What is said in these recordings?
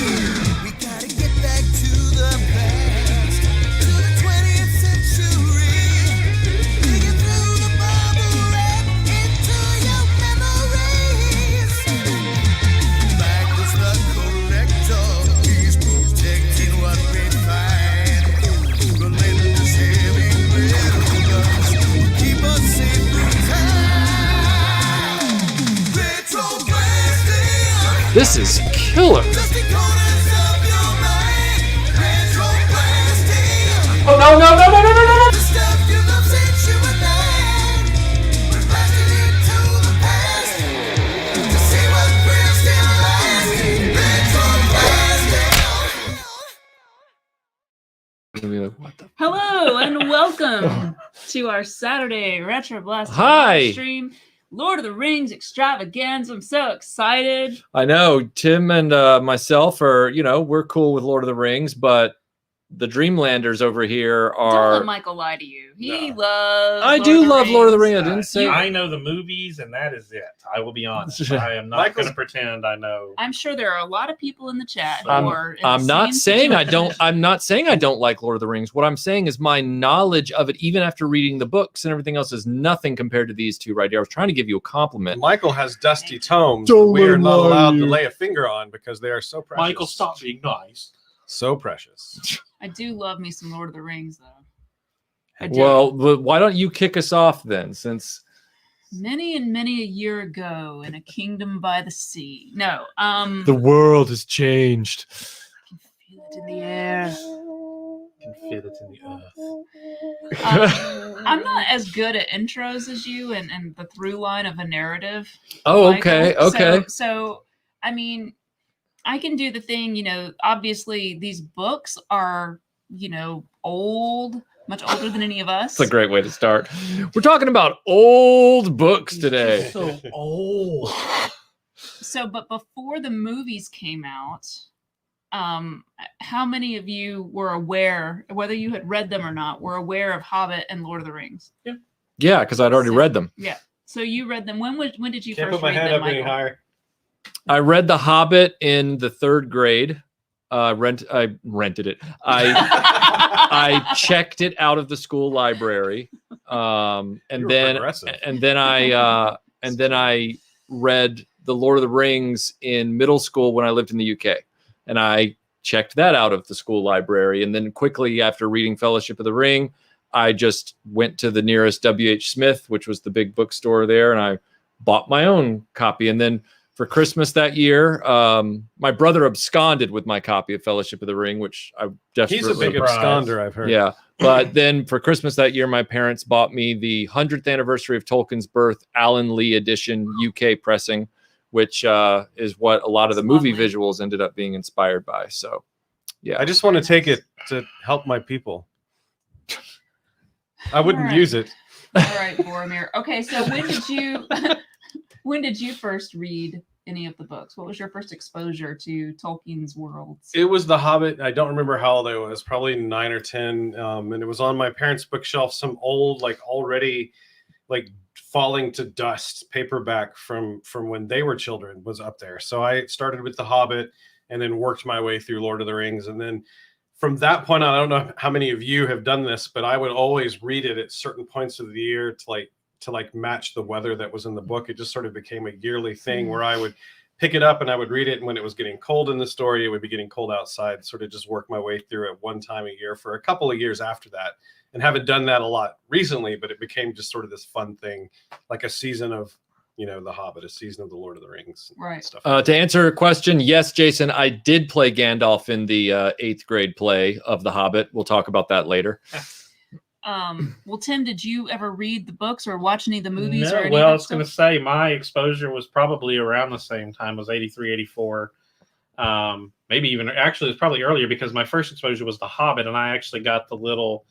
We gotta get back to the past, to the 20th century. Digging through the bubble wrap into your memories. Michael's the collector, he's protecting what we find. Melinda's heavy metal guns keep us safe through time. RetroBlasting. This is killer. Dusty corners of your mind. RetroBlasting. Oh, no. The stuff you love since you were 9. We're blasting into the past to see what we're still like. RetroBlasting. What the? Hello and welcome to our Saturday RetroBlasting Hi. stream. Lord of the Rings extravaganza. I'm so excited. I know Tim and myself are, we're cool with Lord of the Rings, but the Dreamlanders over here Don't let are. Michael lie to you. He No. loves. I do love Lord of the Rings. I didn't say. I know the movies, and that is it. I will be honest. I am not going to pretend I know. I'm sure there are a lot of people in the chat who I'm- are. In I'm the not same saying I situation. don't. I'm not saying I don't like Lord of the Rings. What I'm saying is my knowledge of it, even after reading the books and everything else, is nothing compared to these two right here. I was trying to give you a compliment. Michael has dusty tomes Don't that we are let not lie allowed to to you. lay a finger on because they are so precious. Michael, stop being nice. So precious. I do love me some Lord of the Rings, though. I do. Well, why don't you kick us off then? Since Many and many a year ago, in a kingdom by the sea. No, the world has changed. I can feel it in the air. Can fit it in the earth. I'm not as good at intros as you and the through line of a narrative. Oh, Michael. okay. So, I mean, I can do the thing, obviously these books are, old, much older than any of us. That's a great way to start. We're talking about old books today. So old. So, but before the movies came out, how many of you were aware, whether you had read them or not, were aware of Hobbit and Lord of the Rings? Yeah, because I'd already read them. Yeah. So you read them. When did you Can't first put my read hand them, up any Michael? higher. I read The Hobbit in the 3rd grade. I rented it. I checked it out of the school library, and You were then progressive. I read The Lord of the Rings in middle school when I lived in the UK, and I checked that out of the school library. And then quickly after reading Fellowship of the Ring, I just went to the nearest W.H. Smith, which was the big bookstore there, and I bought my own copy. And then for Christmas that year, my brother absconded with my copy of Fellowship of the Ring, which I desperately... He's a big Surprise. absconder, I've heard. Yeah. But then for Christmas that year, my parents bought me the 100th anniversary of Tolkien's birth, Alan Lee edition, UK pressing, which is what a lot of the That's movie lovely. visuals ended up being inspired by. So, yeah. I just want to take it to help my people. I wouldn't Alright. use it. All right, Boromir. Okay, so when did you first read any of the books? What was your first exposure to Tolkien's worlds? It was The Hobbit. I don't remember how old I was, probably 9 or 10. And it was on my parents' bookshelf, some old, already falling to dust paperback from when they were children was up there. So I started with The Hobbit and then worked my way through Lord of the Rings. And then from that point on, I don't know how many of you have done this, but I would always read it at certain points of the year to match the weather that was in the book. It just sort of became a yearly thing where I would pick it up and I would read it. And when it was getting cold in the story, it would be getting cold outside, sort of just work my way through it one time a year for a couple of years after that. And haven't done that a lot recently, but it became just sort of this fun thing, like a season of, The Hobbit, a season of The Lord of the Rings. Right. Stuff. To answer your question, yes, Jason, I did play Gandalf in the 8th grade play of The Hobbit. We'll talk about that later. Well, Tim, did you ever read the books or watch any of the movies? No, or any well, I of was that going to stuff? say my exposure was probably around the same time. It was 83, 84. Maybe even, actually, it was probably earlier because my first exposure was The Hobbit, and I actually got the little,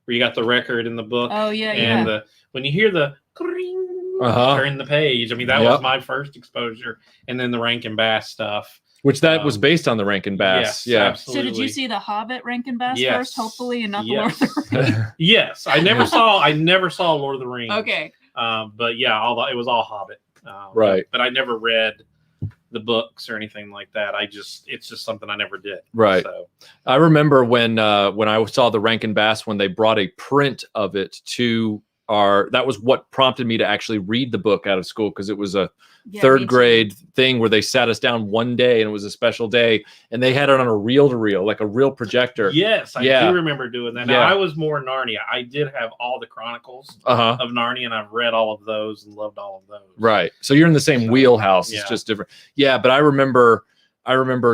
where you got the record in the book. Oh, yeah, and yeah. when you hear the cring, Uh-huh. turn the page, I mean, that Yep. was my first exposure. And then the Rankin Bass stuff. Which that was based on the Rankin Bass. Yes, Yeah. absolutely. So did you see the Hobbit Rankin Bass Yes. first, hopefully, and not Yes. the Lord of the Rings? Yes, I never saw Lord of the Rings. Okay. But yeah, it was all Hobbit. Right. But I never read the books or anything like that. It's just something I never did. Right. So I remember when I saw the Rankin Bass, when they brought a print of it to that was what prompted me to actually read the book out of school, because it was a Yeah, me third too. grade thing where they sat us down one day and it was a special day and they had it on a reel-to-reel, like a real projector. yes, I Yeah. do remember doing that. Yeah. Now I was more Narnia. I did have all the chronicles Uh-huh. of Narnia, and I've read all of those and loved all of those. Right. So you're in the same So, wheelhouse. It's yeah. just different. Yeah, but I remember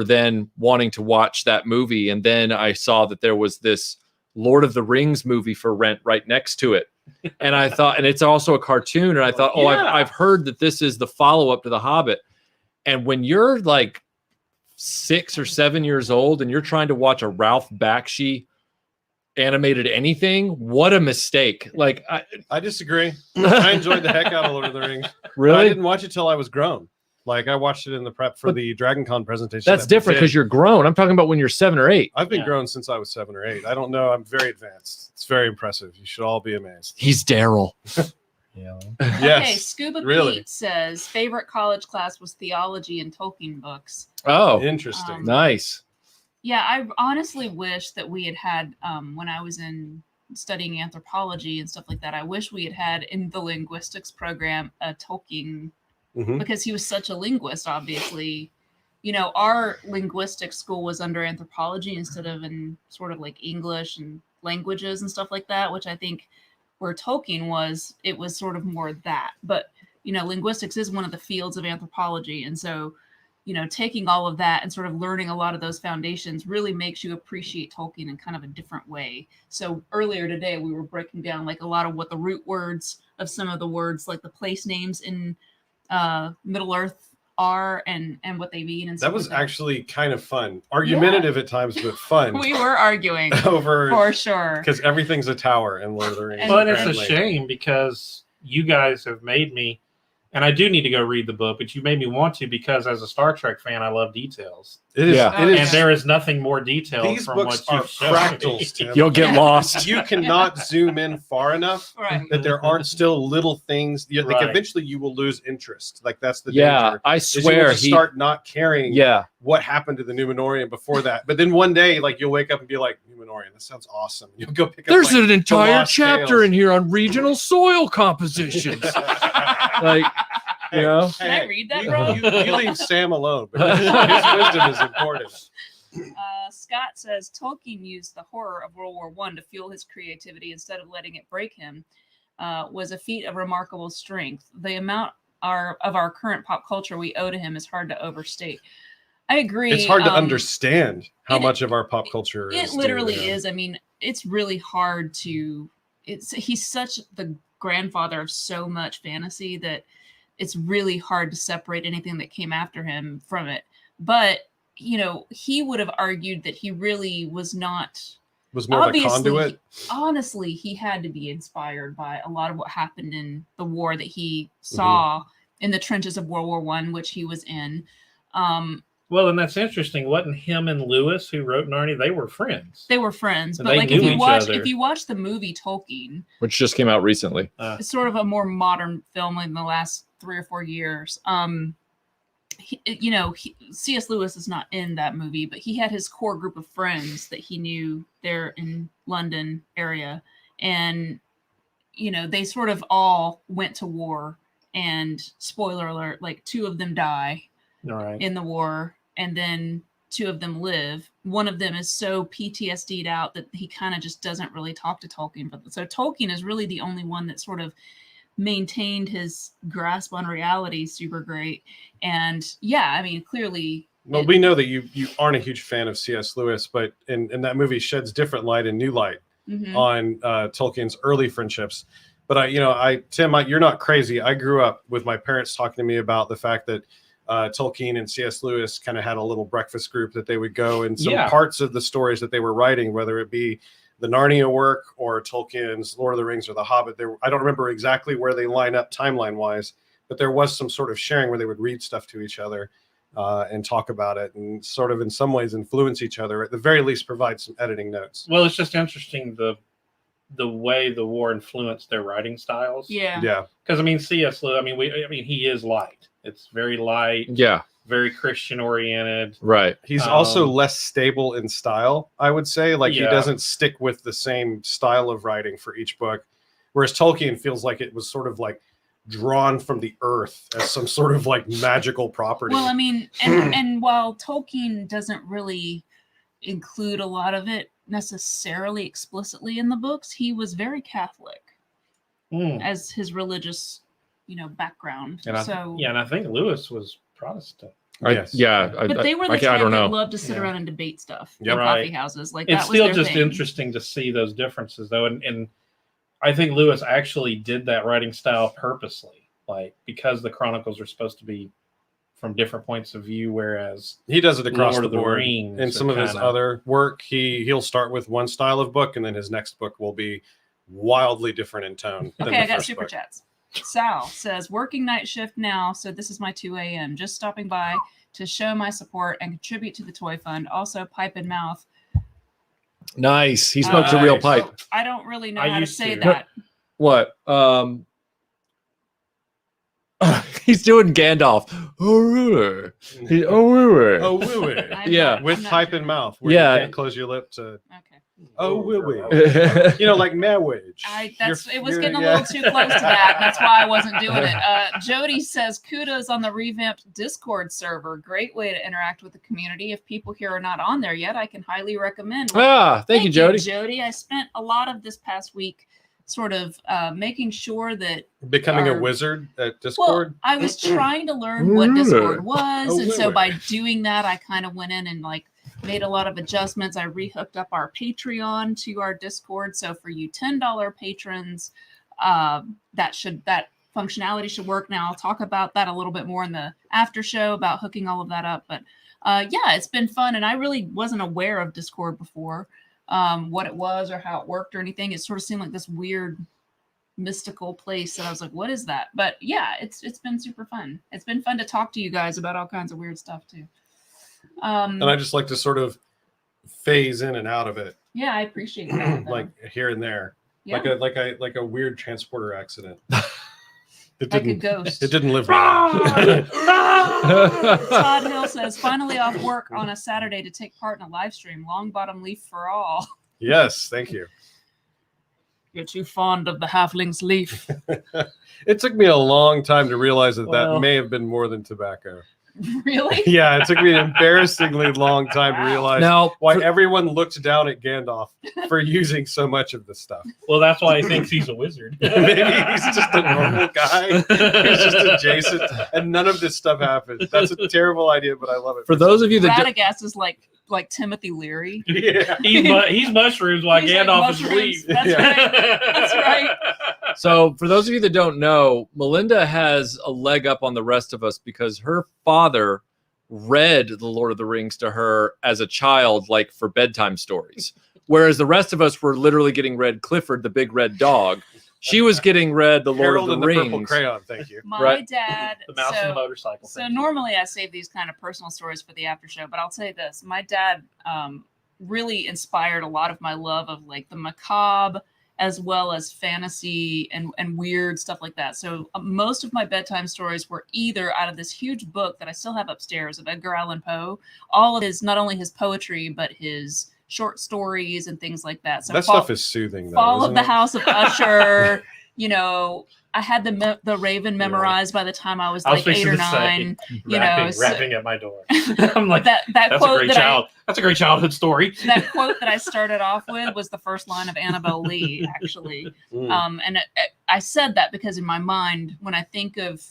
then wanting to watch that movie, and then I saw that there was this Lord of the Rings movie for rent right next to it. And I thought, and it's also a cartoon, and I thought, oh, Yeah. I've heard that this is the follow-up to The Hobbit. And when you're like 6 or 7 years old and you're trying to watch a Ralph Bakshi animated anything, what a mistake. Like, I disagree. I enjoyed the heck out of Lord of the Rings. But I really? didn't watch it till I was grown. Like, I watched it in the prep for But the Dragon Con presentation. That's that we different did. because you're grown. I'm talking about when you're 7 or 8. I've been Yeah. grown since I was 7 or 8. I don't know. I'm very advanced. It's very impressive. You should all be amazed. He's Daryl. Yeah. Okay, Yes. Scuba really. Pete says favorite college class was theology and Tolkien books. Oh, Interesting. nice. Yeah, I honestly wish that we had when I was in studying anthropology and stuff like that. I wish we had in the linguistics program a Tolkien, Mhm. because he was such a linguist. Obviously, our linguistics school was under anthropology instead of in sort of like English and languages and stuff like that, which I think where Tolkien was, it was sort of more that. But linguistics is one of the fields of anthropology, and so taking all of that and sort of learning a lot of those foundations really makes you appreciate Tolkien in kind of a different way. So earlier today, we were breaking down like a lot of what the root words of some of the words, like the place names in Middle Earth are and what they mean. And That stuff was like that. actually kind of fun. Argumentative at times, but fun. We were arguing over for sure. because everything's a tower in Lord of the Rings. And- But it's a apparently. shame because you guys have made me, and I do need to go read the book, but you made me want to, because as a Star Trek fan, I love details. It is. Yeah. It is. And there is nothing more detailed These from books what are you've shown fractals, me. Tim. You'll get lost. You cannot zoom in far enough Right. that there aren't still little things. Like Right. eventually, you will lose interest. Like that's the Yeah, danger. I is you will swear just start not caring Yeah, what happened to the Numenorian before that. But then one day, like you'll wake up and be like, Numenorian, that sounds awesome. You'll go pick there's up. Like, an entire Lost chapter Tales. in here on regional soil compositions. Like, you know, Can I read that, you, bro? you leave Sam alone. Because his wisdom is important. Scott says Tolkien used the horror of World War I to fuel his creativity instead of letting it break him. Was a feat of remarkable strength. The amount of our current pop culture we owe to him is hard to overstate. I agree. It's hard to understand how it- much of our pop culture It is. literally to, is. I mean, it's really hard to. He's such the grandfather of so much fantasy that it's really hard to separate anything that came after him from it. But he would have argued that he really was not. was more of a Obviously, conduit. Honestly, he had to be inspired by a lot of what happened in the war that he saw in the trenches of World War I, which he was in. Well, and that's interesting. Wasn't him and Lewis, who wrote Narnia, they were friends? They were friends, And but they like if knew you each watch other. the movie Tolkien, which just came out recently. it's sort of a more modern film in the last 3 or 4 years. C.S. Lewis is not in that movie, but he had his core group of friends that he knew there in London area, and they sort of all went to war. And spoiler alert, like 2 of them die All right. in the war, and then 2 of them live. One of them is so PTSD'd out that he kind of just doesn't really talk to Tolkien. But so Tolkien is really the only one that sort of maintained his grasp on reality super great. And yeah, I mean, clearly. Well, we know that you aren't a huge fan of C.S. Lewis, but in that movie sheds different light and new light Mhm. on Tolkien's early friendships. But Tim, you're not crazy. I grew up with my parents talking to me about the fact that Tolkien and C.S. Lewis kind of had a little breakfast group that they would go, and some Yeah. parts of the stories that they were writing, whether it be the Narnia work or Tolkien's Lord of the Rings or The Hobbit, I don't remember exactly where they line up timeline wise, but there was some sort of sharing where they would read stuff to each other and talk about it, and sort of in some ways influence each other. At the very least, provide some editing notes. Well, it's just interesting the way the war influenced their writing styles. Yeah. Yeah. Because I mean, C.S. Lewis. I mean, he is light. It's very light. Yeah, very Christian oriented. Right. He's also Um, less stable in style, I would say. Like he Yeah. doesn't stick with the same style of writing for each book, whereas Tolkien feels like it was sort of like drawn from the earth as some sort of like magical property. Well, I mean, and while Tolkien doesn't really include a lot of it necessarily explicitly in the books, he was very Catholic Mm. as his religious, background. And I think Lewis was Protestant. Yes. But they were the I type don't that know. loved to sit Yeah. around and debate stuff Yeah, in right. coffee houses. Like It's that was still their just thing. interesting to see those differences, though, and I think Lewis actually did that writing style purposely, like because the Chronicles are supposed to be from different points of view, whereas He does it across Lord the of the board. Rings In some are of his kinda- other work, he'll start with one style of book, and then his next book will be wildly different in tone. than Okay, the I got first super book. chats. Sal says, working night shift now, so this is my 2 a.m. Just stopping by to show my support and contribute to the toy fund. Also, pipe and mouth. Nice. He smokes a real Nice. pipe. I don't really know I how to used say to. that. What? He's doing Gandalf. Oh, Oh, woo woo. I'm Yeah. not- With I'm not pipe sure. and mouth, where Yeah. you can't close your lip to. Okay. Oh, woo woo. yeah. You know, like marriage. It was getting a little too close to that. And that's why I wasn't doing it. Jody says, kudos on the revamped Discord server. Great way to interact with the community. If people here are not on there yet, I can highly recommend. Thank you, Jody. Jody, I spent a lot of this past week sort of making sure that Becoming a Our- wizard at Discord. Well, I was trying to learn what Discord was, Oh, and so really? by doing that, I kind of went in and like made a lot of adjustments. I rehooked up our Patreon to our Discord, so for you $10 patrons, that functionality should work. Now I'll talk about that a little bit more in the after show about hooking all of that up. But yeah, it's been fun, and I really wasn't aware of Discord before, what it was or how it worked or anything. It sort of seemed like this weird mystical place that I was like, what is that? But yeah, it's been super fun. It's been fun to talk to you guys about all kinds of weird stuff too. And I just like to sort of phase in and out of it, Yeah, I appreciate that. though. like here and there, yeah, like a weird transporter accident. It like a didn't. ghost. It didn't live long. Todd Hill says, finally off work on a Saturday to take part in a live stream. Long bottom leaf for all. Yes, thank you. You're too fond of the halfling's leaf. It took me a long time to realize that Well- that may have been more than tobacco. Really? Yeah, it took me an embarrassingly long time to Wow. realize Now, why for- everyone looked down at Gandalf for using so much of this stuff. Well, that's why he thinks he's a wizard. Maybe he's just a normal guy who's just adjacent, and none of this stuff happens. That's a terrible idea, but I love it. for those of you that Radagast is like Timothy Leary. Yeah. He's mushrooms while He's like Gandalf is mushrooms. leaf. That's right. That's right. So, for those of you that don't know, Melinda has a leg up on the rest of us because her father read The Lord of the Rings to her as a child, like for bedtime stories. Whereas the rest of us were literally getting read Clifford, the big red dog. She was getting read The Lord Harold of and the the Purple Rings. Crayon, thank you. My Right. dad. The mouse and the motorcycle. So thing. normally I save these kind of personal stories for the after show, but I'll say this: my dad really inspired a lot of my love of like the macabre as well as fantasy and weird stuff like that. So most of my bedtime stories were either out of this huge book that I still have upstairs of Edgar Allan Poe, all of his, not only his poetry, but his short stories and things like that. So That stuff is soothing, though. Fall of isn't the it? House of Usher. I had the Raven memorized by the time I was I was like 8 or fixing to say, 9. rapping at my door. I'm like, that that's a quote great that child. That's a great childhood story. that quote that I started off with was the first line of Annabelle Lee, actually. Mm. And I said that because in my mind, when I think of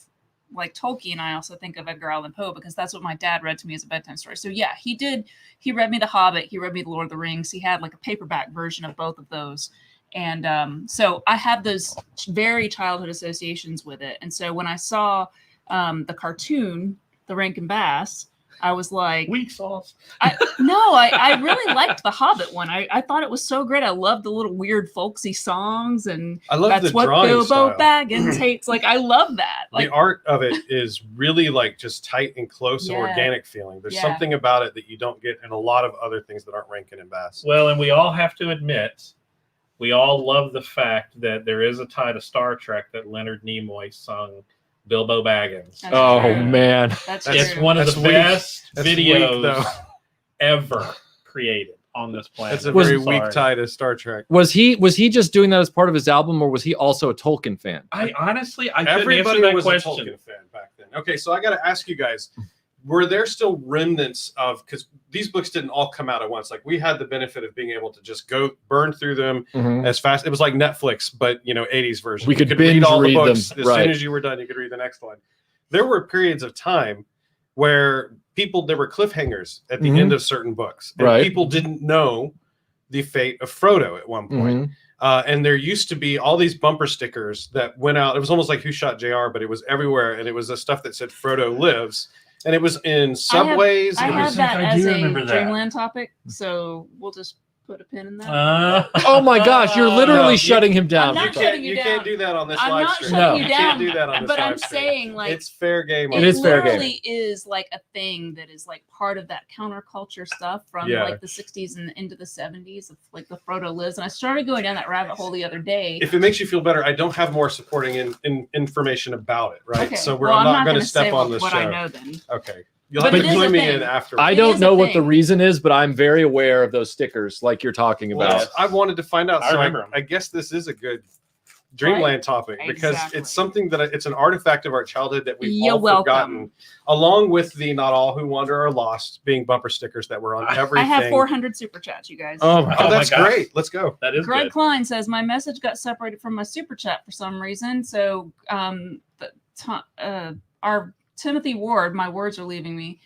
like Tolkien, I also think of Edgar Allan Poe because that's what my dad read to me as a bedtime story. So yeah, he did. He read me The Hobbit. He read me The Lord of the Rings. He had like a paperback version of both of those. And so I have those very childhood associations with it. And so when I saw the cartoon, The Rankin Bass, I was like, Weak sauce. I really liked the Hobbit one. I thought it was so great. I loved the little weird folksy songs, and I love that's the what drawing Bilbo style. Baggins hates. Like, I love that. Like, The art of it is really like just tight and close and Yeah. organic feeling. There's Yeah. something about it that you don't get in a lot of other things that aren't Rankin and Bass. Well, and we all have to admit, we all love the fact that there is a tie to Star Trek that Leonard Nimoy sung Bilbo Baggins. That's Oh true. man. That's It's true. one of That's the weak. best That's weak, videos though. ever created on this planet. That's a Was- very I'm weak sorry. tie to Star Trek. Was he just doing that as part of his album, or was he also a Tolkien fan? I honestly, I couldn't Everybody answer that was question. a Tolkien fan back then. Okay, so I got to ask you guys: were there still remnants of, because these books didn't all come out at once? Like, we had the benefit of being able to just go burn through them as fast. It was like Netflix, but 80s version. We You could read binge all the read books them, as right. soon as you were done. You could read the next one. There were periods of time where there were cliffhangers at the Mhm. end of certain books, and Right. people didn't know the fate of Frodo at one point. And there used to be all these bumper stickers that went out. It was almost like Who Shot JR, but it was everywhere, and it was the stuff that said Frodo lives, and it was in subways. I it have was that I as do a remember that. Dreamland topic, so we'll just put a pin in that. Oh my gosh, you're literally No, you- shutting him down. I'm not with that. shutting you you down. can't do that on this I'm live not stream. shutting No. you You down, can't do that on this but live I'm stream. saying, like, it's fair game. It is fair game. literally is like a thing that is like part of that counterculture stuff from Yeah. like the 60s and into the 70s of like the Frodo lives. And I started going down that rabbit hole the other day. If it makes you feel better, I don't have more supporting in information about it, right? Okay, So well, I'm not going gonna to step say on this what show. I know then. Okay. You'll But have it to is a clue me thing. in after. I It don't is know a what the thing. reason is, but I'm very aware of those stickers like you're talking about. Well, I wanted to find out. I So remember 'em. I guess this is a good Dreamland topic because Exactly. it's something that it's an artifact of our childhood that we've You're all welcome. forgotten, along with the "Not All Who Wander Are Lost" being bumper stickers that were on everything. I have 400 super chats, you guys. Oh my Oh, my that's gosh. great. Let's go. That is Greg good. Klein says my message got separated from my super chat for some reason. So our Timothy Ward, my words are leaving me.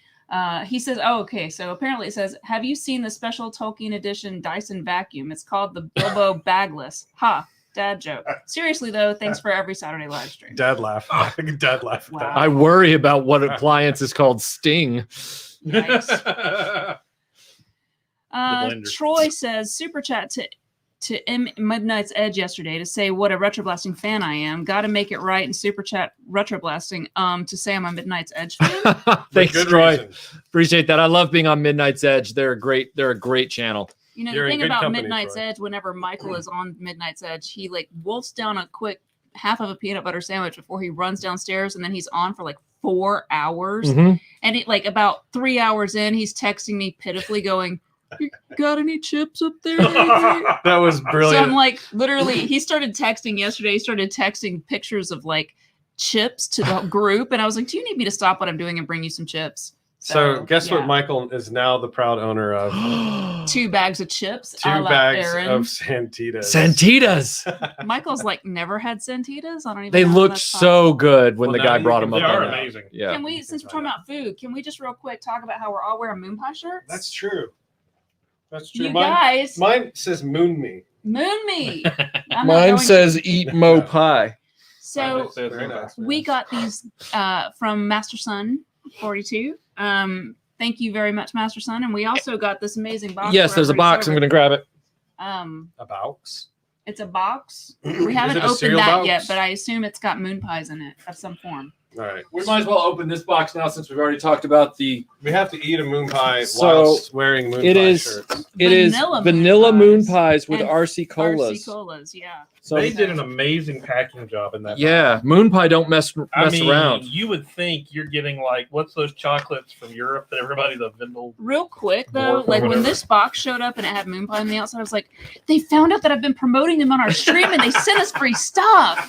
He says, "Oh, okay. So apparently it says, have you seen the special Tolkien edition Dyson vacuum? It's called the Bilbo Bagless. Ha, dad joke. Seriously though, thanks for every Saturday live stream. Dad laugh. Dad laugh. At Wow. that. I worry about what appliance is called Sting. Yikes. blender. Troy says super chat to Midnight's Edge yesterday to say what a RetroBlasting fan I am. Got to make it right and super chat RetroBlasting to say I'm a Midnight's Edge fan. For Thanks, good Troy. reason. Appreciate that. I love being on Midnight's Edge. They're a great channel. You know, You're the in thing good about company, Midnight's Troy. Edge, whenever Michael is on Midnight's Edge, he like wolfs down a quick half of a peanut butter sandwich before he runs downstairs, and then he's on for like 4 hours. Mhm. And it like about 3 hours in, he's texting me pitifully going, "You got any chips up there?" That was So brilliant. I'm like, literally, he started texting yesterday. He started texting pictures of like chips to the group. And I was like, do you need me to stop what I'm doing and bring you some chips? So guess yeah. what? Michael is now the proud owner of 2 bags of chips. 2 a la bags Aaron. of Santitas. Santitas. Michael's like never had Santitas. I don't even They know how looked that's so good when Well, the now guy you brought can them up. They are on that. amazing. Yeah. Can we, since we're talking about food, can we just real quick talk about how we're all wearing moon pie shirts? That's true. That's true. You Mine, guys, mine says moon me. moon me. I'm not Mine going says to. eat mo pie. So Very nice. we got these from Master Son 42. Thank you very much, Master Son. And we also got this amazing box. Yes, for there's a every box. I'm server. going to grab it. A box. It's a box. Is We haven't it a opened cereal that box? yet, but I assume it's got moon pies in it of some form. All right. We might as well open this box now since we've already talked about the. We have to eat a moon pie So, whilst wearing moon it pie is- shirts. It is vanilla moon pies with and RC colas. RC colas, yeah. So They did an amazing packing job in that. yeah, moon pie don't mess I mean, around. you would think you're getting like what's those chocolates from Europe that everybody the Vindel. Real quick though, Or like when whatever. this box showed up and it had moon pie on the outside, I was like, they found out that I've been promoting them on our stream and they sent us free stuff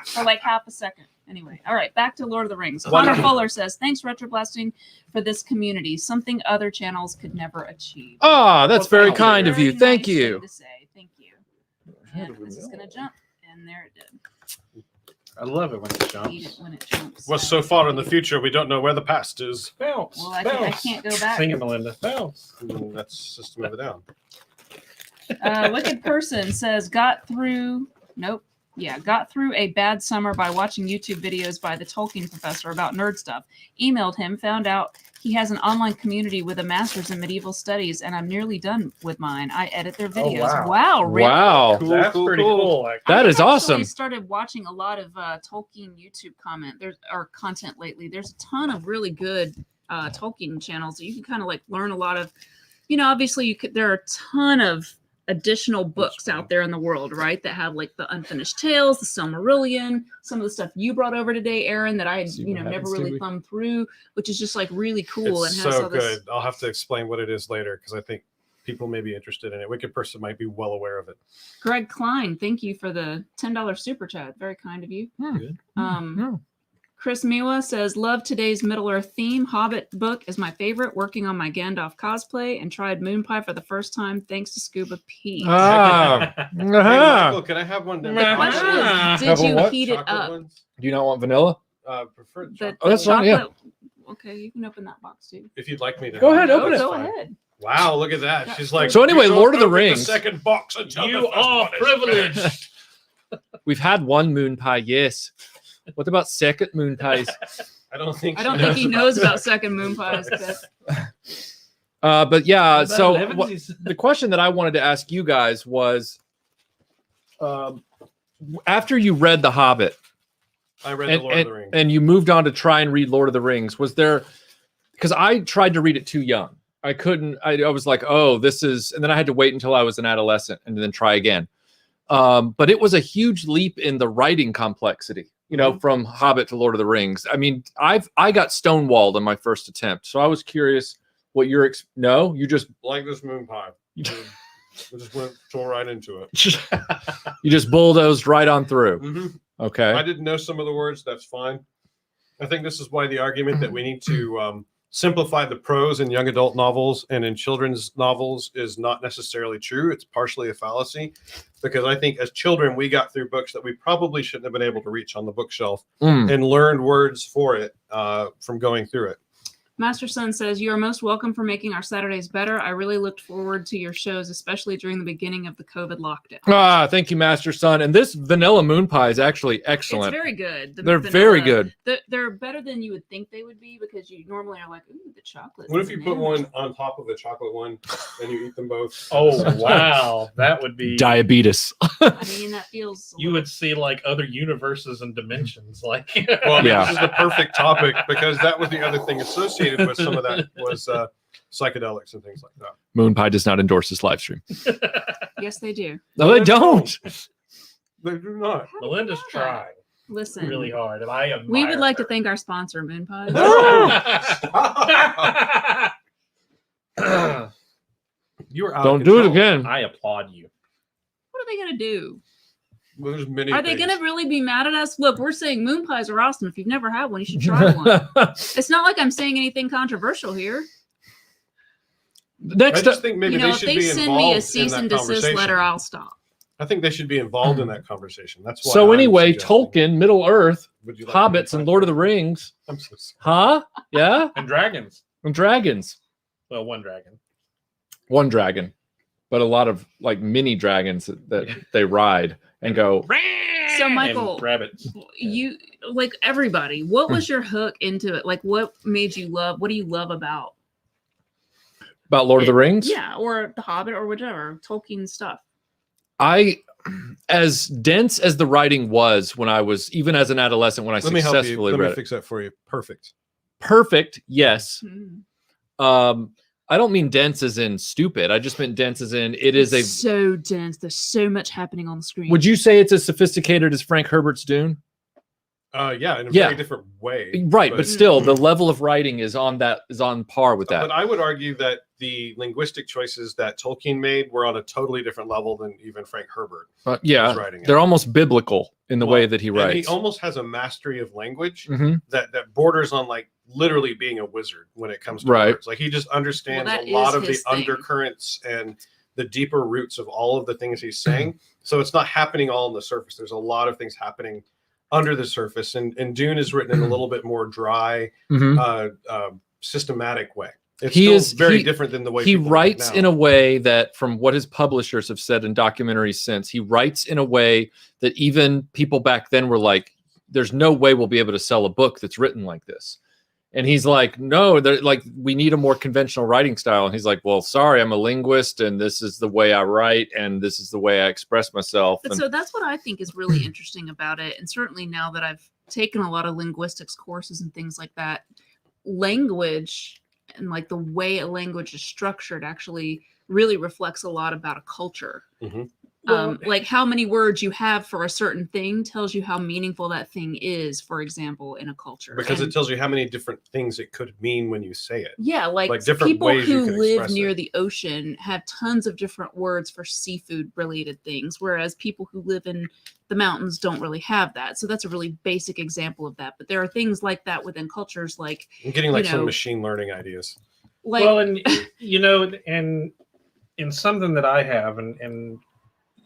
for like half a second. Anyway, all right, back to Lord of the Rings. Connor Fuller says, "Thanks, RetroBlasting, for this community. Something other channels could never achieve." Ah, that's Well, very thank you. kind of you. Very Thank nice you. thing to say. Thank you. And this is gonna jump, and there it did. I love it when it Eat it jumps. when it jumps. Well, so far in the future, we don't know where the past is. Bounce. Well, I bounce. can't go back. Sing it, Melinda. Bounce. That's just to move it down. Wicked Person says, got through a bad summer by watching YouTube videos by the Tolkien professor about nerd stuff. Emailed him, found out he has an online community with a master's in medieval studies, and I'm nearly done with mine. I edit their videos. wow. Really? Wow. Cool, That's cool, pretty cool. cool. Actually. That I've is actually awesome. started watching a lot of Tolkien YouTube content lately. There's a ton of really good Tolkien channels that you can kind of like learn a lot of. You know, obviously there are a ton of additional books out there in the world, right? That have like the Unfinished Tales, the Silmarillion, some of the stuff you brought over today, Aaron, that I had, See you what know, never happens, really Stevie? thumbed through, which is just like really cool. It's and has so all this. good. I'll have to explain what it is later because I think people may be interested in it. Wicked Person might be well aware of it. Greg Klein, thank you for the $10 super chat. Very kind of you. Good. Chris Miwa says, love today's Middle Earth theme. Hobbit book is my favorite. Working on my Gandalf cosplay and tried Moon Pie for the first time thanks to Scuba Pete. Ah. Hey, Uh-huh. Michael, can I have one? The question is, did Have a you what? heat it Chocolate up? ones? Do you not want vanilla? Prefer The, chocolate. Oh, that's fine, yeah. Okay, you can open that box too. If you'd like me to. Go ahead, Oh, open it. go Fine. ahead. Wow, look at that. She's like. So anyway, "You don't Lord of the open Rings." second box until You the first are one is privileged. finished. We've had one moon pie, yes. What about second moon pies? I don't think. I don't think he knows about second Moon Pies. But yeah, What about so Lebanese? the question that I wanted to ask you guys was, after you read The Hobbit I read the Lord of the Rings. and you moved on to try and read Lord of the Rings, was there? Because I tried to read it too young. I couldn't. I was like, oh, this is, and then I had to wait until I was an adolescent and then try again. But it was a huge leap in the writing complexity, you know, from Hobbit to Lord of the Rings. I mean, I got stonewalled on my first attempt, so I was curious what your no, you just Like this moon pie. We just went tore right into it. you just bulldozed right on through. Mhm. Okay. I didn't know some of the words. That's fine. I think this is why the argument that we need to simplify the prose in young adult novels and in children's novels is not necessarily true. It's partially a fallacy because I think as children, we got through books that we probably shouldn't have been able to reach on the bookshelf and learned words for it from going through it. Master Son says, you are most welcome for making our Saturdays better. I really looked forward to your shows, especially during the beginning of the COVID lockdown. Ah, thank you, Master Son. And this vanilla moon pie is actually excellent. It's very good. The They're vanilla- very good. They're better than you would think they would be because you normally are like, ooh, the chocolate. What if you put one on top of the chocolate one and you eat them both? Oh wow, that would be. Diabetes. I mean, that feels. You would see like other universes and dimensions, like. Well, I mean, Yeah. this is the perfect topic because that was the other thing associated with some of that was psychedelics and things like that. Moon Pie does not endorse this live stream. Yes, they do. No, they don't. They do not. Melinda's trying Listen, really hard, and I admire we would like to her. thank our sponsor, Moon Pies. You are out Don't of do it control. again. I applaud you. What are they going to do? Well, there's many Are they things. going to really be mad at us? Look, we're saying moon pies are awesome. If you've never had one, you should try one. It's not like I'm saying anything controversial here. I Next just up, think maybe You know, they if should they be send involved me a in cease that and desist conversation. letter, I'll stop. I think they should be involved in that conversation. That's why. so I'm anyway, suggesting. Tolkien, Middle Earth, Would you like Hobbits, to and Lord of the Rings. I'm so sorry. Huh? Yeah? And dragons. And dragons. Well, one dragon. One dragon, but a lot of like mini dragons that they ride and go. So, Michael, And rabbits. you like everybody. What was your hook into it? Like, what made you love? What do you love about? About Lord of the Rings? Yeah, or The Hobbit, or whichever Tolkien stuff. I, as dense as the writing was when I was, even as an adolescent, when I Let me help you. successfully Let me read it. fix that for you. Perfect. Perfect, yes. Mhm. I don't mean dense as in stupid. I just meant dense as in it is a. It's so dense. There's so much happening on the screen. Would you say it's as sophisticated as Frank Herbert's Dune? Yeah, in a Yeah. very different way. Right, but still, the level of writing is on par with that. But I would argue that the linguistic choices that Tolkien made were on a totally different level than even Frank Herbert Yeah, was writing. they're almost biblical in the way that he and writes. he almost has a mastery of language Mhm. that borders on like literally being a wizard when it comes to Right. words. Like he just understands Well, that a lot is of the his thing. undercurrents and the deeper roots of all of the things he's saying. So it's not happening all on the surface. There's a lot of things happening under the surface, and Dune is written in a little bit more dry, Mhm. systematic way. It's He still is- very he- different than the way He people write writes now. in a way that, from what his publishers have said in documentaries since, he writes in a way that even people back then were like, "There's no way we'll be able to sell a book that's written like this." And he's like, "No, they're like, we need a more conventional writing style." And he's like, "Well, sorry, I'm a linguist, and this is the way I write, and this is the way I express myself." But And so that's what I think is really interesting about it. And certainly now that I've taken a lot of linguistics courses and things like that, language and like the way a language is structured actually really reflects a lot about a culture. Mhm. Like how many words you have for a certain thing tells you how meaningful that thing is, for example, in a culture. Because And it tells you how many different things it could mean when you say it. yeah, like different people ways you who could live express near it. the ocean have tons of different words for seafood related things, whereas people who live in the mountains don't really have that. So that's a really basic example of that. But there are things like that within cultures, like I'm getting like you some know, machine learning ideas. like Well, and you know, and something that I have, and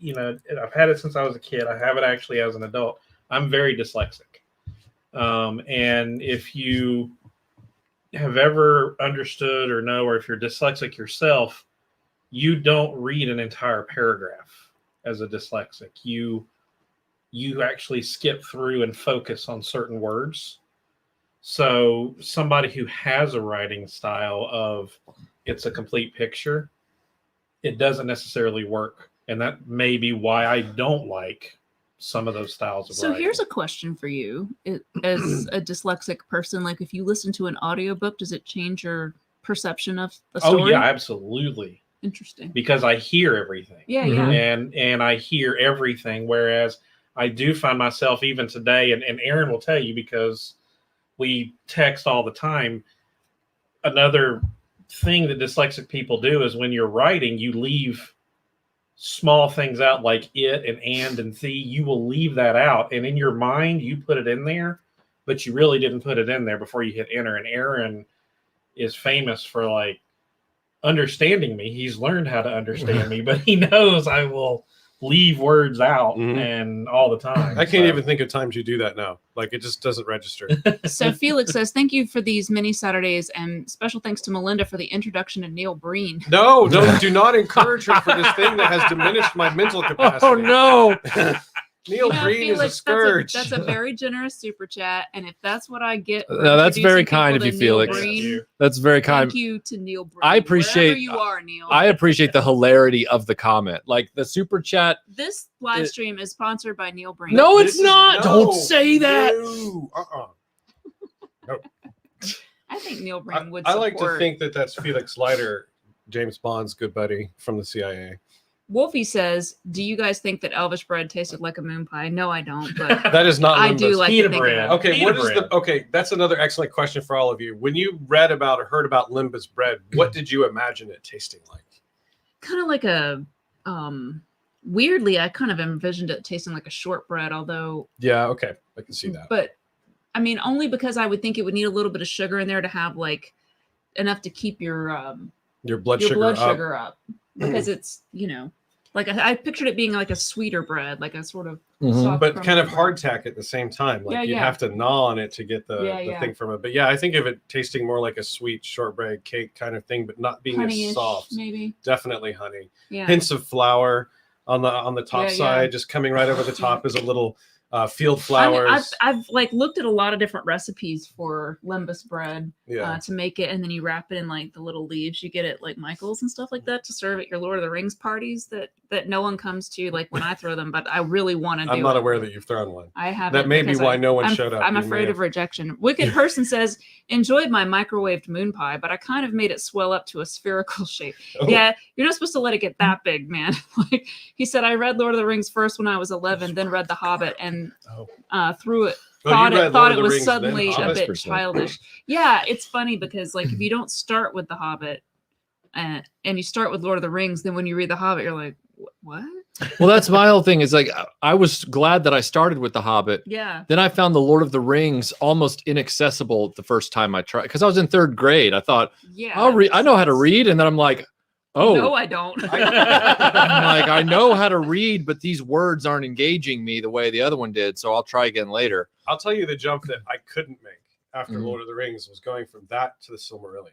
you know, I've had it since I was a kid. I have it actually as an adult. I'm very dyslexic. And if you have ever understood or know, or if you're dyslexic yourself, you don't read an entire paragraph as a dyslexic. You actually skip through and focus on certain words. So somebody who has a writing style of it's a complete picture, it doesn't necessarily work. And that may be why I don't like some of those styles of so writing. here's a question for you. As a dyslexic person, like if you listen to an audiobook, does it change your perception of the story? Oh yeah, absolutely. Interesting. Because I hear everything. Yeah, Mhm. yeah. And I hear everything. Whereas I do find myself even today, and Aaron will tell you because we text all the time. Another thing that dyslexic people do is when you're writing, you leave small things out like it and the. You will leave that out, and in your mind you put it in there, but you really didn't put it in there before you hit enter. And Aaron is famous for like understanding me. He's learned how to understand me, but he knows I will leave words out Mhm. and all the time. I can't So- even think of times you do that now. Like it just doesn't register. So Felix says, thank you for these mini Saturdays, and special thanks to Melinda for the introduction of Neil Breen. No, do not encourage her for this thing that has diminished my mental capacity. Oh no! Neil You know, Breen is a Felix, scourge. That's a very generous super chat, and if that's what I get, for No, that's very introducing kind people of you, to Neil Felix. Breen, That's very kind. thank you to Neil Breen. I appreciate- wherever you are, Neil. I appreciate the hilarity of the comment. Like the super chat. This live stream is sponsored by Neil Breen. No, This it's is- not. no, Don't say that. No, I think Neil Breen would I support. like to think that that's Felix Leiter, James Bond's good buddy from the CIA. Wolfie says, do you guys think that Elvish bread tasted like a moon pie? No, I don't, but That is not. I do Limbus. like to Pita think bread. of it. Okay, Pita what is bread. the? Okay, that's another excellent question for all of you. When you read about or heard about Limbus bread, what did you imagine it tasting like? Kind of like a weirdly, I kind of envisioned it tasting like a shortbread, although Yeah, okay, I can see that. but I mean only because I would think it would need a little bit of sugar in there to have like enough to keep your Blood sugar up. sugar up. Because it's, you know, like I pictured it being like a sweeter bread, like a sort of Mhm. soft But crumbly kind of bread. hardtack at the same time. Like Yeah, you'd yeah. have to gnaw on it to get the Yeah. thing from it. But yeah, I think of it tasting more like a sweet shortbread cake kind of thing, but not being Honey-ish, as soft. maybe. Definitely honey. Yeah. Hints of flour on the top Yeah, side, yeah. just coming right over the top is a little field I mean, flowers. I've like looked at a lot of different recipes for Limbus bread Yeah. to make it, and then you wrap it in like the little leaves you get at like Michael's and stuff like that to serve at your Lord of the Rings parties that no one comes to, like when I throw them. But I really want to do. I'm not it. aware that you've thrown one. I haven't. That may be because why no one I'm, showed up. I'm You may afraid have- of rejection. Wicked Person says, enjoyed my microwaved moon pie, but I kind of made it swell up to a spherical shape. Oh. Yeah, you're not supposed to let it get that big, man. Like he said, I read Lord of the Rings first when I was 11, then read The Hobbit, and threw it. Oh, Thought you read it, Lord thought of it the was Rings, then suddenly a Hobbit? bit 100%. childish. Yeah, it's funny because like if you don't start with The Hobbit and you start with Lord of the Rings, then when you read The Hobbit, you're like, what? Well, that's my whole thing. Is like I was glad that I started with The Hobbit. Yeah. Then I found the Lord of the Rings almost inaccessible the first time I tried because I was in third grade. I thought Yeah. I'll read. I know how to sense. read, and then I'm like, oh, No, I don't. I'm like I know how to read, but these words aren't engaging me the way the other one did. So I'll try again later. I'll tell you the jump that I couldn't make after Mhm. Lord of the Rings was going from that to the Silmarillion.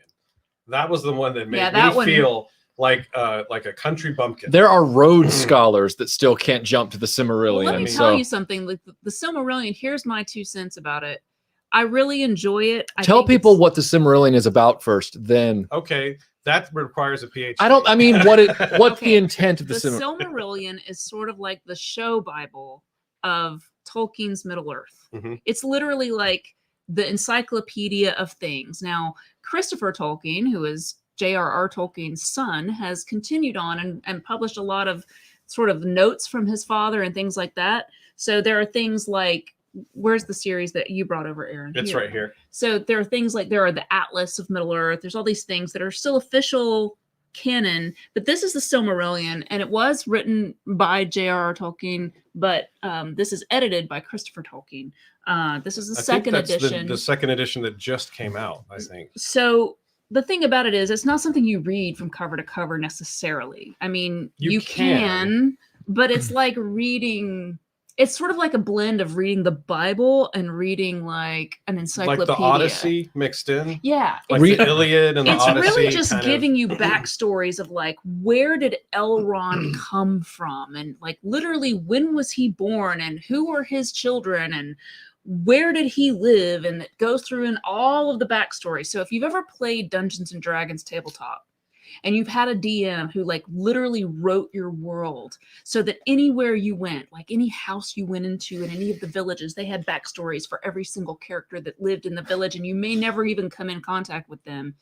That was the one that made Yeah, that me one- feel like a country bumpkin. There are Rhodes scholars that still can't jump to the Well, Silmarillion. let me mean- tell so you something. Like the Silmarillion, here's my 2 cents about it. I really enjoy it. I tell think people it's- what the Silmarillion is about first. Then Okay, that requires a PhD. I don't. I mean, what's Okay, the intent of the the Silmarillion? Silmarillion is sort of like the show Bible of Tolkien's Middle Earth. Mhm. It's literally like the encyclopedia of things. Now, Christopher Tolkien, who is J.R.R. Tolkien's son, has continued on and published a lot of sort of notes from his father and things like that. So there are things like, where's the series that you brought over, Aaron? It's right here. So there are things like, there are the Atlas of Middle Earth. There's all these things that are still official canon, but this is the Silmarillion, and it was written by J.R.R. Tolkien, but this is edited by Christopher Tolkien. This is the second edition. The second edition that just came out, I think. So the thing about it is, it's not something you read from cover to cover necessarily. I mean, you can, but it's like reading. It's sort of like a blend of reading the Bible and reading like an encyclopedia. Like the Odyssey mixed in? Yeah. Like the Iliad and the Odyssey. It's really just giving you backstories of like, where did Elrond come from? And like literally, when was he born? And who were his children? And where did he live? And it goes through in all of the backstory. So if you've ever played Dungeons and Dragons tabletop, and you've had a DM who like literally wrote your world so that anywhere you went, like any house you went into in any of the villages, they had backstories for every single character that lived in the village, and you may never even come in contact with them.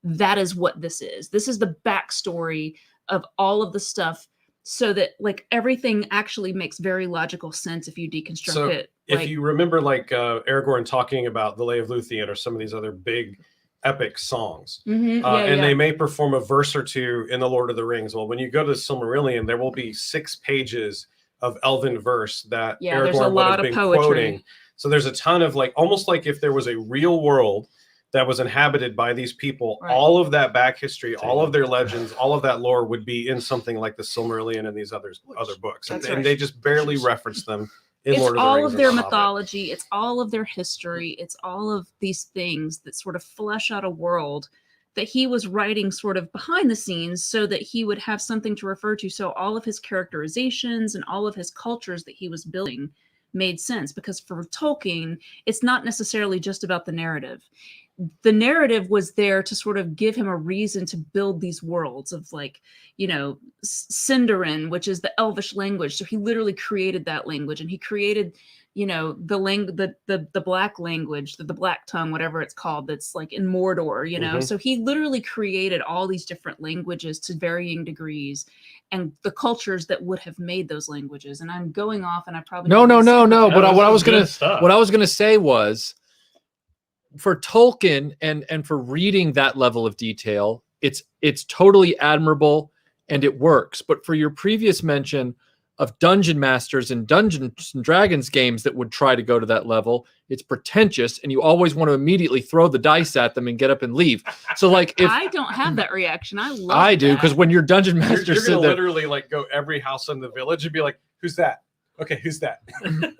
That is what this is. This is the backstory of all of the stuff, so that like everything actually makes very logical sense if you deconstruct it. If you remember like Aragorn talking about the Lay of Luthien or some of these other big epic songs, they may perform a verse or two in the Lord of the Rings. Well, when you go to the Silmarillion, there will be 6 pages of elven verse that Aragorn would have been quoting. So there's a ton of like, almost like if there was a real world that was inhabited by these people, all of that back history, all of their legends, all of that lore would be in something like the Silmarillion and these other books. And they just barely reference them. It's all of their mythology. It's all of their history. It's all of these things that sort of flesh out a world that he was writing sort of behind the scenes so that he would have something to refer to. So all of his characterizations and all of his cultures that he was building made sense, because for Tolkien, it's not necessarily just about the narrative. The narrative was there to sort of give him a reason to build these worlds of like, you know, Sindarin, which is the Elvish language. So he literally created that language, and he created, you know, the black language, the black tongue, whatever it's called, that's like in Mordor, you know. So he literally created all these different languages to varying degrees, and the cultures that would have made those languages. And I'm going off, and I probably no. But what I was gonna say was, for Tolkien and for reading that level of detail, it's totally admirable and it works. But for your previous mention of dungeon masters and Dungeons and Dragons games that would try to go to that level, it's pretentious, and you always want to immediately throw the dice at them and get up and leave. So like, if I don't have that reaction, I do, because when your dungeon master you're gonna literally like go every house in the village and be like, who's that? Okay, who's that?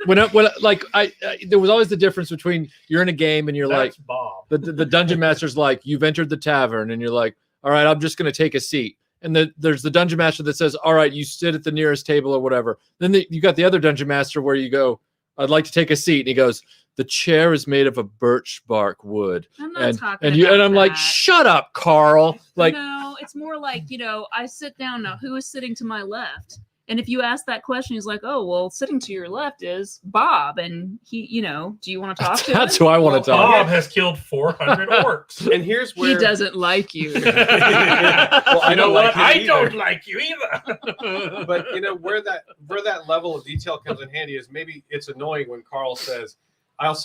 when I there was always the difference between you're in a game and you're That's like, Bob. The dungeon master's like, you've entered the tavern, and you're like, all right, I'm just going to take a seat. And there's the dungeon master that says, all right, you sit at the nearest table or whatever. Then you got the other dungeon master where you go, I'd like to take a seat. And he goes, the chair is made of a birch bark wood. I'm not talking and about I'm that. like, shut up, Carl. Like, no, it's more like, you know, I sit down now. Who is sitting to my left? And if you ask that question, he's like, oh, well, sitting to your left is Bob. And he, you know, do you want to talk to him? That's who I want to talk to. Bob has killed 400 orcs. And here's where He doesn't like you. Well, You know what? I either. don't like you either. But you know where that level of detail comes in handy is maybe it's annoying when Carl says,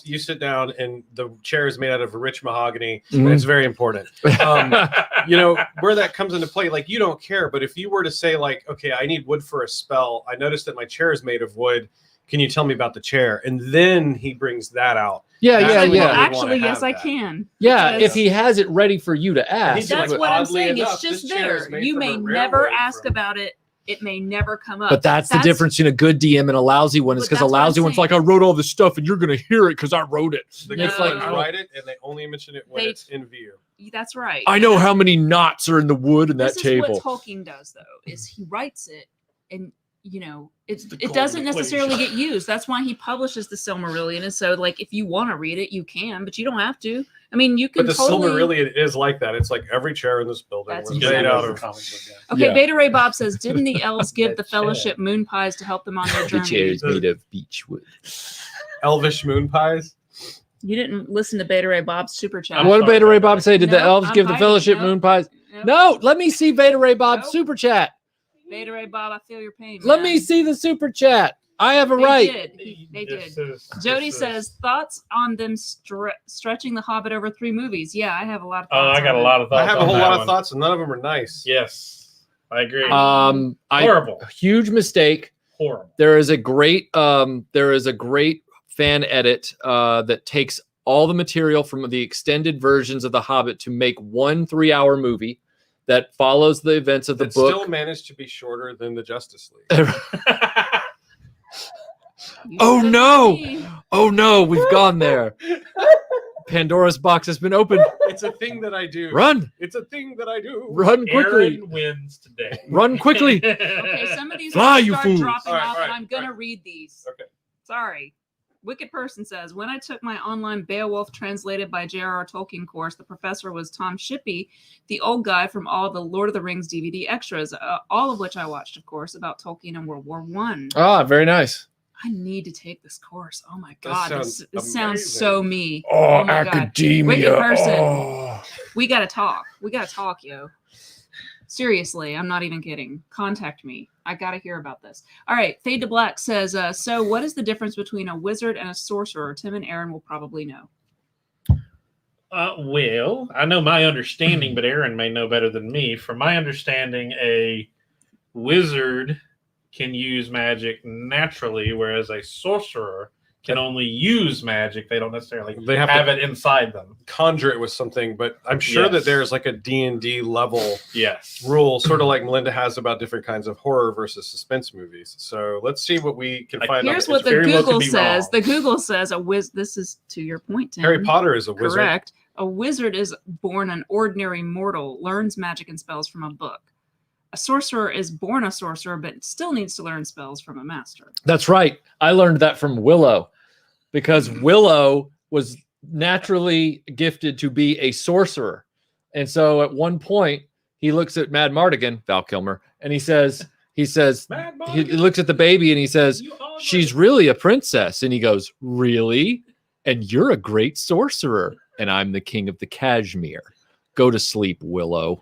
you sit down and the chair is made out of rich mahogany. Mhm. It's very important. You know, where that comes into play, like you don't care, but if you were to say like, okay, I need wood for a spell. I noticed that my chair is made of wood. Can you tell me about the chair? And then he brings that out. Yeah. Actually, yes, I can. Yeah, Because if he has it ready for you to ask. He's that's like, what I'm oddly saying. enough, It's just this chair is there. made You from may a never railroad ask from- about it. It may never come up. But that's the difference between a good DM and a lousy one. Is But because a that's what I'm lousy one's like, I saying. wrote all this stuff and you're going to hear it because I wrote it. The No. good ones write it and they only mention it when They- it's in view. That's right. I know how many knots are in the wood in that This is table. what Tolkien does, though, is he writes it, and you know, it golden doesn't necessarily equation. get used. That's why he publishes the Silmarillion. And so, like, if you want to read it, you can, but you don't have to. I mean, you can. But the totally... Silmarillion is like that. It's like every chair in this building That's was exactly made out what of. comic book guy. Okay, Yeah. Beta Ray Bob says, didn't the elves give That the Fellowship moon pies to help them on their The journey? chair is made of beech wood. Elvish moon pies. You didn't listen to Beta Ray Bob's super chat. I'm What did sorry, Beta Ray Beta Bob Ray. say? Did the Nope, elves I'm give the biting. Fellowship Nope. moon pies? Nope. No, let me see Beta Ray Bob's Nope. super chat. Beta Ray Bob, I feel your pain. Let man. me see the super chat. I have a They right. did. They did. This is- Jody this is- says thoughts on them stretching The Hobbit over 3 movies. Yeah, I have a lot of Oh, thoughts. I got on a it. lot of thoughts. I have a on whole that lot of one. thoughts, and none of them are nice. Yes, I agree. I Horrible. Huge mistake. Horrible. There is a great fan edit that takes all the material from the extended versions of The Hobbit to make one 3-hour movie that follows the events of the That book. still managed to be shorter than the Justice League. You Oh, said no! me. Oh no, we've gone there. Pandora's box has been opened. It's a thing that I do. Run! It's a thing that I do. Run quickly! Aaron wins today. Run quickly! Okay, some of these Fly, will you start fools. dropping All right, off, all and right, I'm gonna all right. read these. Okay. Sorry. Wicked Person says, when I took my online Beowulf translated by J.R.R. Tolkien course, the professor was Tom Shippey, the old guy from all the Lord of the Rings DVD extras, all of which I watched, of course, about Tolkien and World War One. Ah, very nice. I need to take this course. Oh my That God, sounds this sounds amazing. so me. Oh, my God. academia. Wicked person. Oh. We gotta talk. We gotta talk, yo. Seriously, I'm not even kidding. Contact me. I gotta hear about this. All right, Fade to Black says, so what is the difference between a wizard and a sorcerer? Tim and Aaron will probably know. Well, I know my understanding, but Aaron may know better than me. From my understanding, a wizard can use magic naturally, whereas a sorcerer can only use magic. They don't necessarily They have have to it inside them. conjure it with something, but I'm sure Yes. that there's like a D&D level Yes. rule, sort of like Melinda has about different kinds of horror versus suspense movies. So let's see what we can find Here's on what the very well could Google be says. wrong. The Google says this is to your point, Tim. Harry Potter is a wizard. Correct. A wizard is born an ordinary mortal, learns magic and spells from a book. A sorcerer is born a sorcerer, but still needs to learn spells from a master. That's right. I learned that from Willow because Willow was naturally gifted to be a sorcerer. And so at one point, he looks at Mad Mardigan, Val Kilmer, and he says, Mad he Mardigan, looks at the baby and he says, you are she's really a princess. And he goes, really? And you're a great sorcerer. And I'm the king of the Kashmir. Go to sleep, Willow.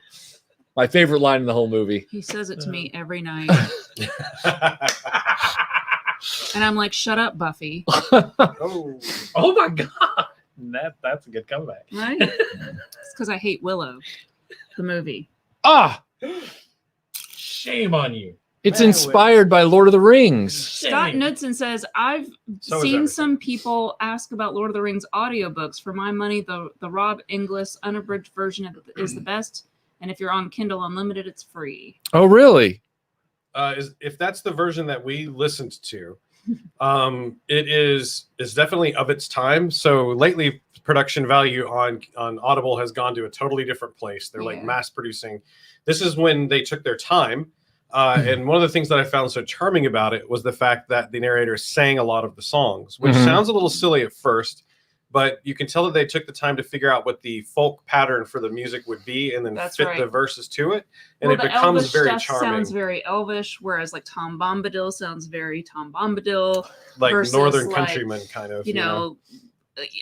My favorite line in the whole movie. He says it to me every night. And I'm like, shut up, Buffy. Oh. Oh my god, that's a good comeback. Right? It's because I hate Willow, the movie. Ah, Shame on you. it's Man, inspired by Lord of the Rings. Scott Shame. Knudsen says, I've So is seen everything. some people ask about Lord of the Rings audiobooks. For my money, the Rob Inglis unabridged version is the best. And if you're on Kindle Unlimited, it's free. Oh, really? If that's the version that we listened to, it is definitely of its time. So lately, production value on Audible has gone to a totally different place. They're like Yeah. mass producing. This is when they took their time. And one of the things that I found so charming about it was the fact that the narrator sang a lot of the songs, which Mhm. sounds a little silly at first, but you can tell that they took the time to figure out what the folk pattern for the music would be and then That's fit right. the verses to it. And Well, it the becomes Elvish very stuff charming. sounds very Elvish, whereas like Tom Bombadil sounds very Tom Bombadil. Like versus, Northern like, Countrymen kind of. You know,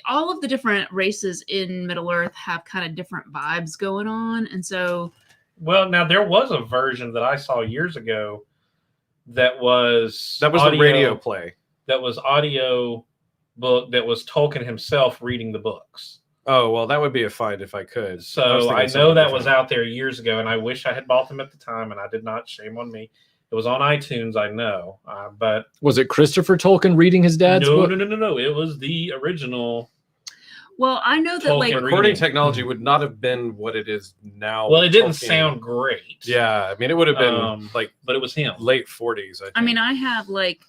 all of the different races in Middle Earth have kind of different vibes going on. And so, Well, now there was a version that I saw years ago that was That was the radio play. That was audio book that was Tolkien himself reading the books. Oh, well, that would be a find if I could. was So thinking I know something that was different. out there years ago, and I wish I had bought them at the time, and I did not. Shame on me. It was on iTunes, I know, but Was it Christopher Tolkien reading his dad's no, book? no. It was the original. well, I know that Tolkien like reading. Recording technology would not have been what it is now. Well, it with didn't Tolkien. sound great. Yeah, I mean, it would have been like but it was him. late 40s. I mean, I have like,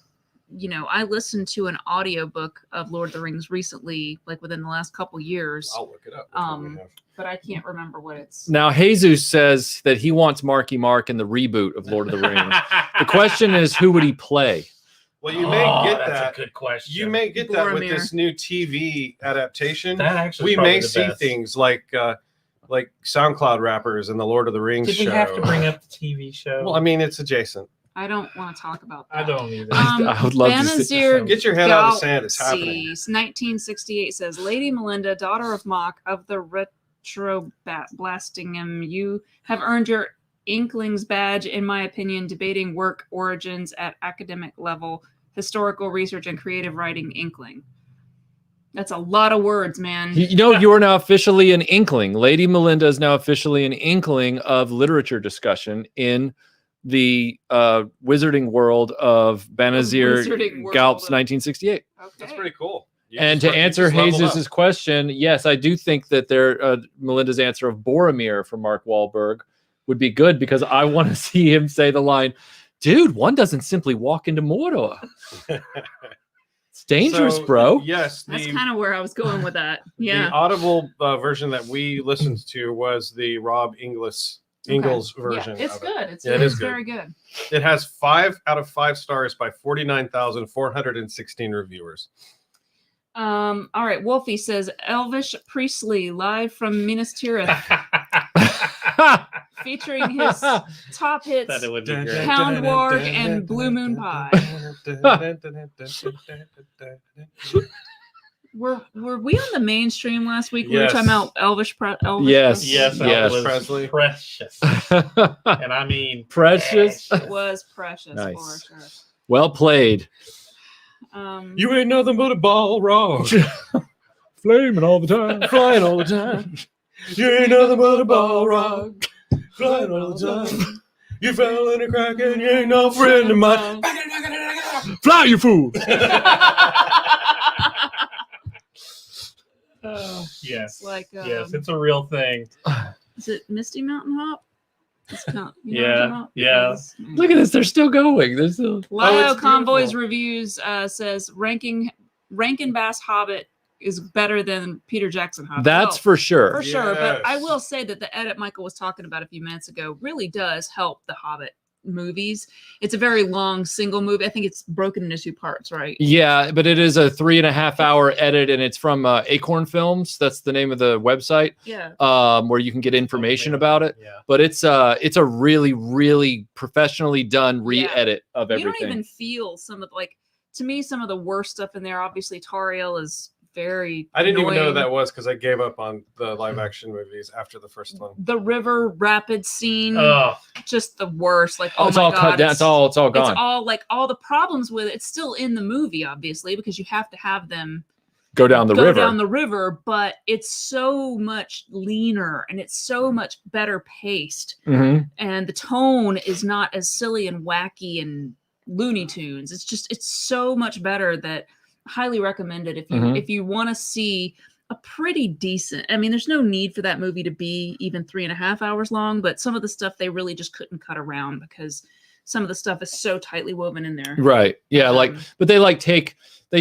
you know, I listened to an audiobook of Lord of the Rings recently, like within the last couple years, I'll look it up. Which one we have. but I can't remember what it's. Now, Jesus says that he wants Marky Mark in the reboot of Lord of the Rings. The question is, who would he play? Well, you may get that's that. a good question. You may get that with Boromir. this new TV adaptation. That actually We is probably may the see best. things like SoundCloud rappers in the Lord of the Rings Did we show. have to bring up the TV show? Well, I mean, it's adjacent. I don't want to talk about that. I don't either. I would love to see. Benazir Get your head out of the sand. It's happening. Galaxy, 1968 says, Lady Melinda, daughter of Mock of the RetroBlasting, you have earned your Inkling's badge, in my opinion, debating work origins at academic level, historical research, and creative writing Inkling. That's a lot of words, man. You know, you are now officially an Inkling. Lady Melinda is now officially an Inkling of literature discussion in the wizarding world of Benazir Wizarding world Galp's of- 1968. Okay. That's pretty cool. You And just- to you answer just leveled Hayes's up. question, yes, I do think that Melinda's answer of Boromir from Mark Wahlberg would be good, because I want to see him say the line, "Dude, one doesn't simply walk into Mordor. It's dangerous, So, bro." Yes, That's kind of where I was going with that. Yeah. The Audible version that we listened to was the Rob Ingalls version. It's of it. good. It's, Yeah, it is it's good. very good. It has 5 out of 5 stars by 49,416 reviewers. All right. Wolfie says Elvish Priestley live from Minas Tirith, featuring his top hits That it would be great. Hound Warg and Blue Moon Pie. Were we on the mainstream last week? We were Yes. talking about Elvish. Elvish Yes. Presley? Yes, that Yes. was Presley. precious. And I mean Precious. It was precious Nice. for sure. Well played. You ain't nothing but a ball rock. Flaming all the time, flying all the time. You ain't nothing but a ball rock. Flying all the time. You fell in a crack and you ain't no friend of mine. Fly, you fool. yes. Like, yes, it's a real thing. Is it Misty Mountain Hop? It's kind of, you know Yeah, what I'm talking about? yeah. Because- Look at this. They're still going. They're still. Lio it's Convoys beautiful. Reviews says Rankin Bass Hobbit is better than Peter Jackson Hobbit. That's Oh, for sure. for sure. But I Yes. will say that the edit Michael was talking about a few minutes ago really does help the Hobbit movies. It's a very long single movie. I think it's broken into 2 parts, right? Yeah, but it is a 3.5-hour edit, and it's from Acorn Films. That's the name of the website, Yeah. where you can get information about it. Yeah. But it's a really, really professionally done re-edit of You everything. don't even feel some of to me, some of the worst stuff in there. Obviously, Tariel is very. I didn't even know annoying. that was because I gave up on the live action movies after the first one. The river rapid scene, Oh, just the worst. Like, Oh, oh it's my all God, cut down. It's all It's gone. all like all the problems with it. It's still in the movie, obviously, because you have to have them Go down the go river. down the river. But it's so much leaner and it's so much better paced, Mhm. and the tone is not as silly and wacky and Looney Tunes. It's so much better that highly recommended if you Mhm. if you want to see a pretty decent. I mean, there's no need for that movie to be even 3.5 hours long, but some of the stuff they really just couldn't cut around because some of the stuff is so tightly woven in there. Right. Yeah. Like, Um, but they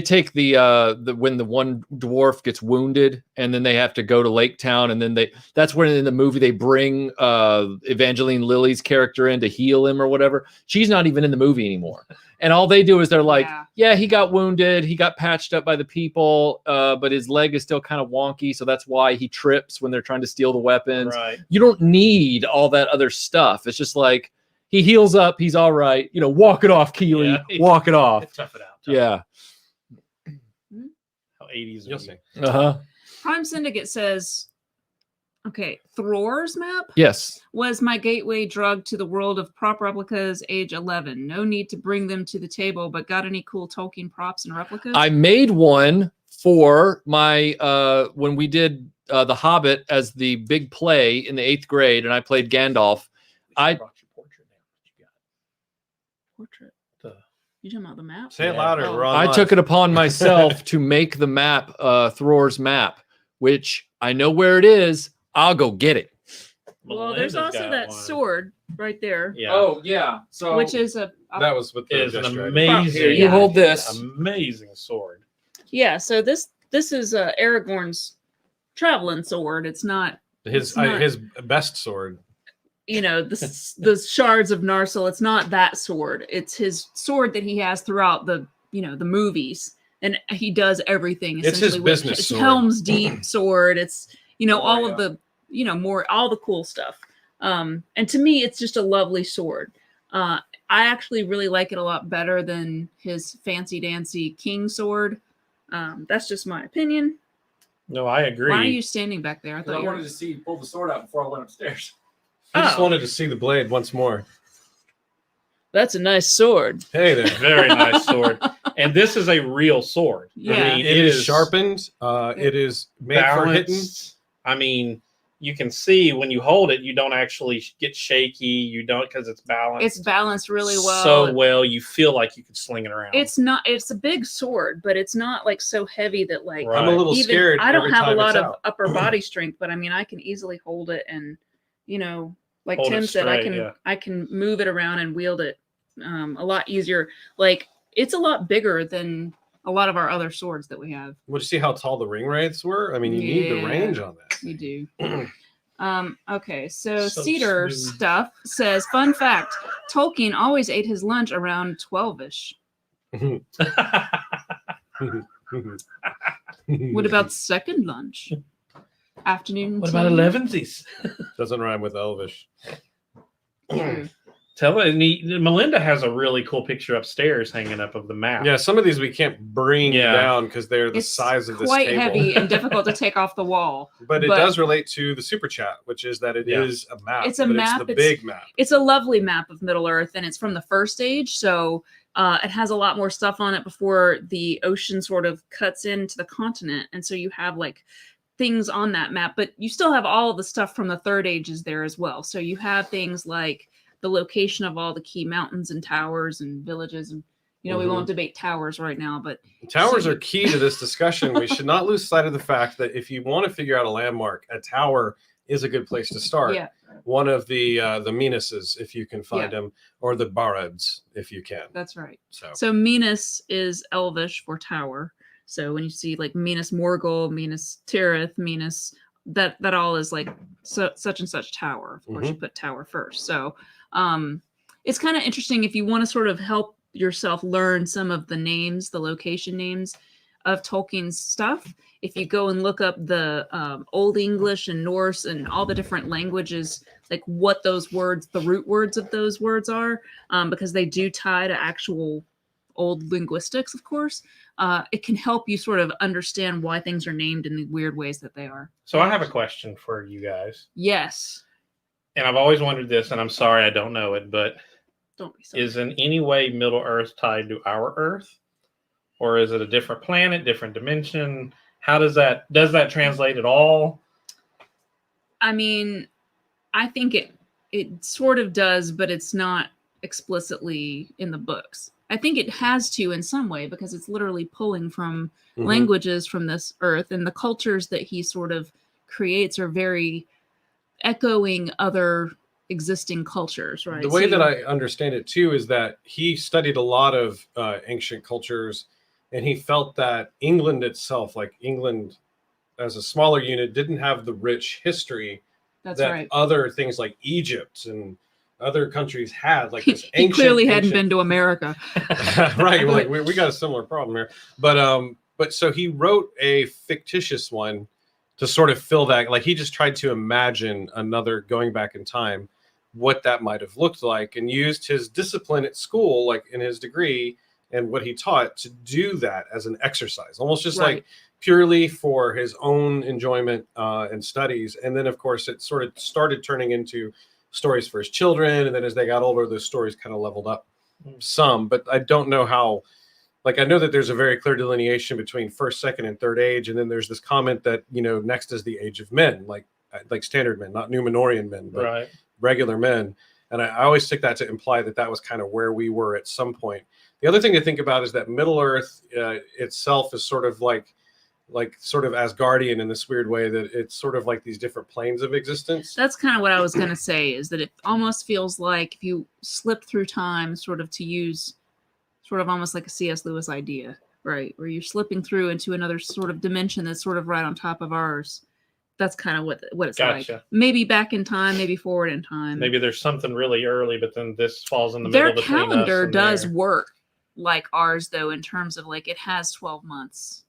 take the when the one dwarf gets wounded, and then they have to go to Lake Town, and then that's when in the movie they bring Evangeline Lilly's character in to heal him or whatever. She's not even in the movie anymore. And all they do is they're like, yeah, he got wounded, he got patched up by the people, but his leg is still kind of wonky, so that's why he trips when they're trying to steal the weapons. right. You don't need all that other stuff. It's just like he heals up, he's all right. Walk it off, Keely. Yeah. Walk it off. Tough it out. Yeah. How 80s You'll was see. it? Uh-huh. Prime Syndicate says, okay, Thror's map Yes. was my gateway drug to the world of prop replicas age 11. No need to bring them to the table, but got any cool Tolkien props and replicas? I made one for my when we did The Hobbit as the big play in the 8th grade, and I played Gandalf. I- brought your portrait down. What you got? Portrait. The- You talking about the map? Say it Yeah. louder. Oh. We're on I live. took it upon myself to make the map, Thror's map, which I know where it is. I'll go get it. Well, there's Melinda's also got that one. sword right there, Yeah. yeah. So which is a That was with It the is an gesture. amazing. Here, you Yeah. hold this. Amazing sword. yeah. So this is Aragorn's traveling sword. It's not His not- his best sword. the shards of Narsil. It's not that sword. It's his sword that he has throughout the the movies, and he does everything. It's his essentially with business It's sword. Helm's Deep sword. It's all yeah. of the more all the cool stuff. And to me, it's just a lovely sword. I actually really like it a lot better than his fancy dancy king sword. That's just my opinion. No, I agree. Why are you standing back there? I thought you were... wanted to see you pull the sword out before I went upstairs. I just Oh. wanted to see the blade once more. That's a nice sword. Hey there. Very nice sword. And this is a real sword. Yeah. I mean, It is sharpened. It is made for hitting. balanced. I mean, you can see when you hold it, you don't actually get shaky. You don't, because it's balanced. It's balanced really well. So well, you feel like you could sling it around. It's not. It's a big sword, but it's not like so heavy that like. Right. I'm a little Even scared. I don't every have a time lot it's of out. upper body strength, but I mean, I can easily hold it, and like Hold it Tim said, straight, I can move it around and wield it a lot easier. Like it's a lot bigger than a lot of our other swords that we have. Would you see how tall the ring wraiths were? I mean, you need the Yeah. range on that. You do. Okay, so So Cedar smooth. Stuff says, fun fact, Tolkien always ate his lunch around 12-ish. What about second lunch? Afternoon what tea? about 11sies? Doesn't rhyme with elvish. Ew. Tell me, Melinda has a really cool picture upstairs hanging up of the map. Yeah, some of these we can't bring Yeah. down because they're the It's size of this quite table. heavy and difficult to take off the wall. But it but- does relate to the super chat, which is that it is Yeah. a map. It's a but map, It's the it's- big map. It's a lovely map of Middle Earth, and it's from the first age, so it has a lot more stuff on it before the ocean sort of cuts into the continent, and so you have like things on that map, but you still have all of the stuff from the third ages there as well. So you have things like the location of all the key mountains and towers and villages, and we won't debate towers right now, but Towers so- are key to this discussion. We should not lose sight of the fact that if you want to figure out a landmark, a tower is a good place to start. yeah, One of the Minuses, if you can find them, or the Barads, if you can. that's right. So So Minas is Elvish for tower. So when you see like Minas Morgul, Minas Tirith, Minas, that all is like such and such tower. Of course, you put tower first. So it's kind of interesting if you want to sort of help yourself learn some of the names, the location names of Tolkien's stuff. If you go and look up the Old English and Norse and all the different languages, like what those words, the root words of those words are, because they do tie to actual old linguistics, of course, it can help you sort of understand why things are named in the weird ways that they are. So I have a question for you guys. Yes. And I've always wondered this, and I'm sorry I don't know it, but Don't be sorry. is in any way Middle Earth tied to our Earth? Or is it a different planet, different dimension? How does that translate at all? I mean, I think it sort of does, but it's not explicitly in the books. I think it has to in some way because it's literally pulling from languages from this earth, and the cultures that he sort of creates are very echoing other existing cultures, right? the way So that I understand it too is that he studied a lot of ancient cultures, and he felt that England itself, like England as a smaller unit, didn't have the rich history that's that right. other things like Egypt and other countries had. Like He this ancient, clearly hadn't been to America. right. Like we got a similar problem here, but so he wrote a fictitious one to sort of fill that. Like he just tried to imagine another going back in time, what that might have looked like, and used his discipline at school, like in his degree and what he taught, to do that as an exercise, almost just Right. like purely for his own enjoyment and studies. And then of course it sort of started turning into stories for his children, and then as they got older, those stories kind of leveled up some. But I don't know how. Like I know that there's a very clear delineation between first, second, and third age, and then there's this comment that next is the age of men, like standard men, not Numenorian men, but Right. regular men. And I always took that to imply that that was kind of where we were at some point. The other thing to think about is that Middle Earth itself is sort of like sort of Asgardian in this weird way, that it's sort of like these different planes of existence. That's kind of what I was going to say, is that it almost feels like if you slip through time, sort of to use sort of almost like a C.S. Lewis idea, right? Where you're slipping through into another sort of dimension that's sort of right on top of ours. That's kind of what it's like. Gotcha. Maybe back in time, maybe forward in time. Maybe there's something really early, but then this falls in the Their middle between calendar us and does there. work like ours, though, in terms of like it has 12 months.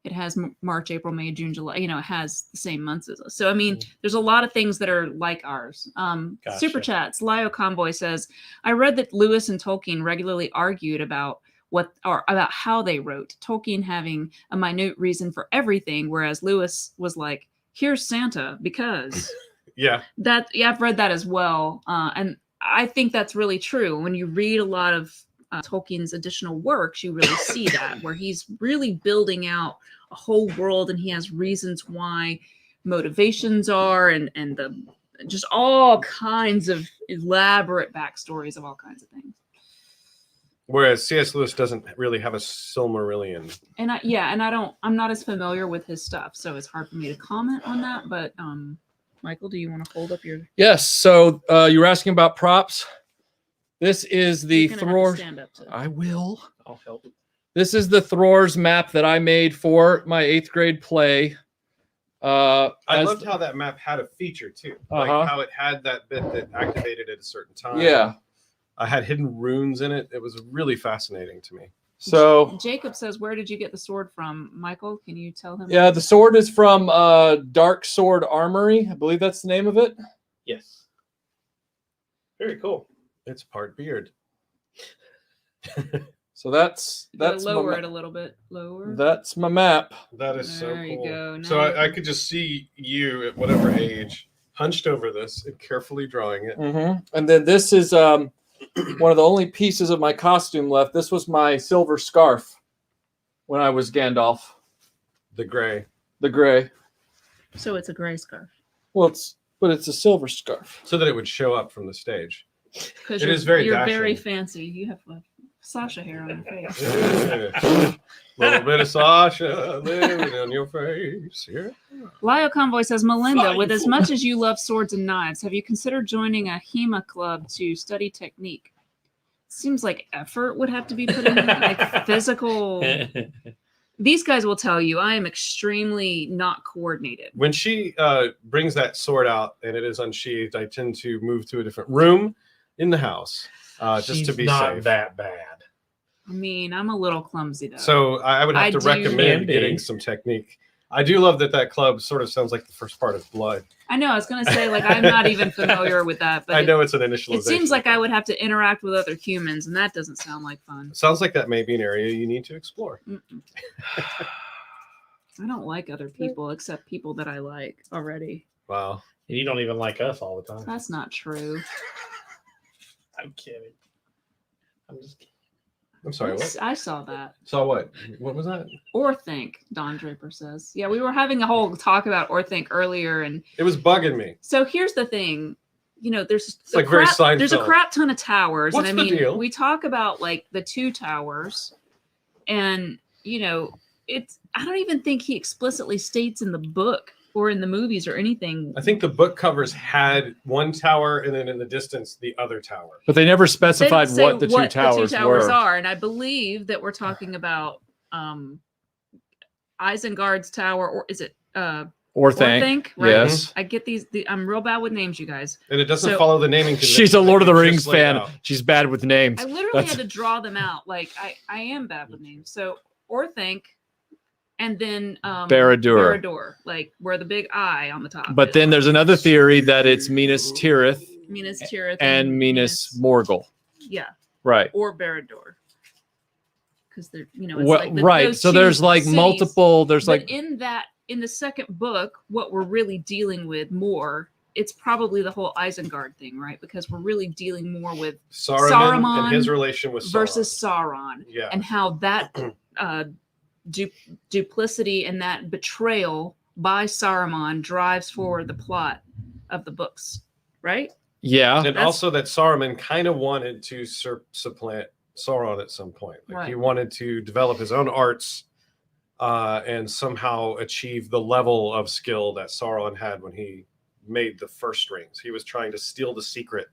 It has March, April, May, June, July. You know, it has the same months as us. So I mean, there's a lot of things that are like ours. Gotcha. Super chats. Lio Convoy says, I read that Lewis and Tolkien regularly argued about about how they wrote, Tolkien having a minute reason for everything, whereas Lewis was like, here's Santa because Yeah. I've read that as well. And I think that's really true. When you read a lot of Tolkien's additional works, you really see that, where he's really building out a whole world, and he has reasons why, motivations are, and the just all kinds of elaborate backstories of all kinds of things. Whereas C.S. Lewis doesn't really have a Silmarillion. And I'm not as familiar with his stuff, so it's hard for me to comment on that. But Michael, do you want to hold up your? Yes. So you were asking about props. This is the You're gonna have to Thror. stand up to. I will. I'll help. This is the Thror's map that I made for my 8th grade play. I loved how that map had a feature too, like Uh-huh. how it had that bit that activated at a certain time. Yeah. I had hidden runes in it. It was really fascinating to me. So Jacob says, "Where did you get the sword from, Michael? Can you tell him?" yeah, the sword is from Dark Sword Armory. I believe that's the name of it. Yes. Very cool. It's part beard. So that's You gotta my lower ma- it a little bit. Lower. That's my map. That is so There you cool. go. So Now- I could just see you at whatever age hunched over this and carefully drawing it. And then this is one of the only pieces of my costume left. This was my silver scarf when I was Gandalf, The gray. the gray. So it's a gray scarf. Well, it's a silver scarf. So that it would show up from the stage. Because It is very you're dashing. very fancy. You have Sasha hair on your face. Little bit of Sasha living on your face. Yeah. Lio Convoy says, Melinda, Flying with as fool. much as you love swords and knives, have you considered joining a HEMA club to study technique? Seems like effort would have to be put in, like physical. These guys will tell you I am extremely not coordinated. When she brings that sword out and it is unsheathed, I tend to move to a different room in the house just She's to be not safe. that bad. I mean, I'm a little clumsy though. So I would have I to do- recommend Can be. getting some technique. I do love that club sort of sounds like the first part of Blood. I know I was gonna say, like, I'm not even familiar with that, but I know it's an initialization. it seems like I would have to interact with other humans, and that doesn't sound like fun. Sounds like that may be an area you need to explore. Mm-mm. I don't like other people except people that I like already. Wow. And you don't even like us all the time. That's not true. I'm kidding. I'm just kidding. I'm sorry, what? I saw that. Saw what? What was that? Or think, Don Draper says. Yeah, we were having a whole talk about or think earlier, and It was bugging me. so here's the thing. You know, there's It's like very there's a Seinfeld. crap ton of towers, What's and I the mean, deal? we talk about like the 2 towers, and you know, I don't even think he explicitly states in the book or in the movies or anything. I think the book covers had one tower and then in the distance the other tower. But they never They specified didn't say what the two towers were. are, and I believe that we're talking about Isengard's tower, or is it Or thank. Orthanc, right? Yes. I get these. I'm real bad with names, you guys. And it doesn't So- follow the naming convention. She's a Lord of the that you Rings just laid fan. out. She's bad with names. I literally That's- had to draw them out. Like I am bad with names. So Orthanc, and then Barad-dûr. Barad-dûr, like where the big eye on the top. But is. then there's another theory that it's Minas Tirith Minas Tirith and Minas Morgul. Yeah, Right. or Barad-dûr. Because they're, you know, it's Well, like right. those So two there's like cities. multiple. There's But like in the second book, what we're really dealing with more, it's probably the whole Isengard thing, right? Because we're really dealing more with Saruman and his relation with Sauron. versus Sauron, Yeah. and how that duplicity and that betrayal by Saruman drives forward the plot of the books, right? yeah. And That's- also that Saruman kind of wanted to supplant Sauron at some point. Like he Right. wanted to develop his own arts and somehow achieve the level of skill that Sauron had when he made the first rings. He was trying to steal the secret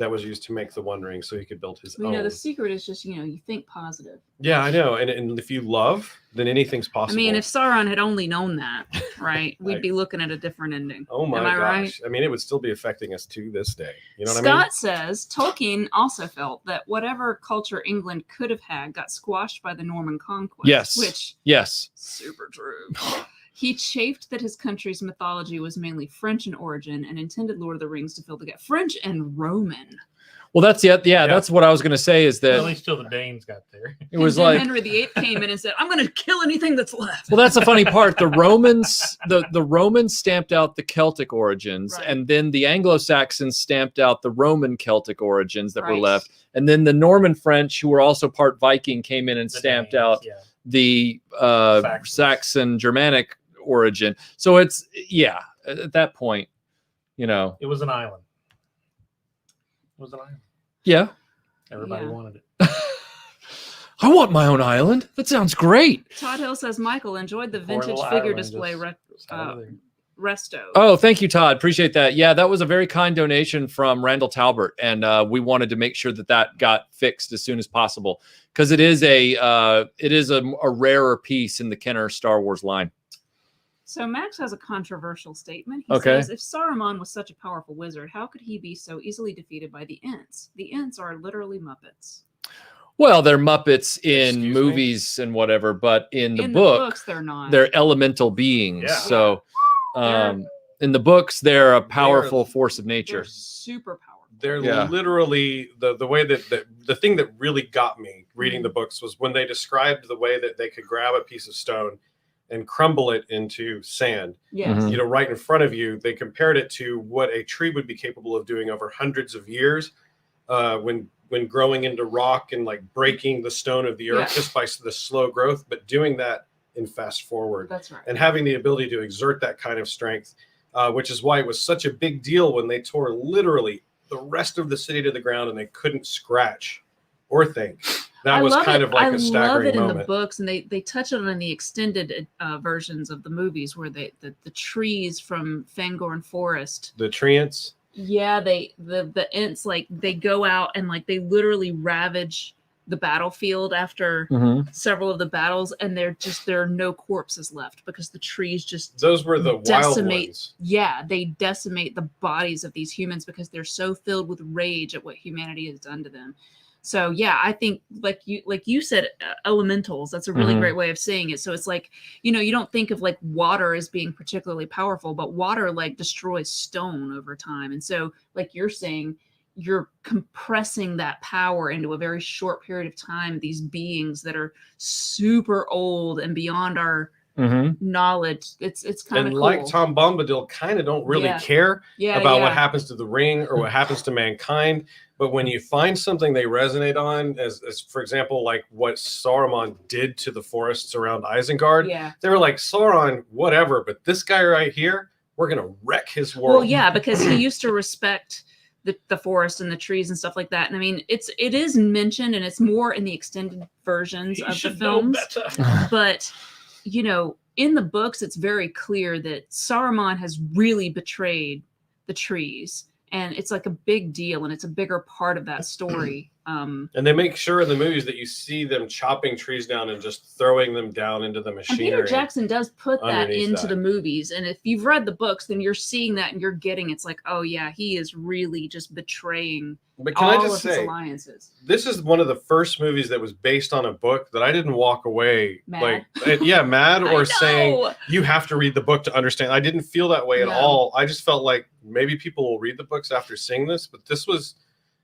that was used to make the One Ring, so he could build his You own. know, the secret is just, you think positive. Yeah, I know. And if you love, then anything's possible. I mean, if Sauron had only known that, right, we'd Like- be looking at a different ending. oh my Am I gosh. right? I mean, it would still be affecting us to this day. You know what Scott I mean? says Tolkien also felt that whatever culture England could have had got squashed by the Norman conquest. Yes. Which, Yes. super true. He chafed that his country's mythology was mainly French in origin and intended Lord of the Rings to fill the gap. French and Roman. Well, that's that's what I was going to say is At that least till the Danes got there. it was and then like, Henry VIII came in and said, I'm going to kill anything that's left. well, that's the funny part. The Romans, the Romans stamped out the Celtic origins, Right. and then the Anglo-Saxons stamped out the Roman Celtic origins that were Right. left, and then the Norman French, who were also part Viking, came in and The stamped Danes, out Yeah. the Saxons. Saxon Germanic origin. So it's at that point, It was an island. It was an island. yeah. Everybody Yeah. wanted it. I want my own island. That sounds great. Todd Hill says, Michael enjoyed the Poor vintage little figure island display just over there. resto. Oh, thank you, Todd. Appreciate that. Yeah, that was a very kind donation from Randall Talbert, and we wanted to make sure that got fixed as soon as possible because it is a rarer piece in the Kenner Star Wars line. So Max has a controversial statement. He Okay. says, if Saruman was such a powerful wizard, how could he be so easily defeated by the Ents? The Ents are literally Muppets. Well, they're Muppets in Excuse me? movies and whatever, but in the In book, the books, they're not. they're elemental beings. Yeah. So They're- in the books, they're a powerful force of They're nature. super powerful. They're Yeah. literally the way that the thing that really got me reading the books was when they described the way that they could grab a piece of stone and crumble it into sand, Yes. Mhm. right in front of you. They compared it to what a tree would be capable of doing over hundreds of years when growing into rock and like breaking the stone of the earth Yeah. just by the slow growth, but doing that in fast forward. That's right. And having the ability to exert that kind of strength, which is why it was such a big deal when they tore literally the rest of the city to the ground and they couldn't scratch or think. That was kind of like a I love staggering it in the moment. books, and they touch on it in the extended versions of the movies where the trees from Fangorn Forest. The treants. Yeah, the Ents, like they go out and like they literally ravage the battlefield after Mhm. several of the battles, and there are no corpses left because the trees just Those were the wild decimate. ones. Yeah, they decimate the bodies of these humans because they're so filled with rage at what humanity has done to them. So yeah, I think like you said, elementals. That's a really Mhm. great way of saying it. So it's like, you don't think of like water as being particularly powerful, but water like destroys stone over time. And so like you're saying, you're compressing that power into a very short period of time. These beings that are super old and beyond our Mhm. knowledge. It's kind of And cool. like Tom Bombadil, kind of don't really Yeah. care yeah, about yeah. what happens to the ring or what happens to mankind. But when you find something they resonate on, as for example, like what Saruman did to the forests around Isengard, Yeah. they were like, Sauron, whatever, but this guy right here, we're going to wreck his world. Well, yeah, because he used to respect the forest and the trees and stuff like that. And I mean, it is mentioned, and it's more in the extended versions You of the should know films. better. But in the books, it's very clear that Saruman has really betrayed the trees, and it's like a big deal, and it's a bigger part of that story. And they make sure in the movies that you see them chopping trees down and just throwing them down into the And machinery. Peter Jackson does put that underneath into that. the movies. And if you've read the books, then you're seeing that and you're getting it's like, oh yeah, he is really just betraying But can all I of just his say, alliances. this is one of the first movies that was based on a book that I didn't walk away Mad? mad I or saying know! you have to read the book to understand. I didn't feel that way at No. all. I just felt like maybe people will read the books after seeing this, but this was,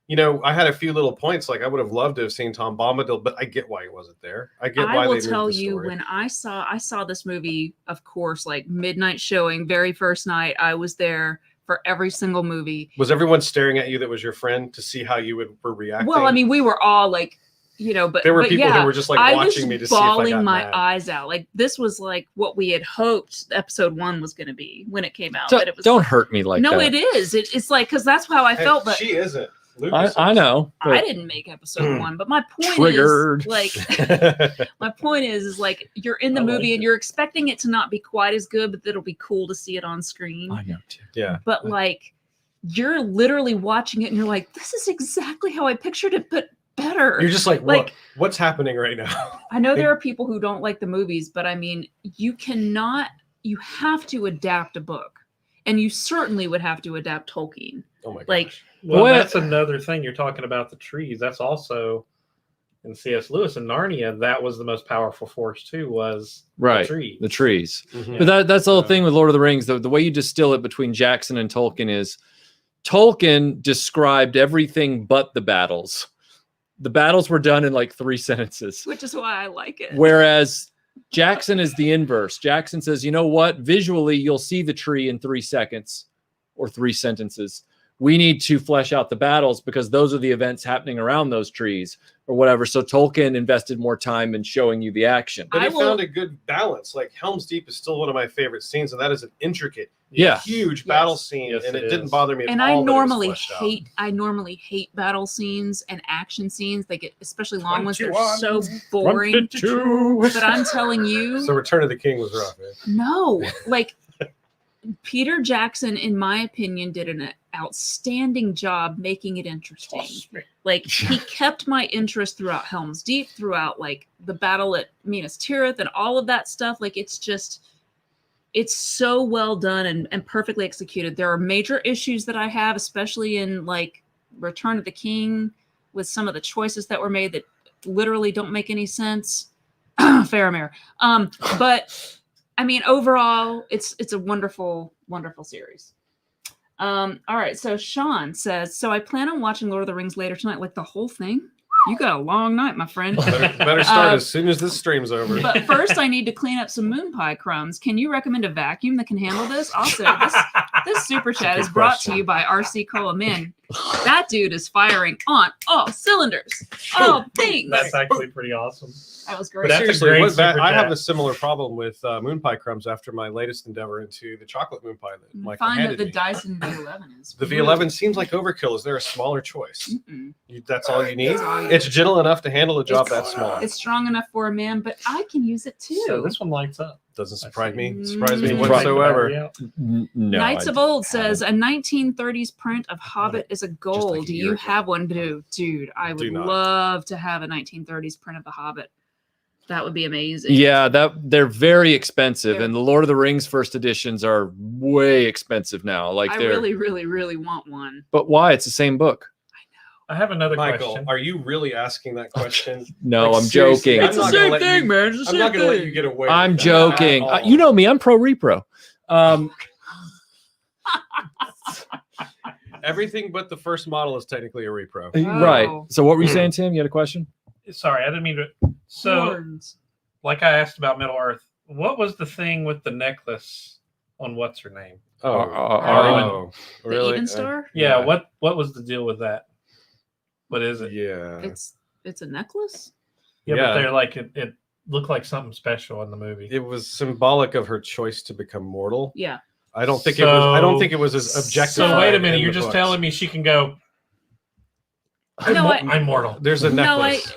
I had a few little points. Like I would have loved to have seen Tom Bombadil, but I get why he wasn't there. I get why I will they tell moved the you, story. when I saw this movie, of course, like midnight showing, very first night, I was there for every single movie. Was everyone staring at you that was your friend to see how you were reacting? Well, I mean, we were all like, but there were but people yeah, who were just like I watching was me to see if I bawling got my mad. eyes out. Like this was like what we had hoped episode 1 was going to be when it came out. Don't, but it was don't hurt me like no, that. it is. It's like because that's how I Hey, felt. But she isn't. Lucas I is. know. I but- didn't make episode 1. But my point Triggered. is like. My point is like you're in the I movie liked and you're expecting it to not be quite as good, but it'll be cool to see it on screen. I know too. Yeah. But like you're literally watching it and you're like, this is exactly how I pictured it, but better. You're just like, Like- what's happening right now? I know there are people who don't like the movies, but I mean, you have to adapt a book. And you certainly would have to adapt Tolkien. Oh my gosh. Like, Well, What? that's another thing. You're talking about the trees. That's also in C.S. Lewis and Narnia. That was the most powerful force too. Was Right. the trees. The trees. Mhm. But that's the whole So- thing with Lord of the Rings. The way you distill it between Jackson and Tolkien is Tolkien described everything but the battles. The battles were done in like 3 sentences. which is why I like it. Whereas Jackson is the inverse. Jackson says, you know what? Visually, you'll see the tree in 3 seconds or 3 sentences. We need to flesh out the battles because those are the events happening around those trees or whatever. So Tolkien invested more time in showing you the action. But I he will- found a good balance. Like Helm's Deep is still one of my favorite scenes, and that is an intricate, Yeah. huge Yes. battle scene, Yes, and it it didn't is. bother me at And all. I that it was normally fleshed out. hate battle scenes and action scenes. They get especially long ones. They're 21. so boring. But I'm telling you, So Return of the King was rough. Eh? no, like Peter Jackson, in my opinion, did an outstanding job making it interesting. Like he kept my interest throughout Helm's Deep, throughout like the battle at Minas Tirith and all of that stuff. Like it's so well done and perfectly executed. There are major issues that I have, especially in like Return of the King, with some of the choices that were made that literally don't make any sense. Faramir. But I mean, overall, it's a wonderful, wonderful series. All right, so Sean says, so I plan on watching Lord of the Rings later tonight, like the whole thing. You got a long night, my friend. Better start as soon as this stream's over. But first, I need to clean up some moon pie crumbs. Can you recommend a vacuum that can handle this? Also, this super chat is brought to you by RC Colamin. That dude is firing on all cylinders. Oh, thanks. That's actually pretty awesome. That was But great. That's a seriously, great I have super a similar problem with moon pie crumbs after my latest endeavor into the chocolate moon pie that I Michael find that handed the me. Dyson V11 is The V11 seems like overkill. Is there a smaller choice? Mm-mm. That's all you need? That's all you It's gentle enough to handle a job It's- that small. It's strong enough for a man, but I can use it too. So this one lights up. Doesn't surprise me. Mm. Surprise me Take the whatsoever. Yeah. No. Knights I of Old haven't. says a 1930s print of Hobbit is a goal. like a Do year you ago. have one, dude? I Do would not. love to have a 1930s print of the Hobbit. That would be amazing. Yeah, they're very expensive, They're- and the Lord of the Rings first editions are way expensive now. Like I they're, really, really, really want one. but why? It's the same book. I have another Michael, question. are you really asking that question? No, Like, I'm seriously, joking. I'm It's the not gonna same let thing, you- man. It's the I'm same not going to let thing. you get away. I'm with that joking. at all. You know me. I'm pro repro. Everything but the first model is technically a repro. Right. Oh. So what were you saying, Tim? You had a question? Sorry, I didn't mean to. So, Horns. like I asked about Middle Earth, what was the thing with the necklace on what's her name? Arwen. The really? Even Star? Yeah, what was the deal with that? What is it? Yeah. It's a necklace. Yeah, Yeah. but they're like it looked like something special in the movie. It was symbolic of her choice to become mortal. Yeah. I don't think it was. I don't think it was as objective. So wait a minute, you're just telling me she can go. No, I'm mortal. There's a No, necklace.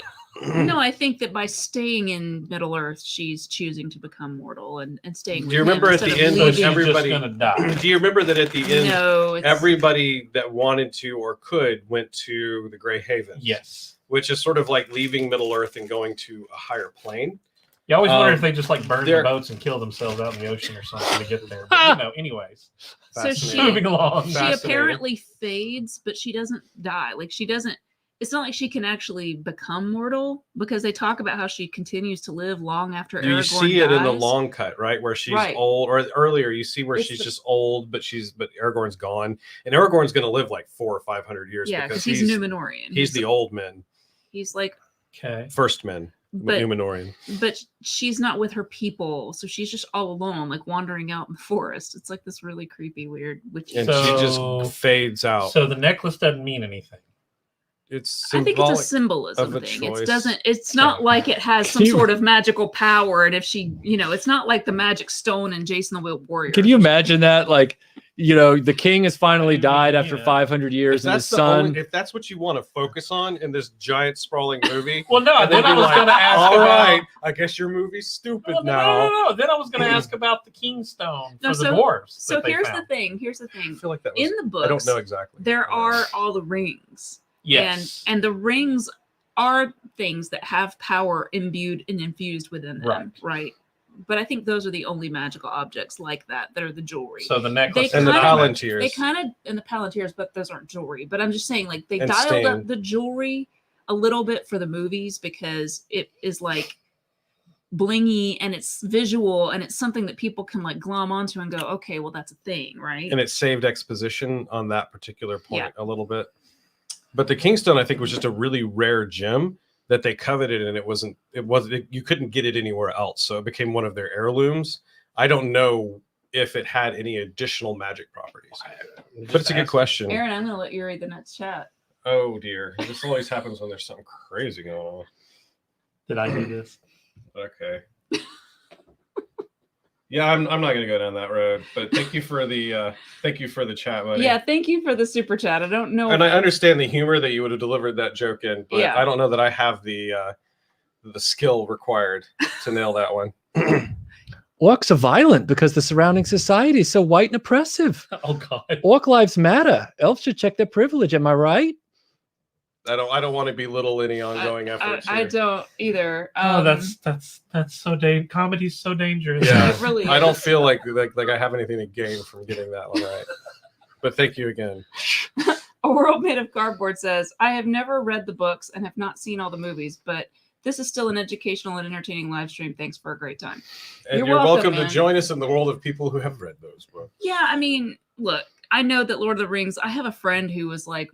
No, I think that by staying in Middle Earth, she's choosing to become mortal and staying. Do you with him remember at instead the of end So when she's leaving. everybody- just gonna die. Do you remember that at the end, No, it's, everybody that wanted to or could went to the Grey Havens? Yes. Which is sort of like leaving Middle Earth and going to a higher plane. You always wonder Um, if they just like burned there- the boats and killed themselves out in the ocean or something to get there. But anyways, So she- Fascinating. moving along. she fascinating. apparently fades, but she doesn't die. Like she doesn't. It's not like she can actually become mortal because they talk about how she continues to live long after Do you Aragorn see it in the dies. long cut, right? Where she's Right. old, or earlier you see where It's she's the- just old, but Aragorn's gone. And Aragorn's gonna live like 400 or 500 years Yeah, because because he's Numenorian. he's the old men, He's like, Okay. first men, but Numenorian. but she's not with her people, so she's just all alone, like wandering out in the forest. It's like this really creepy, weird witchy. And So- she just fades out. So the necklace doesn't mean anything. It's I think symbolic. it's a symbolism of a thing. choice. It doesn't. It's not like it has some Can you- sort of magical power. And if she, it's not like the magic stone in Jason the Warrior. Can you imagine that? Like, you know, the king has finally I mean, died after yeah. 500 years, and his son. if that's what you want to focus on in this giant sprawling movie, Well, no, and then I be was like, going to ask all about. right, I guess your movie's stupid Well, now. no. Then I was going to ask about the Kingstone for No, the dwarves. So that they here's found. the thing. Here's the I thing. feel like that was, In the books, I don't know exactly. there are all the rings. Yes. And the rings are things that have power imbued and infused within them, right? But I think those are the only magical objects like that are the jewelry. So the necklace and the kinda- Palantirs. They kind of in the Palantirs, but those aren't jewelry. But I'm just saying, like they And dialed up Stain. the jewelry a little bit for the movies because it is like blingy and it's visual and it's something that people can like glom onto and go, okay, well that's a thing, right? And it saved exposition on that particular point Yeah. a little bit. But the Kingstone, I think, was just a really rare gem that they coveted, and you couldn't get it anywhere else. So it became one of their heirlooms. I don't know if it had any additional magic properties, but it's a good question. Aaron, I'm gonna let you read the next chat. Oh dear, this always happens when there's something crazy going on. Did I do this? Okay. Yeah, I'm not going to go down that road, but thank you for the chat, buddy. Yeah, thank you for the super chat. I don't know. And I understand the humor that you would have delivered that joke in, but Yeah. I don't know that I have the skill required to nail that one. Orcs are violent because the surrounding society is so white and oppressive. Oh God. Orc lives matter. Elves should check their privilege. Am I right? I don't want to belittle any ongoing efforts. I here. don't either. Oh, that's so comedy's so dangerous. Yeah. It really I don't is. feel like I have anything to gain from getting that one right. But thank you again. A World Made of Cardboard says, I have never read the books and have not seen all the movies, but this is still an educational and entertaining live stream. Thanks for a great time. And You're you're welcome welcome, to man. join us in the world of people who have read those books. Yeah, I mean, look, I know that Lord of the Rings, I have a friend who was like,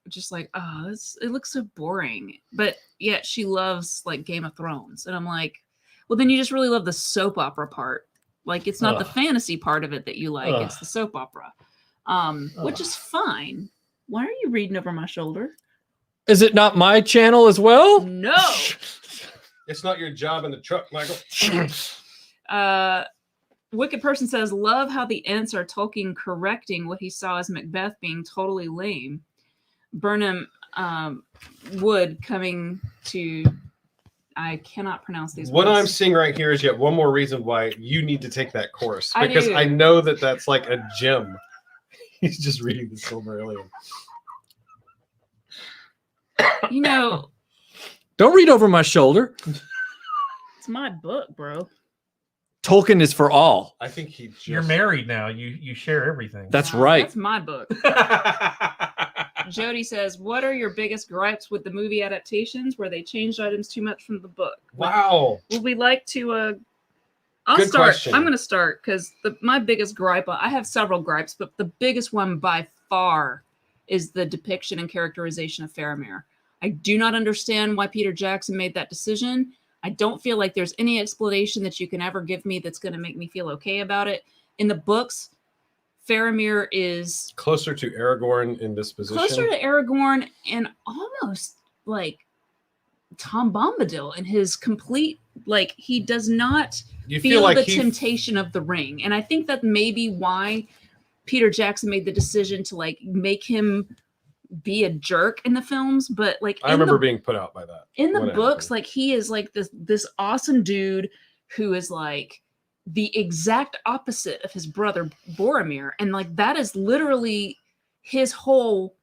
just like, oh, it looks so boring. But yet she loves like Game of Thrones. And I'm like, well, then you just really love the soap opera part. Like, it's not the fantasy part of it that you like, it's the soap opera, which is fine. Why are you reading over my shoulder? Is it not my channel as well? No. It's not your job in the truck, Michael. Wicked Person says, love how the Ents are Tolkien correcting what he saw as Macbeth being totally lame. Burnham Wood coming to, I cannot pronounce these What words. I'm seeing right here is yet one more reason why you need to take that course, I because do. I know that that's like a gem. He's just reading the Silmarillion. You know, Don't read over my shoulder. it's my book, bro. Tolkien is for all. I think he just... You're married now. You share everything. That's No, right. That's my book. Jody says, what are your biggest gripes with the movie adaptations where they changed items too much from the book? Wow. Would we like to I'll Good start. question. I'm going to start because my biggest gripe, I have several gripes, but the biggest one by far is the depiction and characterization of Faramir. I do not understand why Peter Jackson made that decision. I don't feel like there's any explanation that you can ever give me that's going to make me feel okay about it. In the books, Faramir is Closer to Aragorn in disposition. closer to Aragorn and almost like Tom Bombadil in his complete, like, he does not You feel like the he... temptation of the ring. And I think that may be why Peter Jackson made the decision to like make him be a jerk in the films. But like I remember being put out by that. in the when it books, happened. like he is like this awesome dude who is like the exact opposite of his brother Boromir. And like that is literally his whole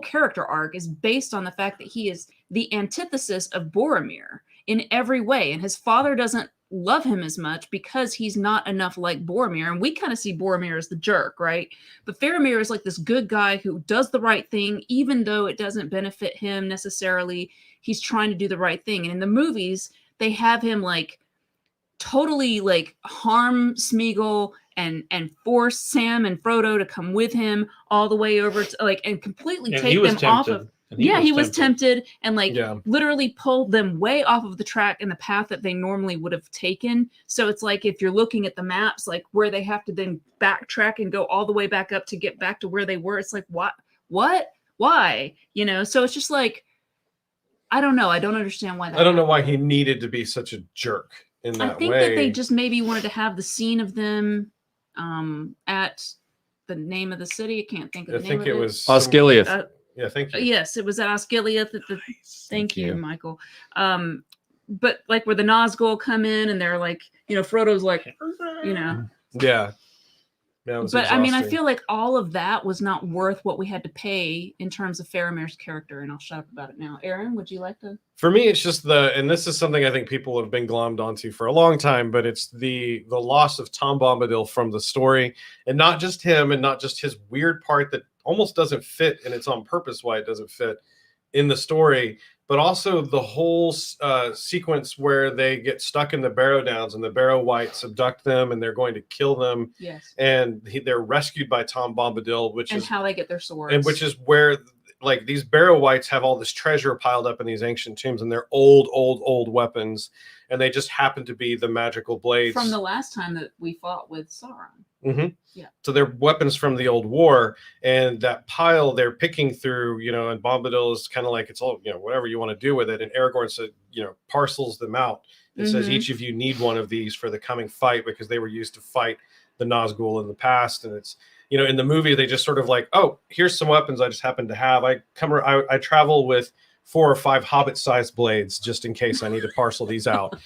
character arc is based on the fact that he is the antithesis of Boromir in every way. And his father doesn't love him as much because he's not enough like Boromir. And we kind of see Boromir as the jerk, right? But Faramir is like this good guy who does the right thing, even though it doesn't benefit him necessarily. He's trying to do the right thing. And in the movies, they have him like totally like harm Smeagol and force Sam and Frodo to come with him all the way over to like and completely And take he was them off tempted. of. And Yeah, he was tempted and like Yeah. literally pulled them way off of the track and the path that they normally would have taken. So it's like if you're looking at the maps, like where they have to then backtrack and go all the way back up to get back to where they were. It's like, what, why? You know, so it's just like, I don't know. I don't understand why that I don't know why he needed to be such a jerk in that I think way. that they just maybe wanted to have the scene of them at the name of the city. I can't think of I the name think of it it. was Osgiliath. yeah, thank you. Yes, it was at Osgiliath. Thank you, you. Michael. But like where the Nazgul come in and they're like, Frodo's like, Yeah. Yeah, it was But I mean, I exhausting. feel like all of that was not worth what we had to pay in terms of Faramir's character. And I'll shut up about it now. Aaron, would you like to? For me, it's just and this is something I think people have been glommed onto for a long time, but it's the loss of Tom Bombadil from the story, and not just him, and not just his weird part that almost doesn't fit, and it's on purpose why it doesn't fit in the story, but also the whole sequence where they get stuck in the Barrow Downs and the Barrow Wights abduct them and they're going to kill them. Yes. And they're rescued by Tom Bombadil, and how they get their swords. And which is where like these Barrow Wights have all this treasure piled up in these ancient tombs, and they're old weapons, and they just happen to be the magical blades from the last time that we fought with Sauron. Mm-hmm. Yeah. So they're weapons from the old war, and that pile they're picking through, and Bombadil is kind of like, it's all, whatever you want to do with it. And Aragorn said, parcels them out. It says each of you need one of these for the coming fight, because they were used to fight the Nazgul in the past. And it's, in the movie, they just sort of like, oh, here's some weapons I just happen to have. I travel with 4 or 5 hobbit-sized blades just in case I need to parcel these out.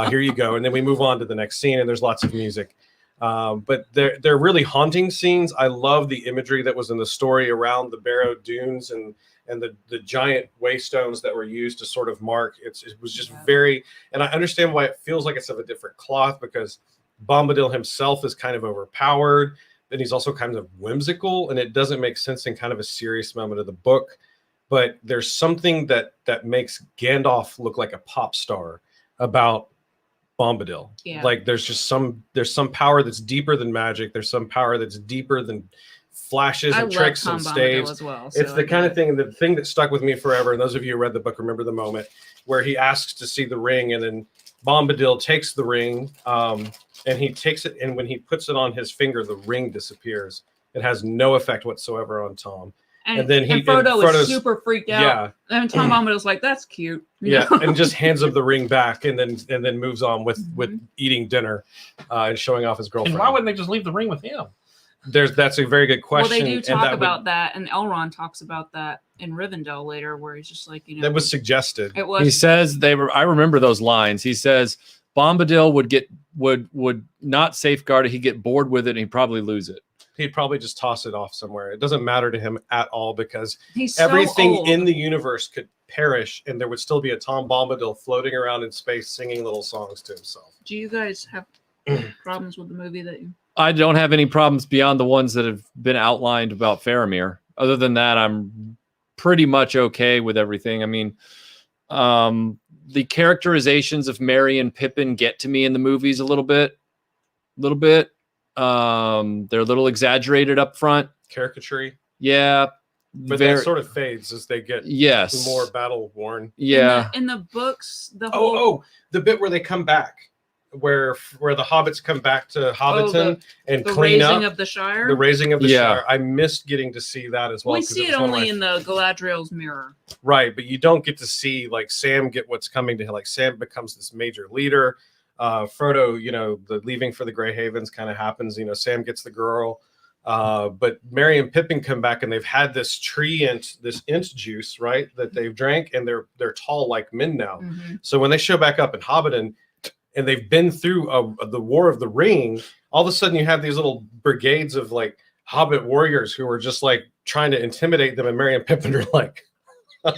Here you go. And then we move on to the next scene, and there's lots of music. But they're really haunting scenes. I love the imagery that was in the story around the Barrow Dunes and the giant waystones that were used to sort of mark. It was just very, and I understand why it feels like it's of a different cloth, because Bombadil himself is kind of overpowered, and he's also kind of whimsical, and it doesn't make sense in kind of a serious moment of the book. But there's something that makes Gandalf look like a pop star about Bombadil. Yeah. Like there's some power that's deeper than magic. There's some power that's deeper than flashes and tricks and staves. As well, it's the kind of thing, the thing that stuck with me forever. And those of you who read the book remember the moment where he asks to see the ring, and then Bombadil takes the ring, and he takes it, and when he puts it on his finger, the ring disappears. It has no effect whatsoever on Tom. And then Frodo is super freaked out. Yeah. And Tom Bombadil's like, that's cute. Yeah, and just hands him the ring back, and then moves on with eating dinner and showing off his girlfriend. And why wouldn't they just leave the ring with him? That's a very good question. Well, they do talk about that, and Elrond talks about that in Rivendell later, where he's just like, that was suggested. It was. He says I remember those lines. He says Bombadil would not safeguard it. He'd get bored with it, and he'd probably lose it. He'd probably just toss it off somewhere. It doesn't matter to him at all, because he's everything so in the universe could perish, and there would still be a Tom Bombadil floating around in space singing little songs to himself. Do you guys have problems with the movie that you? I don't have any problems beyond the ones that have been outlined about Faramir. Other than that, I'm pretty much okay with everything. I mean, the characterizations of Merry and Pippin get to me in the movies a little bit. They're a little exaggerated up front. Caricature. Yeah. But that sort of fades as they get more battle worn. Yeah. In the books, the bit where they come back, where the hobbits come back to Hobbiton and clean up of the Shire. The raising of the Shire. I missed getting to see that as well. We see it only in the Galadriel's mirror. Right, but you don't get to see like Sam get what's coming to him. Like Sam becomes this major leader. Frodo, the leaving for the Grey Havens kind of happens. Sam gets the girl. But Merry and Pippin come back, and they've had this this int juice, right, that they've drank, and they're tall like men now. Mm-hmm. So when they show back up in Hobbiton, and they've been through the War of the Ring, all of a sudden you have these little brigades of like Hobbit warriors who are just like trying to intimidate them, and Merry and Pippin are like,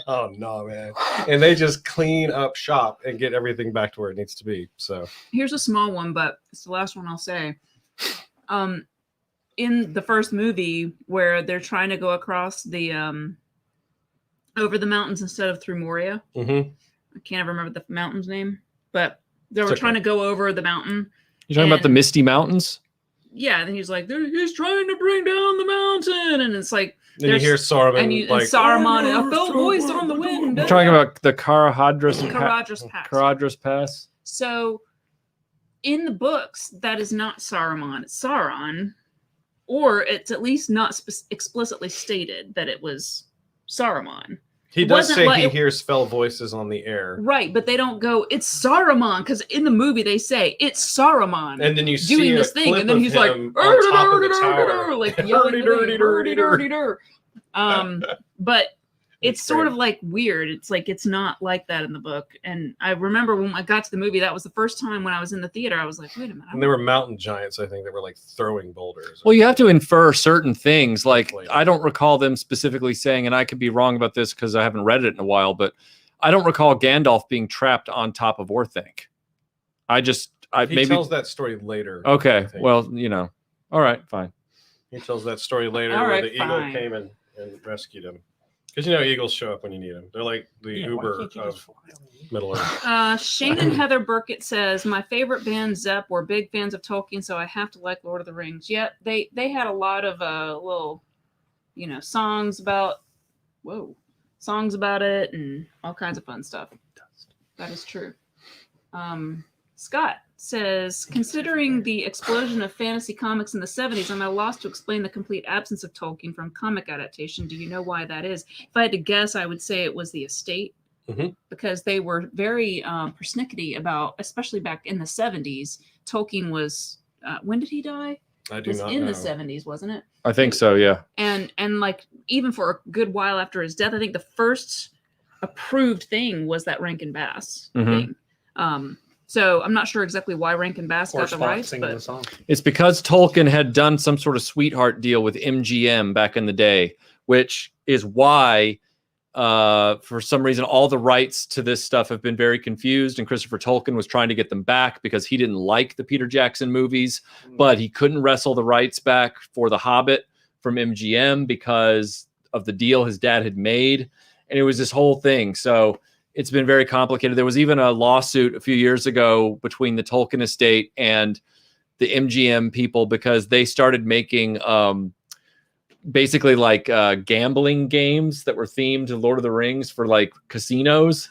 oh no, man. And they just clean up shop and get everything back to where it needs to be. So here's a small one, but it's the last one I'll say. In the first movie where they're trying to go across the over the mountains instead of through Moria. Mm-hmm. I can't ever remember the mountain's name, but they were trying to go over the mountain. You're talking about the Misty Mountains? Yeah, and he's like, he's trying to bring down the mountain, and it's like, then you hear Saruman, and Saruman, a fell voice on the wind. You're talking about the Caradhras Pass. Caradhras Pass. So, in the books, that is not Saruman; it's Sauron, or it's at least not explicitly stated that it was Saruman. He It does wasn't say like- he hears fell voices on the air. Right, but they don't go, it's Saruman, because in the movie they say, it's Saruman. And then you see doing a this thing, clip and then of he's like, him on top of the tower. like yelling, Hurdy, dirty, dirty. But it's That's sort great. of like weird. It's like it's not like that in the book. And I remember when I got to the movie, that was the first time when I was in the theater. I was like, wait a minute. And there were mountain giants, I think, that were like throwing boulders. Well, you have to infer certain things. Like, Definitely. I don't recall them specifically saying, and I could be wrong about this because I haven't read it in a while, but I don't recall Gandalf being trapped on top of Orthanc. He maybe tells that story later. Okay. I think. Well, all right, fine. He tells that story later All where right, the eagle fine. came and rescued him. Because eagles show up when you need them. They're like the Yeah, why Uber can't you of just fly on the eagle? Middle Earth. Shane and Heather Burkett says, my favorite band, Zepp, were big fans of Tolkien, so I have to like Lord of the Rings. Yep, they had a lot of little, songs about it and all kinds of fun stuff. That is true. Scott says, considering the explosion of fantasy comics in the 70s, I'm at a loss to explain the complete absence of Tolkien from comic adaptation. Do you know why that is? If I had to guess, I would say it was the estate, because they were very persnickety about, especially back in the 70s. Tolkien was, when did he die? I It do was not in know. the 70s, wasn't it? I think so, yeah. And like even for a good while after his death, I think the first approved thing was that Rankin Bass thing. So I'm not sure exactly why Rankin Bass Or got the Spock rights, singing the but song. It's because Tolkien had done some sort of sweetheart deal with MGM back in the day, which is why, for some reason, all the rights to this stuff have been very confused. And Christopher Tolkien was trying to get them back because he didn't like the Peter Jackson movies, but he couldn't wrestle the rights back for The Hobbit from MGM because of the deal his dad had made. And it was this whole thing. So it's been very complicated. There was even a lawsuit a few years ago between the Tolkien estate and the MGM people because they started making basically like gambling games that were themed to Lord of the Rings for like casinos.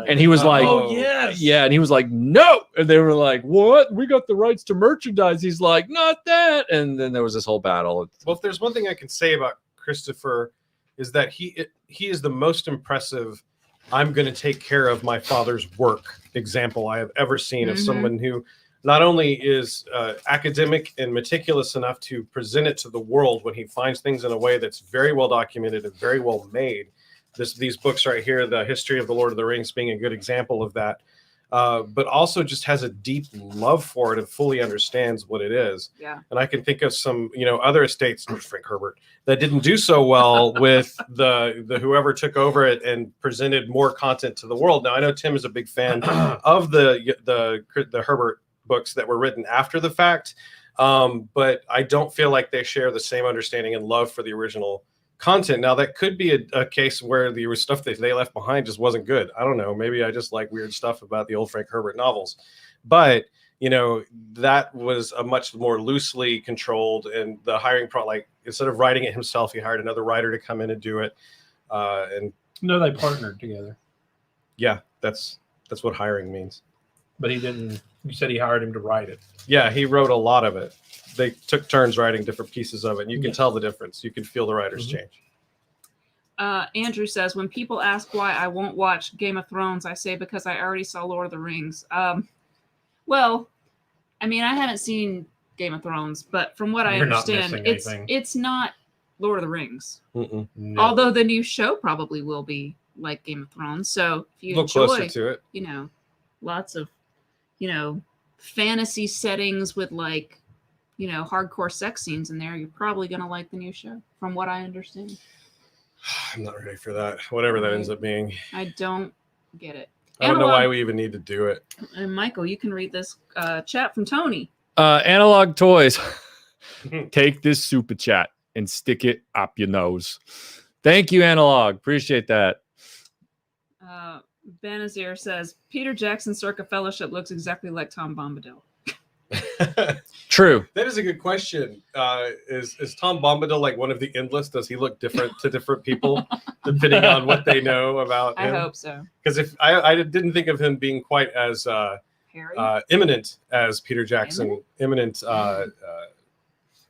And he was like, Oh, yes. yeah. And he was like, no. And they were like, what? We got the rights to merchandise. He's like, not that. And then there was this whole battle. Well, if there's one thing I can say about Christopher is that he is the most impressive I'm going to take care of my father's work example I have ever seen of someone who not only is academic and meticulous enough to present it to the world when he finds things in a way that's very well documented and very well made. These books right here, The History of the Lord of the Rings being a good example of that, but also just has a deep love for it and fully understands what it is. yeah. And I can think of some, other estates, Frank Herbert, that didn't do so well with the whoever took over it and presented more content to the world. Now I know Tim is a big fan of the Herbert books that were written after the fact, but I don't feel like they share the same understanding and love for the original content. Now that could be a case where the stuff that they left behind just wasn't good. I don't know. Maybe I just like weird stuff about the old Frank Herbert novels, but that was a much more loosely controlled, and the hiring like instead of writing it himself, he hired another writer to come in and do it. And No, they partnered together, yeah, that's what hiring means. but he didn't. You said he hired him to write it. Yeah, he wrote a lot of it. They took turns writing different pieces of it, and you can Yes. tell the difference. You can feel the writers change. Andrew says, when people ask why I won't watch Game of Thrones, I say because I already saw Lord of the Rings. Well, I mean, I haven't seen Game of Thrones, but from what I You're not understand, missing it's anything. it's not Lord of the Rings. Mm-mm. No. Although the new show probably will be like Game of Thrones. So if you Look closer enjoy, to it. lots of, fantasy settings with like, hardcore sex scenes in there, you're probably going to like the new show, from what I understand. I'm not ready for that. Whatever that ends up being. I don't get it. I don't know Analog- why we even need to do it. And Michael, you can read this chat from Tony. Analog Toys. Take this super chat and stick it up your nose. Thank you, Analog. Appreciate that. Benazir says, Peter Jackson circa Fellowship looks exactly like Tom Bombadil. True. That is a good question. Is Tom Bombadil like one of the endless? Does he look different to different people depending on what they know about I him? hope so. Because if I didn't think of him being quite as Harry? imminent as Peter Jackson, imminent,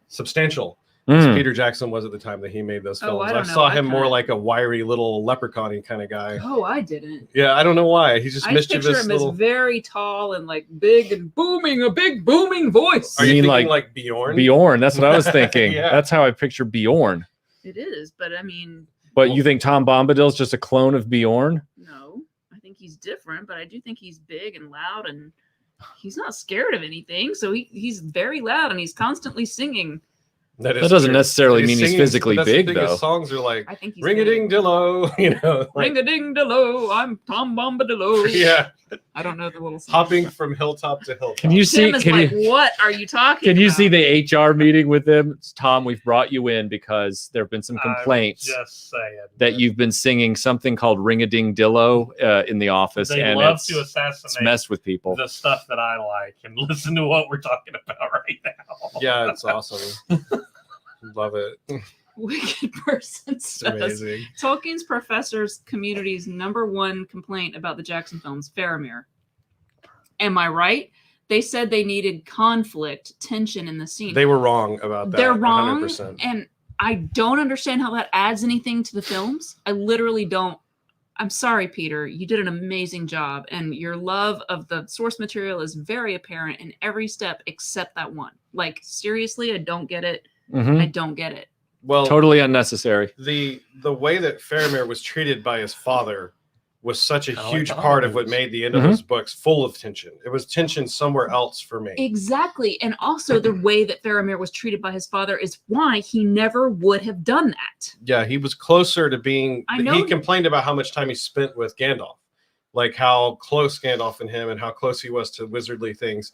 substantial as Mm. Peter Jackson was at the time that he made those Oh, films. I I don't know. saw I him more kinda- like a wiry little leprechaun-y kind of guy. Oh, I didn't. Yeah, I don't know why. He's just I just picture mischievous him little. as very tall and like big and booming, a big booming voice. Are You you mean thinking like like Bjorn? Bjorn. That's what I was thinking. Yeah. That's how I picture Bjorn. It is, but I mean, But you think Tom Bombadil's just a clone of Bjorn? no. I think he's different, but I do think he's big and loud, and he's not scared of anything. So he's very loud, and he's constantly singing. That doesn't necessarily And mean he's singing- physically but that's the big, thing, his though. songs are like I think he's ring a ding dillo, like, ring a ding dillo. I'm Tom Bombadillo. yeah, I don't know the little song. hopping from hilltop to hilltop. Can you see? Tim is Can like, you? what are you talking Can you about? see the HR meeting with them? It's, Tom, we've brought you in because there have been some complaints Just saying that you've been singing something called "Ring a Ding Dillo" in the office, They and love it's, to it's assassinate messed with people. the stuff that I like and listen to what we're talking about right now. Yeah, it's awesome. Love it. Wicked person It's says amazing. Tolkien's professors community's #1 complaint about the Jackson films, Faramir. Am I right? They said they needed conflict, tension in the scene. They were wrong about that. They're wrong, 100%. and I don't understand how that adds anything to the films. I literally don't. I'm sorry, Peter. You did an amazing job, and your love of the source material is very apparent in every step except that one. Like, seriously, I don't get it. Mhm. I don't get it. Well, Totally unnecessary. the way that Faramir was treated by his father was such a I like huge the part of what hobbits. made the end of Mhm. those books full of tension. It was tension somewhere else for me. Exactly. And also the way that Faramir was treated by his father is why he never would have done that. Yeah, he was closer to being. I know- He complained about how much time he spent with Gandalf, like how close Gandalf and him, and how close he was to wizardly things.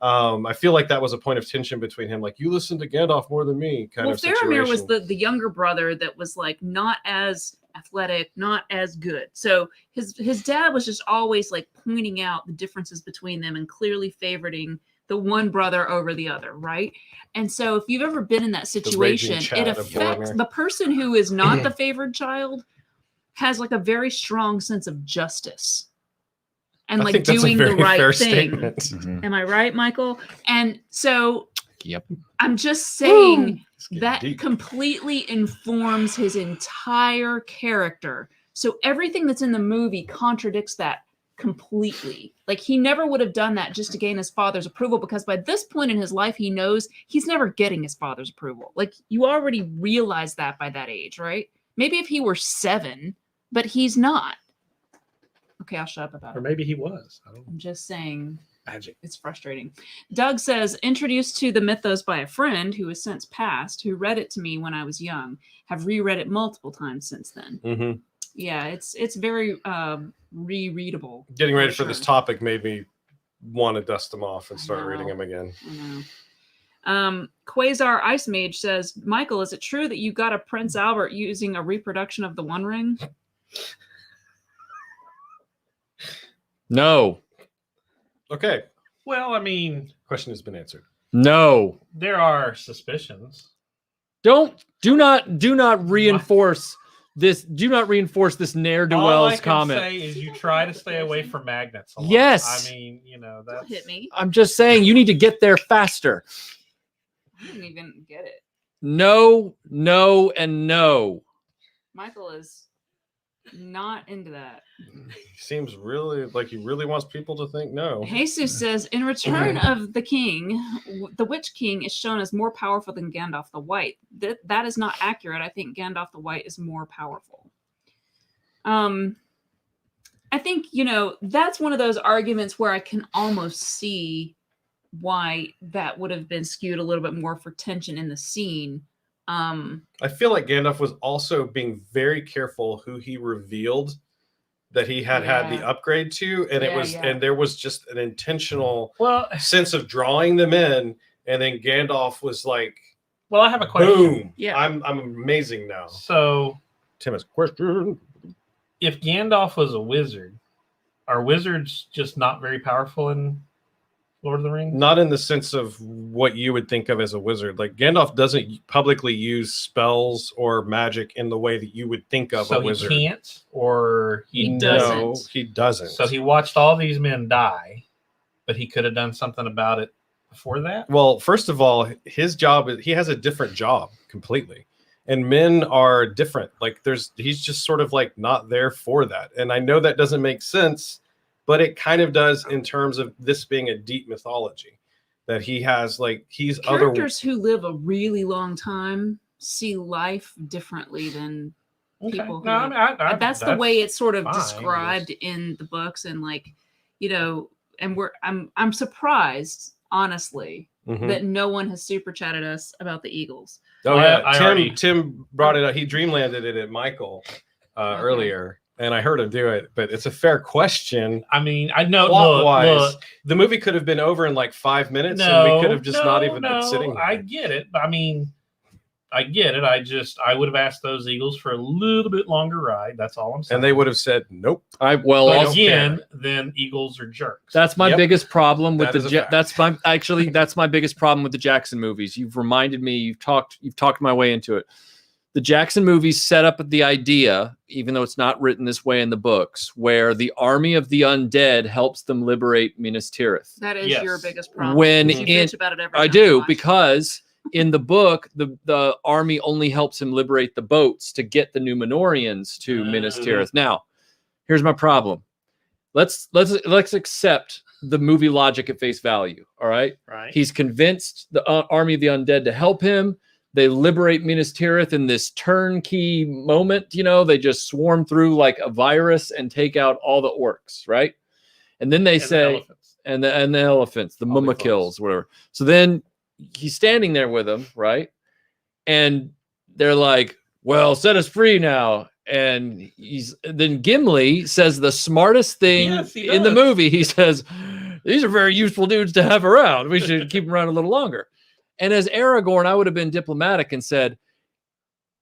I feel like that was a point of tension between him, like you listen to Gandalf more than me, kind Well, of Faramir situation. was the younger brother that was like not as athletic, not as good. So his dad was just always like pointing out the differences between them and clearly favoriting the one brother over the other, right? And so if you've ever been in that situation, Chad it of affects Boromir. the person who is not the favored child has like a very strong sense of justice and I like think that's a doing the very right fair thing. statement. Mhm. Am I right, Michael? And so Yep. I'm just saying It's getting that deep. completely informs his entire character. So everything that's in the movie contradicts that completely. Like he never would have done that just to gain his father's approval because by this point in his life, he knows he's never getting his father's approval. Like you already realize that by that age, right? Maybe if he were 7, but he's not. Okay, I'll shut up about Or it. maybe he was. I don't know. I'm just saying Magic. it's frustrating. Doug says, introduced to the mythos by a friend who has since passed, who read it to me when I was young, have reread it multiple times since then. Mhm. Yeah, it's very rereadable. Getting ready for this sure. topic made me want to dust them off and I start know. reading them again. I know. Quasar Ice Mage says, Michael, is it true that you got a Prince Albert using a reproduction of the One Ring? No. Okay, Well, I mean, question has been answered. No. there are suspicions. Do not reinforce this. Do not reinforce this ne'er do All I wells can comment. say is you try to stay away from magnets. A lot. Yes. I mean, you know, Don't that's hit me. I'm just saying you need to get there faster. I didn't even get it. No, no, and no. Michael is not into that. He seems really like he really wants people to think no. Jesus says, in Return of the King, the Witch King is shown as more powerful than Gandalf the White. That is not accurate. I think Gandalf the White is more powerful. I think, that's one of those arguments where I can almost see why that would have been skewed a little bit more for tension in the scene. I feel like Gandalf was also being very careful who he revealed that he had the Yeah. upgrade to, and and there was just an intentional well. sense of drawing them in, and then Gandalf was like, Well, I have a question. boom, Yeah. I'm amazing now. So, Tim has a question. if Gandalf was a wizard, are wizards just not very powerful in Lord of the Rings? Not in the sense of what you would think of as a wizard. Like Gandalf doesn't publicly use spells or magic in the way that you would think of So a wizard. he can't, or He No, doesn't. he doesn't. So he watched all these men die, but he could have done something about it before that? Well, first of all, his job is he has a different job completely. And men are different. Like he's just sort of like not there for that. And I know that doesn't make sense, but it kind of does in terms of this being a deep mythology that he has like he's Characters who live a really long time see life differently than people who No, I that's the way it's sort of fine. described in the books, and like, you know, and I'm surprised, honestly, Mhm. that no one has super chatted us about the Eagles. Oh Well, yeah, Tim brought it up. He dreamlanded it at Michael earlier, and I heard him do it. But it's a fair question. I mean, I know. Plot-wise, Look, the movie could have been over in like 5 minutes, and we could have just not even been sitting here. I get it. I mean, I get it. I would have asked those Eagles for a little bit longer ride. That's all I'm saying. And they would have said nope. But don't again, care. then Eagles are jerks. That's my Yep. biggest problem with That is a fact. that's my biggest problem with the Jackson movies. You've reminded me, you've talked my way into it. The Jackson movies set up the idea, even though it's not written this way in the books, where the army of the undead helps them liberate Minas Tirith. That is Yes. your biggest problem. When You in bitch about it every I time you do, watch. because in the book, the army only helps him liberate the boats to get the Númenóreans to Minas Tirith. Now, here's my problem. Let's accept the movie logic at face value. All right. right. He's convinced the army of the undead to help him. They liberate Minas Tirith in this turnkey moment. You know, they just swarm through like a virus and take out all the orcs, right? And then they say, and the elephants, the All the Mumakils, whatever. So then he's standing there with them, right? And they're like, well, set us free now. And then Gimli says the smartest thing Yes, he in the does. movie. He says, these are very useful dudes to have around. We should keep them around a little longer. And as Aragorn, I would have been diplomatic and said,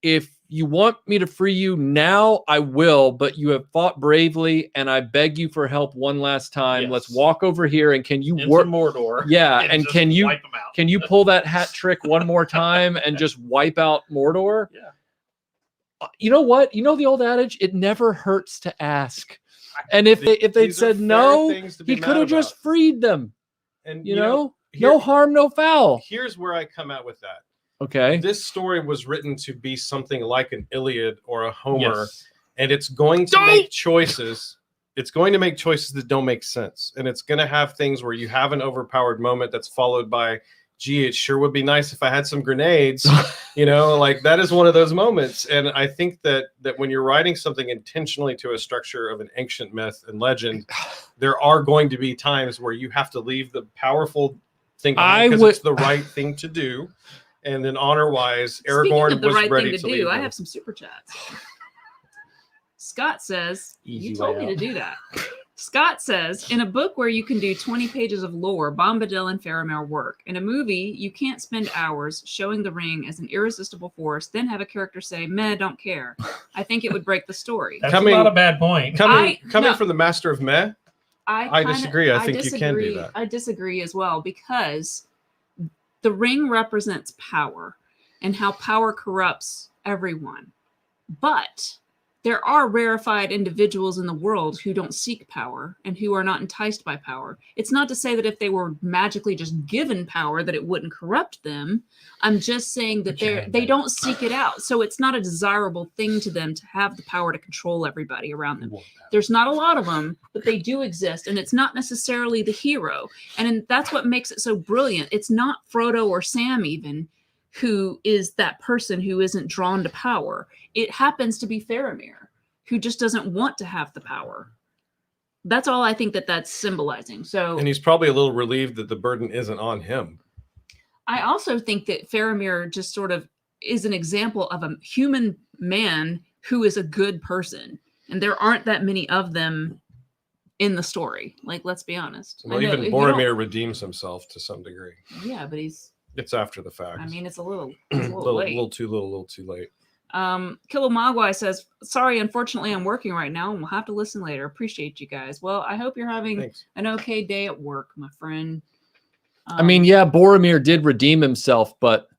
if you want me to free you now, I will, but you have fought bravely and I beg you for help one last time. Yes. Let's walk over here and can you Into work? Mordor. Yeah, and just can you wipe 'em out. can you pull that hat trick one more time and just wipe out Mordor? Yeah. You know what? You know the old adage, it never hurts to ask. And if they'd These are said fair no, things to be he mad could have just about. freed them. And You know? here- No harm, no foul. Here's where I come out with that. Okay. This story was written to be something like an Iliad or a Homer, Yes. and it's going to make choices. It's going to make choices that don't make sense, and it's going to have things where you have an overpowered moment that's followed by, "Gee, it sure would be nice if I had some grenades." You know, like that is one of those moments. And I think that when you're writing something intentionally to a structure of an ancient myth and legend, there are going to be times where you have to leave the powerful thing because it's the right thing to do. And then honor-wise, Speaking Aragorn of the was right ready thing to leave do, I them. have some super chats. Scott says, Easy you told way me to out. do that. Scott says, in a book where you can do 20 pages of lore, Bombadil and Faramir work. In a movie, you can't spend hours showing the ring as an irresistible force, then have a character say, meh, don't care. I think it would break the story. That's Coming- not a bad point. Coming no. from the master of Meh, I disagree. I think you can do that. I disagree as well, because the ring represents power and how power corrupts everyone. But there are rarefied individuals in the world who don't seek power and who are not enticed by power. It's not to say that if they were magically just given power that it wouldn't corrupt them. I'm just saying that they don't seek it out. So it's not a desirable thing to them to have the power to control everybody around them. There's not a lot of them, but they do exist, and it's not necessarily the hero. And that's what makes it so brilliant. It's not Frodo or Sam even who is that person who isn't drawn to power. It happens to be Faramir, who just doesn't want to have the power. That's all I think that's symbolizing. So, and he's probably a little relieved that the burden isn't on him. I also think that Faramir just sort of is an example of a human man who is a good person. And there aren't that many of them in the story. Like, let's be honest. Well, I know, even you don't- Boromir redeems himself to some degree. Yeah, but it's after the fact. a little late. little too late. Kilomagwai says, sorry, unfortunately I'm working right now and we'll have to listen later. Appreciate you guys. Well, I hope you're having Thanks. an okay day at work, my friend. I mean, yeah, Boromir did redeem himself, but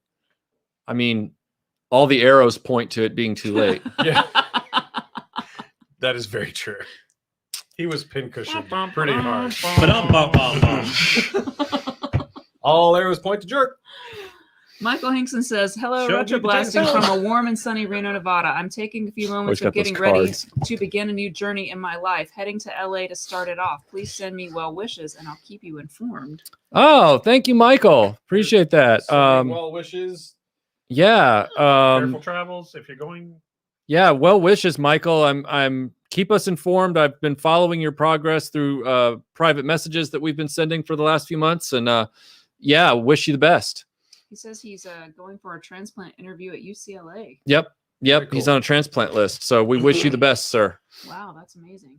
I mean, all the arrows point to it being too late. Yeah, that is very true. He was pincushioned pretty hard. All arrows point to jerk. Michael Hinkson says, hello, Show me the RetroBlasting dance. from a warm and sunny Reno, Nevada. I'm taking a few moments got of those getting ready cards. to begin a new journey in my life, heading to LA to start it off. Please send me well wishes and I'll keep you informed. Oh, thank you, Michael. Appreciate that. Sending well wishes. Yeah. Careful travels if you're going. Yeah, well wishes, Michael. I'm keep us informed. I've been following your progress through private messages that we've been sending for the last few months, and yeah, wish you the best. He says he's going for a transplant interview at UCLA. Yep, Very he's cool. on a transplant list, so we wish you the best, sir. Wow, that's amazing.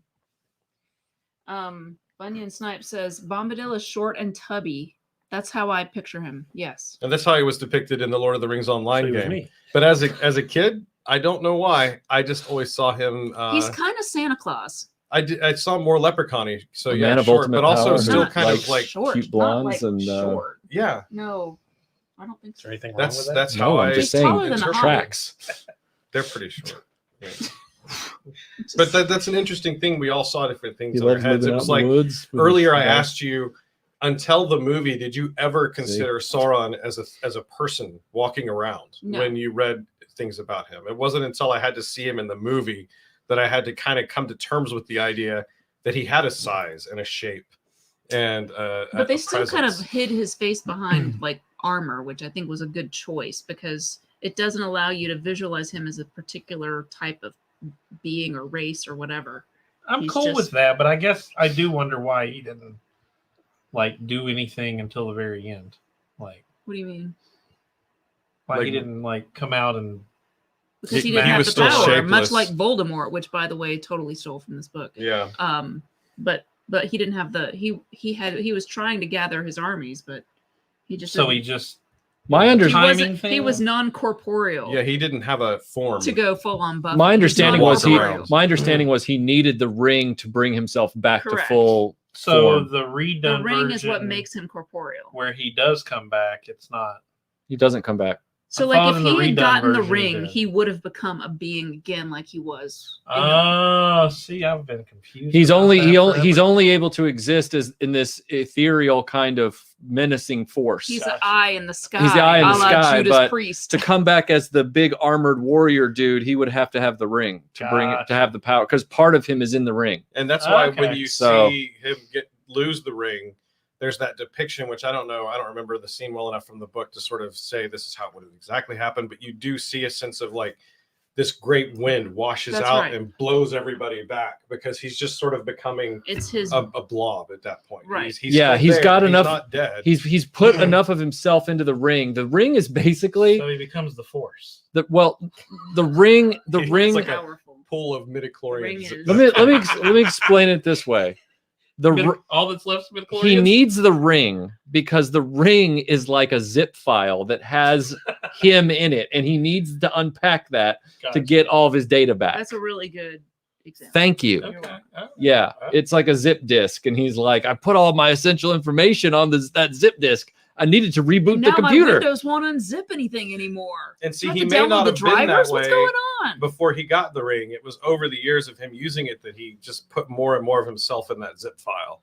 Bunyan Snipe says Bombadil is short and tubby. That's how I picture him. Yes. And that's how he was depicted in the Lord of the Rings Online So it was game. me. But as a kid, I don't know why. I just always saw him. He's kind of Santa Claus. I saw him more leprechaun-y. So A yeah, man of short, ultimate but also power still who kind of likes like short, cute not blondes like and, short. yeah. No, I don't think Is so. there anything wrong That's with that? that's No, how I'm I just He's saying taller than a interpret hobbit. tracks. They're pretty short. Yeah. Just- But that's an interesting thing. We all saw different things He in our loves heads. living It out was in the like woods with earlier his I dog. asked you, until the movie, did you ever consider Sauron as a person walking around No. when you read things about him? It wasn't until I had to see him in the movie that I had to kind of come to terms with the idea that he had a size and a shape and but they a still kind of presence. hid his face behind like armor, which I think was a good choice because it doesn't allow you to visualize him as a particular type of being or race or whatever. I'm He's cool just- with that, but I guess I do wonder why he didn't like do anything until the very end. Like What do you mean? why Like- he didn't like come out and Because he He didn't have was the still power, much shapeless. like Voldemort, which by the way, totally stole from this book. Yeah. But he didn't have the he was trying to gather his armies, but he just so didn't- he just My he understanding. wasn't he was non-corporeal Yeah, he didn't have a form. to go full on buff. My understanding was he. around. My understanding was he needed the ring to bring himself back Correct. to full. so form. the redone the ring is what version makes him corporeal. where he does come back. It's not. He doesn't come back. So I like thought if in the he had redone gotten the version he ring, did. he would have become a being again like he was. in the- Oh, see, I've been confused. He's about only that he's forever. only able to exist as in this ethereal kind of menacing force. He's Gotcha. the eye in the sky. He's the eye in the a la sky, Judas but Priest. to come back as the big armored warrior dude, he would have to have the ring to bring it to Gotcha. have the power because part of him is in the ring. And that's why when Okay. you So- see him lose the ring, there's that depiction, which I don't remember the scene well enough from the book to sort of say this is how it would have exactly happened, but you do see a sense of like this great wind washes That's out right. and blows everybody back because he's just sort of becoming It's his a blob at that point. Right. He's Yeah, still he's there, got but enough- He's not dead. He's put enough of himself into the ring. The ring is basically So he becomes the Force. the ring. The It's ring. like a powerful. pool of The ring midichlorians. is- let me explain it this way. All that's left is midichlorians? He needs the ring because the ring is like a zip file that has him in it, and he needs to unpack that to Gotcha. get all of his data back. That's a really good example. Thank you. Okay. Yeah, it's like a zip disk, and he's like, I put all my essential information on that zip disk. I needed to reboot And the now my computer. Windows won't unzip anything anymore. And see, I have he to may download not the have been that drivers. What's way going on? before he got the ring. It was over the years of him using it that he just put more and more of himself in that zip file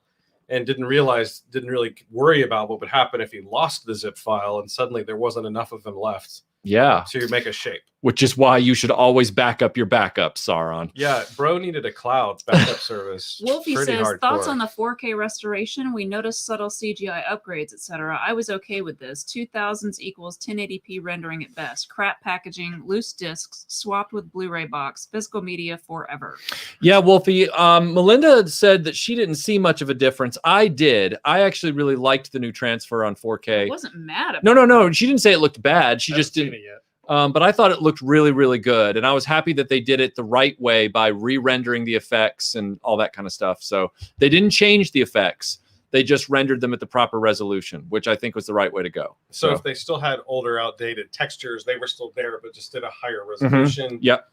and didn't really worry about what would happen if he lost the zip file and suddenly there wasn't enough of him left Yeah, to make a shape. which is why you should always back up your backups, Sauron. Yeah, bro needed a cloud backup service. Wolfie Pretty says thoughts hardcore. on the 4K restoration. We noticed subtle CGI upgrades, etc. I was okay with this. 2000s equals 1080p rendering at best. Crap packaging, loose discs, swapped with Blu-ray box, physical media forever. Yeah, Wolfie. Melinda said that she didn't see much of a difference. I did. I actually really liked the new transfer on 4K. I wasn't mad about No. She didn't say it looked bad. She Haven't just seen didn't. it yet. But I thought it looked really, really good. And I was happy that they did it the right way by re-rendering the effects and all that kind of stuff. So they didn't change the effects. They just rendered them at the proper resolution, which I think was the right way to go. So if they still had older, outdated textures, they were still there, but just did a higher Mm-hmm. resolution. Yep.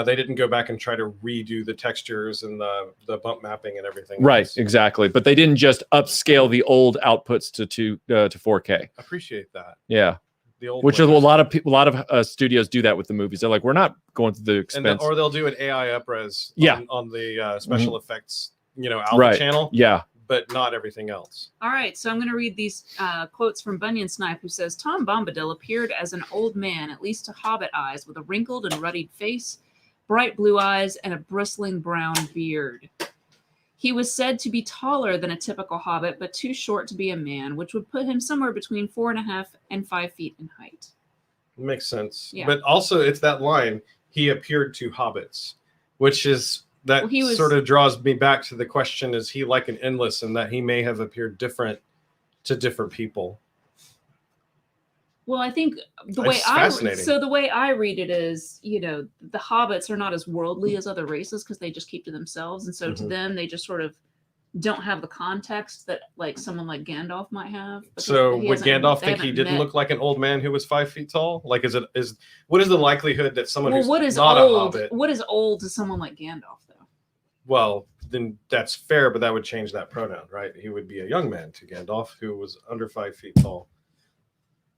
They didn't go back and try to redo the textures and the bump mapping and everything. Right, else. exactly. But they didn't just upscale the old outputs to 4K. Appreciate that. Yeah, The old which is a ways. lot of studios do that with the movies. They're like, we're not going through the And expense. or they'll do an AI upres Yeah. on the special effects, alpha Right. channel. Yeah, but not everything else. All right, so I'm going to read these quotes from Bunyan Snipe, who says, Tom Bombadil appeared as an old man, at least to hobbit eyes, with a wrinkled and ruddied face, bright blue eyes, and a bristling brown beard. He was said to be taller than a typical hobbit, but too short to be a man, which would put him somewhere between 4.5 and 5 feet in height. Makes sense. Yeah. But also, it's that line, he appeared to hobbits, which is that Well, he was- sort of draws me back to the question, is he like an endless, and that he may have appeared different to different people? Well, I think the It's way fascinating. the way I read it is, you know, the hobbits are not as worldly as other races because they just keep to themselves, and so to Mhm. them they just sort of don't have the context that like someone like Gandalf might have. because So he would hasn't- Gandalf they think he haven't didn't met- look like an old man who was 5 feet tall? Like, is what is the likelihood that someone Well, who's what is not a old? hobbit? What is old to someone like Gandalf, though? Well, then that's fair, but that would change that pronoun, right? He would be a young man to Gandalf who was under 5 feet tall.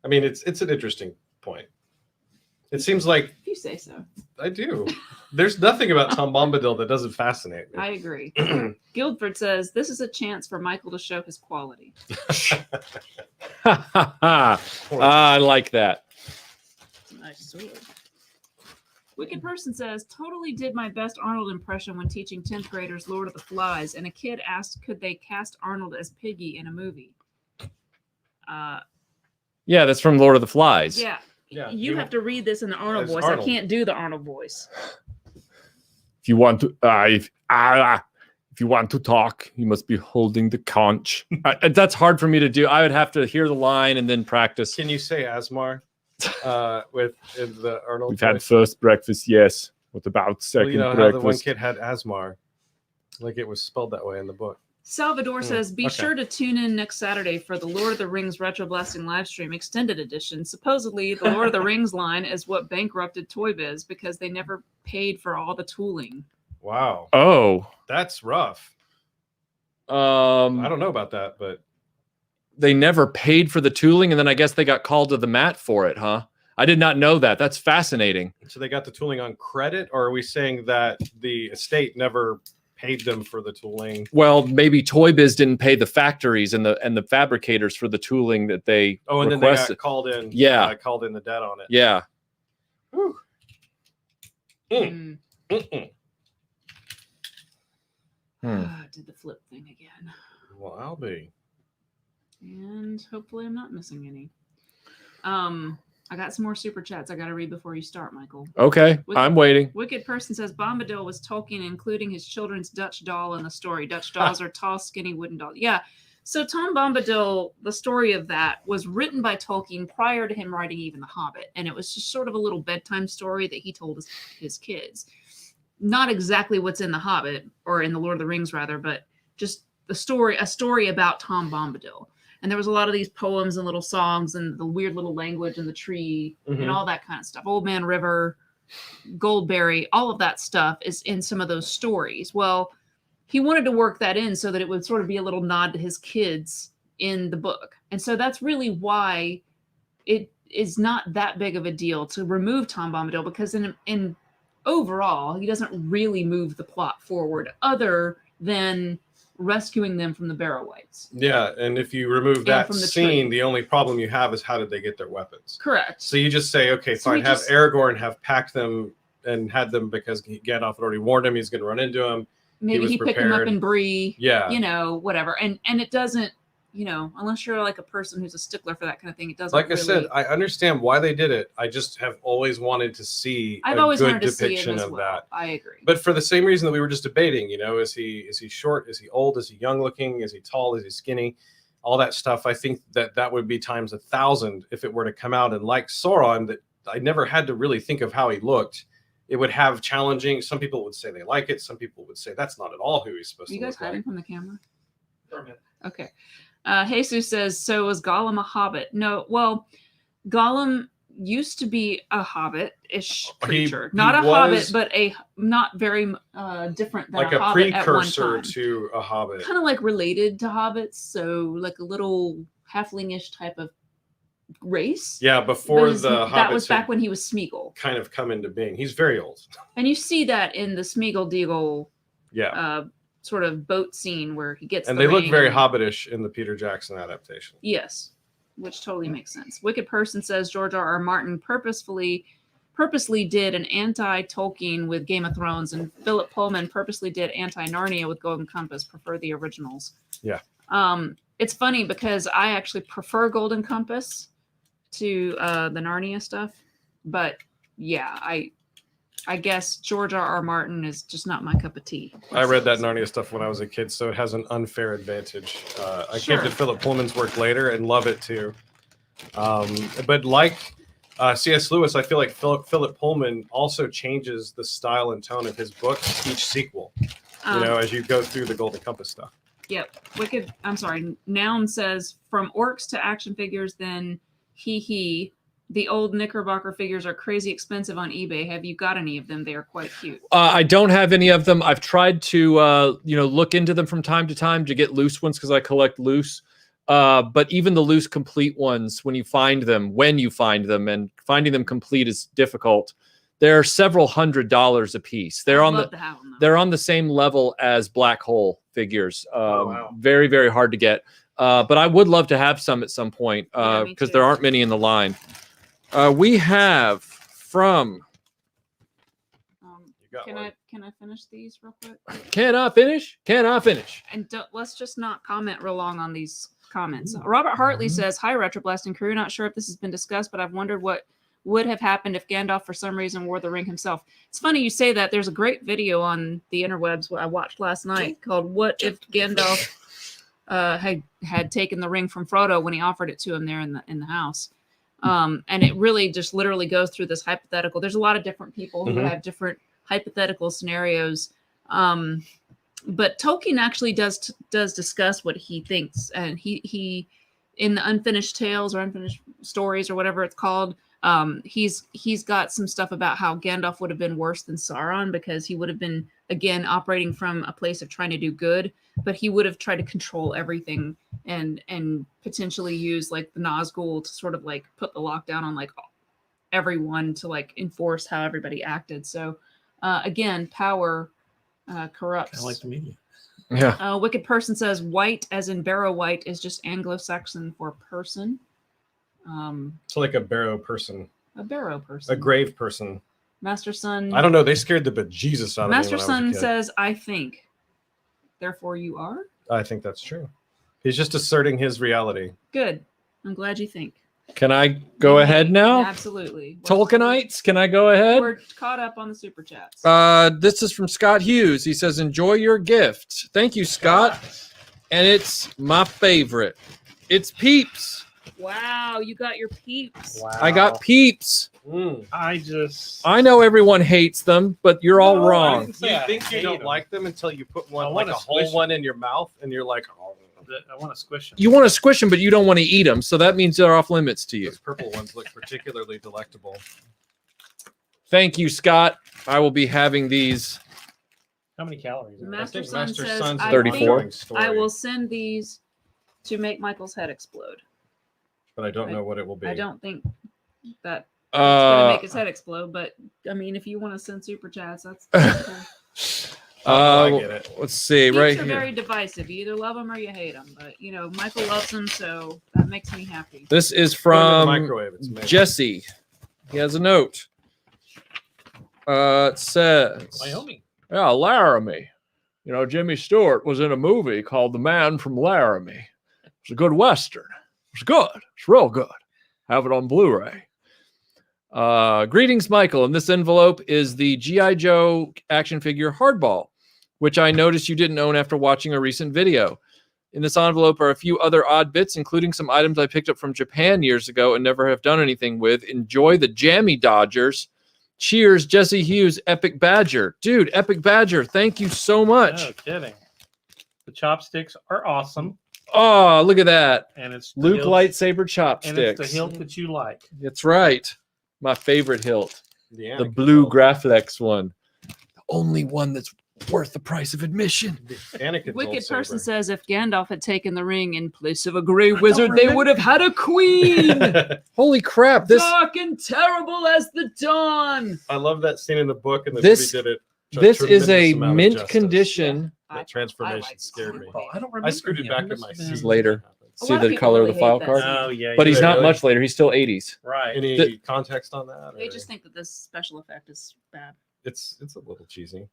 I mean, it's an interesting point. It seems like If you say so. I do. There's nothing about Tom Bombadil that doesn't fascinate me. I agree. Guildford says this is a chance for Michael to show his quality. I like that. It's a nice sword. Wicked Person says, totally did my best Arnold impression when teaching 10th graders Lord of the Flies, and a kid asked could they cast Arnold as Piggy in a movie. Yeah, that's from Lord of the Flies. Yeah. Yeah, You have to read this in the Arnold as voice. Arnold. I can't do the Arnold voice. If you want to, if you want to talk, you must be holding the conch. That's hard for me to do. I would have to hear the line and then practice. Can you say Asmar with in the Arnold? We've had voice? first breakfast, yes. What about second Well, you know how the one breakfast? kid had Asmar, like it was spelled that way in the book. Salvador says, be okay. sure to tune in next Saturday for the Lord of the Rings RetroBlasting livestream extended edition. Supposedly, the Lord of the Rings line is what bankrupted Toy Biz because they never paid for all the tooling. Wow, Oh, that's rough. I I don't know about that, but they never paid for the tooling, and then I guess they got called to the mat for it, huh? I did not know that. That's fascinating. so they got the tooling on credit, or are we saying that the estate never paid them for the tooling? Well, maybe Toy Biz didn't pay the factories and the fabricators for the tooling that they Oh, and then they requested. got called in. Yeah. Called in the debt on it. Yeah. Whew. Mm. Mm-mm. Did the flip thing again. Well, I'll be. And hopefully I'm not missing any. I got some more super chats I got to read before you start, Michael. Okay, With- I'm waiting. Wicked Person says Bombadil was Tolkien, including his children's Dutch doll in the story. Dutch dolls are tall, skinny wooden dolls. Yeah. So Tom Bombadil, the story of that was written by Tolkien prior to him writing even The Hobbit, and it was just sort of a little bedtime story that he told his kids. Not exactly what's in The Hobbit or in the Lord of the Rings, rather, but just a story about Tom Bombadil. And there was a lot of these poems and little songs and the weird little language and the tree and Mhm. all that kind of stuff. Old Man River, Goldberry, all of that stuff is in some of those stories. Well, he wanted to work that in so that it would sort of be a little nod to his kids in the book. And so that's really why it is not that big of a deal to remove Tom Bombadil, because in overall, he doesn't really move the plot forward other than rescuing them from the Barrow-wights. Yeah, and if you remove that from the scene, tree. the only problem you have is how did they get their weapons? Correct. So you just say, okay, So fine, we have just- Aragorn have packed them and had them because Gandalf had already warned him he's going to run into him. Maybe was he picked him up prepared. in Bree, Yeah. you know, whatever. And it doesn't, you know, unless you're like a person who's a stickler for that kind of thing, it doesn't Like I really, said, I understand why they did it. I just have always wanted to see I've a always good wanted to see it depiction as of well. that. I agree. But for the same reason that we were just debating, you know, is he short? Is he old? Is he young looking? Is he tall? Is he skinny? All that stuff. I think that would be times 1,000 if it were to come out. And like Sauron, that I never had to really think of how he looked. It would have challenging. Some people would say they like it. Some people would say that's not at all who he's supposed Are you to guys look like. hiding from the camera? For a minute. Okay. Jesus says, so was Gollum a hobbit? No, well, Gollum used to be a hobbit-ish creature. he Not a was- hobbit, but a not very different than Like a a hobbit at one precursor time. to a hobbit. Kind of like related to hobbits, so like a little halfling-ish type of race. Yeah, before But the that was hobbits back had when he was Smeagol. kind of come into being. He's very old. And you see that in the Smeagol Deagle Yeah. sort of boat scene where he gets And the they look ring very and- hobbitish in the Peter Jackson adaptation. Yes, which totally makes sense. Wicked Person says George R.R. Martin purposely did an anti-Tolkien with Game of Thrones, and Philip Pullman purposely did anti-Narnia with Golden Compass. Prefer the originals. Yeah. It's funny because I actually prefer Golden Compass to the Narnia stuff, but yeah, I guess George R.R. Martin is just not my cup of tea. I read that Narnia stuff when I was a kid, so it has an unfair advantage. I Sure. came to Philip Pullman's work later and love it too. But like C.S. Lewis, I feel like Philip Pullman also changes the style and tone of his books each sequel, as you go through the Golden Compass stuff. Yep. Noun says from orcs to action figures, then the old Knickerbocker figures are crazy expensive on eBay. Have you got any of them? They are quite cute. I don't have any of them. I've tried to, look into them from time to time to get loose ones because I collect loose. But even the loose complete ones, when you find them, and finding them complete is difficult. They're several $100s a piece. They're on the same level as Black Hole figures. Wow. Very, very hard to get. But I would love to have some at some point Yeah, me because too. there aren't many in the line. We have from. You got Can one. I finish these real quick? Can I finish? And let's just not comment real long on these comments. Robert Hartley says, "Hi, RetroBlasting crew. Not sure if this has been discussed, but I've wondered what would have happened if Gandalf, for some reason, wore the ring himself." It's funny you say that. There's a great video on the interwebs I watched last night called "What If Gandalf had taken the ring from Frodo when he offered it to him there in the house." And it really just literally goes through this hypothetical. There's a lot of different people who have different hypothetical scenarios. But Tolkien actually does discuss what he thinks, and he in the Unfinished Tales or Unfinished Stories or whatever it's called, he's got some stuff about how Gandalf would have been worse than Sauron because he would have been, again, operating from a place of trying to do good, but he would have tried to control everything and potentially use like the Nazgul to sort of like put the lockdown on like everyone to like enforce how everybody acted. So again, power corrupts. Kind of like the media. Yeah. Wicked Person says white, as in Barrow White, is just Anglo-Saxon for person. It's like a barrow person, A barrow person. a grave person. Master Son. I don't know. They scared the bejesus out of Master me when I Son was a kid. says, "I think, therefore you are." I think that's true. He's just asserting his reality. Good. I'm glad you think. Can I go ahead now? Absolutely. Tolkienites, can I go ahead? We're caught up on the super chats. This is from Scott Hughes. He says, "Enjoy your gift." Thank you, Scott. And it's my favorite. It's Peeps. Wow, you got your Peeps. Wow. I got Peeps. I know everyone hates them, but you're all No, I wrong. didn't say You I think you hate don't them. like them until you put I one, like wanna a squish whole one in your mouth, and you're like, oh, I want to squish them. You want to squish them, but you don't want to eat them. So that means they're off limits to you. those purple ones look particularly delectable. Thank you, Scott. I will be having these. How many calories? are there? Master I think Son Master says, Son's "I an 34. ongoing story, I will send these to make Michael's head explode." but I don't know what it will be. I don't think that it's gonna make his Uh, head explode, but I mean, if you want to send super chats, that's cool. I get it. Let's see, Peeps right are here. very divisive. You either love them or you hate them. But Michael loves them, so that makes me happy. This is Put 'em in the from microwave. It's amazing. Jesse. He has a note. It says, Wyoming. "Yeah, Laramie. Jimmy Stewart was in a movie called The Man from Laramie. It's a good Western. It's good. It's real good. Have it on Blu-ray." Greetings, Michael. And this envelope is the G.I. Joe action figure Hardball, which I noticed you didn't own after watching a recent video. In this envelope are a few other odd bits, including some items I picked up from Japan years ago and never have done anything with. Enjoy the Jammy Dodgers. Cheers, Jesse Hughes, Epic Badger. Dude, Epic Badger, thank you so much. No kidding. The chopsticks are awesome, Oh, look at that. and it's the Luke hilt- lightsaber and chopsticks. it's the hilt that you like. That's right. My favorite hilt. The The Anakin blue hilt. Graflex one. The only one that's worth the price of admission. The Anakin's Wicked old Person saber. says, if Gandalf had taken the ring in place of a gray wizard, they would have had a queen. Holy crap. This Dark and terrible as the dawn. I love that scene in the book, and the This- movie did it. This is a tremendous amount of mint justice. condition I transformation like scared Super me. Bowl. I don't remember. I scooted him. back He in must my have seat. been- This is later. A See lot of the people color of really the file hate card. that. Oh yeah, But you're he's not really- much later. He's still 80s. right. Any context on that? They or- just think that this special effect is bad. it's a little cheesy.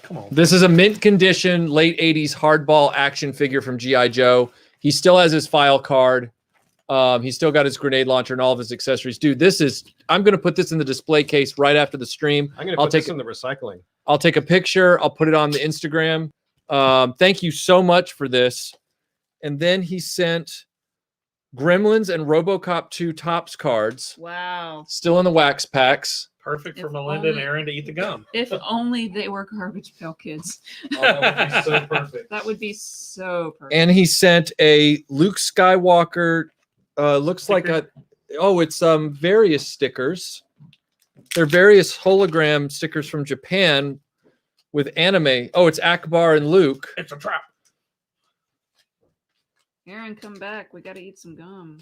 Come on. This is a mint condition, late 80s hardball action figure from G.I. Joe. He still has his file card. He's still got his grenade launcher and all of his accessories. Dude, I'm going to put this in the display case right after the stream. I'm gonna I'll put take this in the recycling. I'll take a picture. I'll put it on the Instagram. Thank you so much for this. And then he sent Gremlins and RoboCop 2 Tops cards, Wow. still in the wax packs. Perfect for If Melinda and only- Aaron to eat the gum. If only they were Garbage Pail Kids. Oh, that would be so perfect. That would be so perfect. And he sent a Luke Skywalker, looks like it's various stickers. They're various hologram stickers from Japan with anime. Oh, it's Akbar and Luke. It's a trap. Aaron, come back. We got to eat some gum.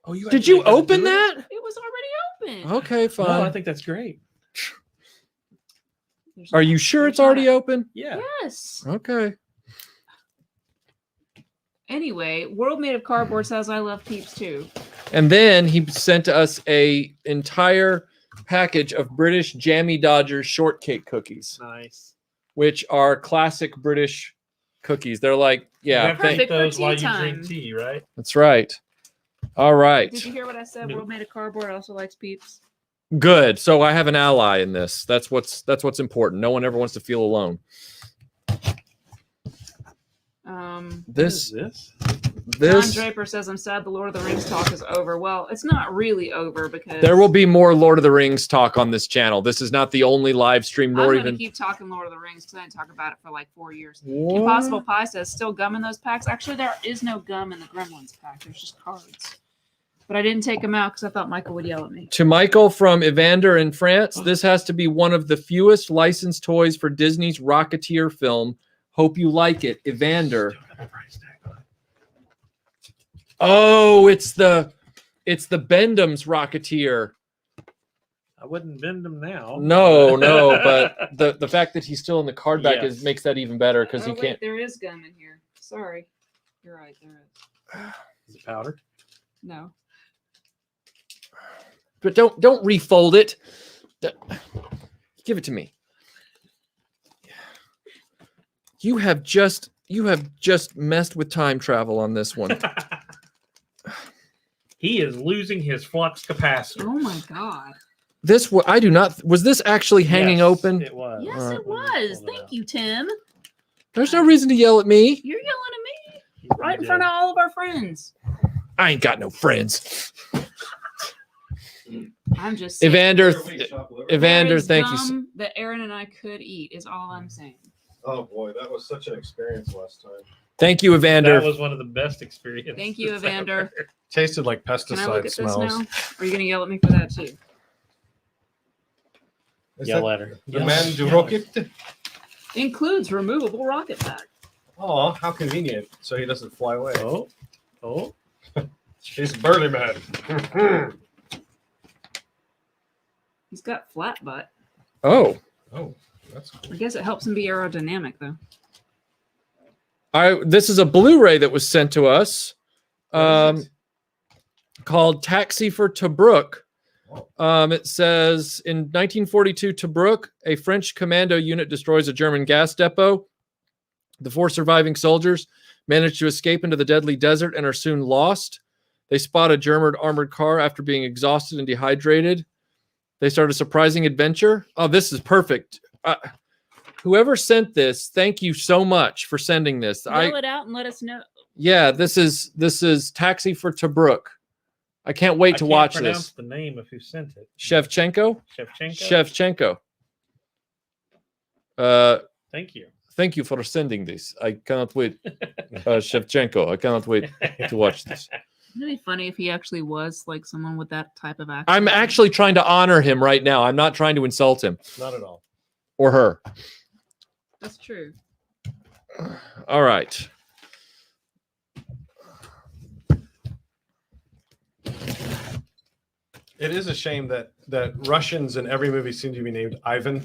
Oh, you Did actually you got to open do it? that? It was already open. Okay, fine. No, I think that's great. There's Are not- you sure there's it's already not- open? Yeah. Yes. Okay. Anyway, World Made of Cardboard says I love Peeps too. And then he sent us a entire package of British Jammy Dodgers shortcake cookies, Nice. which are classic British cookies. They're like, You yeah, have to Perfect eat for those tea while you time. drink tea, right? that's right. All right. Did you hear what I said? No. World Made of Cardboard also likes Peeps. Good. So I have an ally in this. That's what's important. No one ever wants to feel alone. This This is John this Draper says I'm sad the Lord of the Rings talk is over. Well, it's not really over because there will be more Lord of the Rings talk on this channel. This is not the only live stream, I'm nor going even to keep talking Lord of the Rings because I didn't talk about it for like 4 years. What? Impossible Pie says still gum in those packs. Actually, there is no gum in the Gremlins pack. There's just cards. But I didn't take them out because I thought Michael would yell at me. To Michael from Evander in France, this has to be one of the fewest licensed toys for Disney's Rocketeer film. Hope you like it, Evander. Don't have a price tag on it. Oh, it's the Bendham's Rocketeer. I wouldn't bend them now. No, but the fact that he's still in the card back Yes. makes that even better because Oh, he wait, can't. there is gum in here. Sorry. You're right. There is. Is it powder? No. But don't refold it. Give it to me. You have just messed with time travel on this one. He is losing his flux capacitor. Oh my God. I do not. Was this actually hanging Yes, open? It was. Yes, Alright. it was. Thank you, Tim. There's no reason to yell at me. You're yelling at me right in front of all of our friends. I ain't got no friends. I'm just saying. Evander, There Evander, is thank you. gum that Aaron and I could eat is all I'm saying. Oh boy, that was such an experience last time. Thank you, Evander. That was one of the best experiences. Thank you, Evander. Tasted like Can I look pesticide at smells. this now? Or are you going to yell at me for that too? Is Yell that at her. the Yell man at du her. rocket? Includes removable rocket pack. Oh, how convenient! So he doesn't fly away. Oh, He's a burly man. He's got flat butt. Oh, Oh, that's cool. I guess it helps him be aerodynamic though. this is a Blu-ray that was sent to us, What is it? called Taxi for Tobruk. Oh. It says in 1942, Tobruk, a French commando unit destroys a German gas depot. The 4 surviving soldiers manage to escape into the deadly desert and are soon lost. They spot a German armored car after being exhausted and dehydrated. They start a surprising adventure. Oh, this is perfect. Whoever sent this, thank you so much for sending this. Yell it out and let us know. Yeah, this is Taxi for Tobruk. I can't wait I to can't watch pronounce this. the name of who sent it. Shevchenko? Shevchenko. Shevchenko. Thank you. Thank you for sending this. I cannot wait. Shevchenko, I cannot wait to watch this. Wouldn't it be funny if he actually was like someone with that type of accent? I'm actually trying to honor him right now. I'm not trying to insult him Not at all. or her. That's true. All right. It is a shame that Russians in every movie seem to be named Ivan.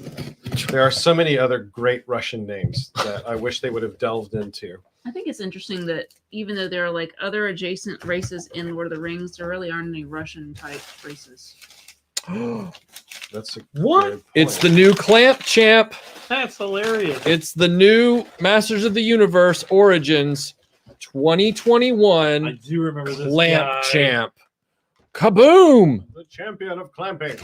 There are so many other great Russian names that I wish they would have delved into. I think it's interesting that even though there are like other adjacent races in Lord of the Rings, there really aren't any Russian type races. That's a What? good point. It's the new Clamp Champ. That's hilarious. It's the new Masters of the Universe Origins 2021 I do remember this Clamp guy. Champ. Kaboom! the champion of clamping.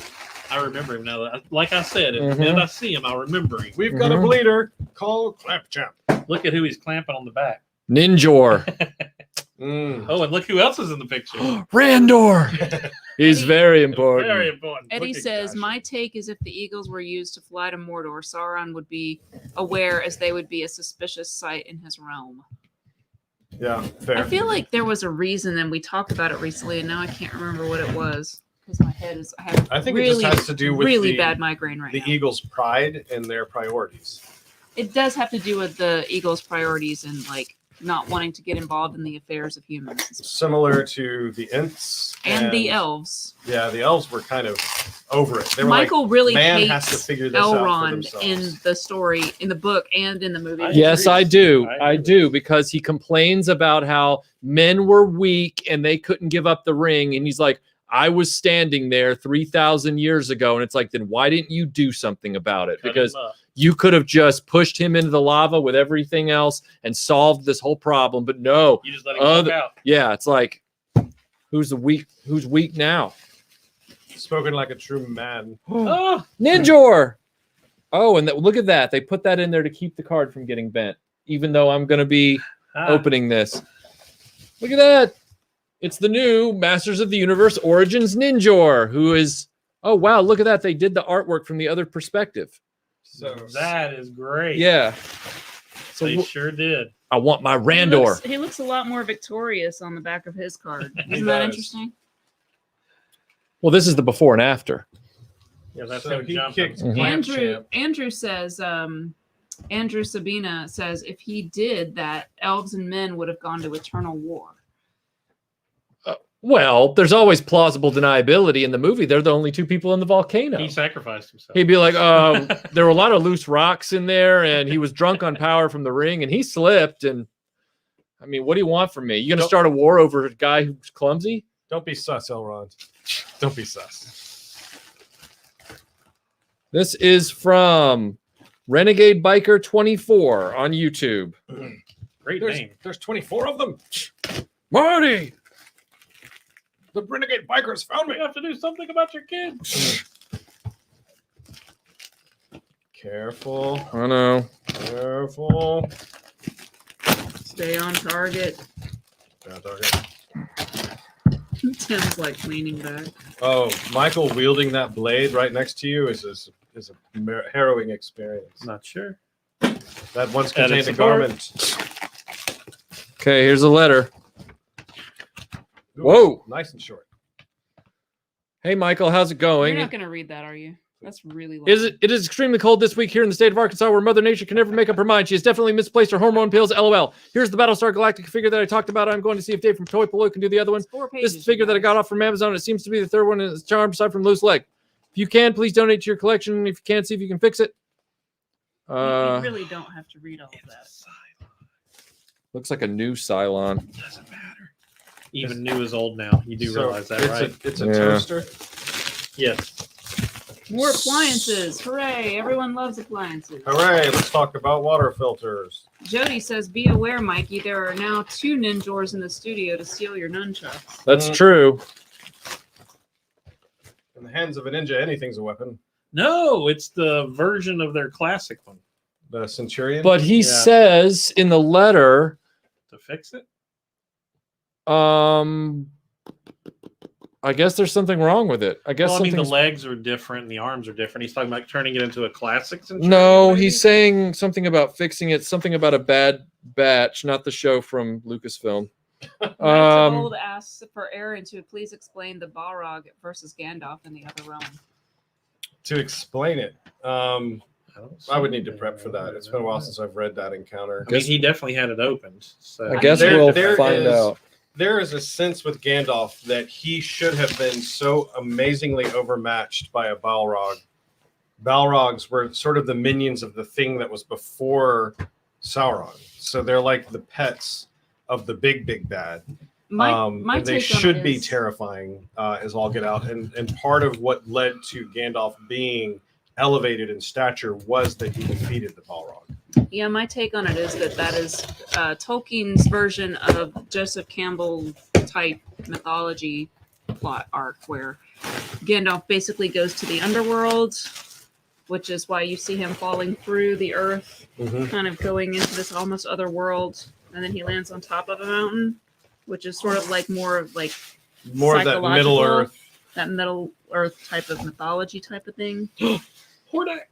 I remember him now. Like I said, if Mhm. I see him, I'll remember him. We've got a Mhm. bleeder called Clamp Champ. Look at who he's clamping on the back. Ninjor. Oh, and look who else is in the picture. Randor. He's very important. Very important. Eddie Look at says, Josh. my take is if the eagles were used to fly to Mordor, Sauron would be aware as they would be a suspicious sight in his realm. Yeah, fair. I feel like there was a reason, and we talked about it recently, and now I can't remember what it was because my head is. I have I think really, it just has to do with really the, bad migraine right the now. Eagles' pride and their priorities. It does have to do with the eagles' priorities and like not wanting to get involved in the affairs of humans and stuff. Similar to the Ents And the elves. Yeah, the elves were kind of over it. They were Michael really man has hates to figure this out for Elrond themselves. in the story, in the book, and in the movie. Yes, I do. I I agree. do, because he complains about how men were weak and they couldn't give up the ring. And he's like, I was standing there 3,000 years ago. And it's like, then why didn't you do something about it? Cut Because him up. you could have just pushed him into the lava with everything else and solved this whole problem. But no, You just let him walk other- out. yeah, it's like, who's weak now? spoken like a true man. Oh, Ninjor. Oh, and look at that. They put that in there to keep the card from getting bent, even though I'm going to be opening this. Look at that. It's the new Masters of the Universe Origins Ninjor, who is, oh, wow, look at that. They did the artwork from the other perspective. So that is great. Yeah. So They sure did. I want my He Randor. looks a lot more victorious on the back of his card. He Isn't that does. interesting? Well, this is the before and after. Yeah, that's So him he jumping. kicked Mhm. Clamp Andrew Champ. Andrew says Andrew Sabina says if he did that, elves and men would have gone to eternal war. Well, there's always plausible deniability in the movie. They're the only two people in the volcano. He sacrificed himself. He'd be like, there were a lot of loose rocks in there, and he was drunk on power from the ring, and he slipped. And I mean, what do you want from me? You gonna Nope. start a war over a guy who's clumsy? Don't be sus, Elrond. Don't be sus. This is from Renegade Biker 24 on YouTube. Great There's, name. there's 24 of them. Marty. The Renegade Bikers found me. You have to do something about your kids. Careful. I know. Careful. Stay on target. Yeah, target. Tim's like leaning back. Oh, Michael wielding that blade right next to you is a harrowing experience. Not sure. That once Added contained a support. garment. Okay, here's a letter. Ooh, Whoa. Nice and short. Hey, Michael, how's it going? You're not gonna read that, are you? That's really long. It is extremely cold this week here in the state of Arkansas, where Mother Nature can never make up her mind. She has definitely misplaced her hormone pills. LOL. Here's the Battlestar Galactica figure that I talked about. I'm going to see if Dave from Toy Polo can do the other one. It's 4 This pages, is the figure you that I got guys. off from Amazon. It seems to be the third one in its charm, aside from Loose Leg. If you can, please donate to your collection. If you can't, see if you can fix it. You really don't have to read all of that. Looks like a new Cylon. Doesn't matter. Even new is old now. You do So realize that, it's right? It's a Yeah. toaster. Yes. More appliances! Hooray! Everyone loves appliances. Hooray! Let's talk about water filters. Jody says, "Be aware, Mikey. There are now 2 ninjors in the studio to steal your nunchucks." That's Mm. true. In the hands of a ninja, anything's a weapon. No, it's the version of their classic one. The Centurion. But he Yeah. says in the letter, To fix it? I guess there's something wrong with it. I guess Well, I mean, the something's legs are different and the arms are different. He's talking about turning it into a classic Centurion. No, maybe? he's saying something about fixing it, something about a bad batch, not the show from Lucasfilm. Knights of Um, Old asks for Aaron to please explain the Balrog versus Gandalf in the other realm. To explain it, don't I would see need to prep for that. It's been a while since I've read that encounter. I mean, he definitely had it opened. So I guess There- we'll there find is- out. There is a sense with Gandalf that he should have been so amazingly overmatched by a Balrog Balrogs were sort of the minions of the thing that was before Sauron. So they're like the pets of the big bad. My And they take on should it be is- terrifying as all get out. And part of what led to Gandalf being elevated in stature was that he defeated the Balrog. Yeah, my take on it is that is Tolkien's version of Joseph Campbell type mythology plot arc, where Gandalf basically goes to the underworld, which is why you see him falling through the earth, kind of going into this almost other world, and then he lands on top of a mountain, which is sort of like more of like More of that Middle Earth. that Middle Earth type of mythology type of thing. Hordak.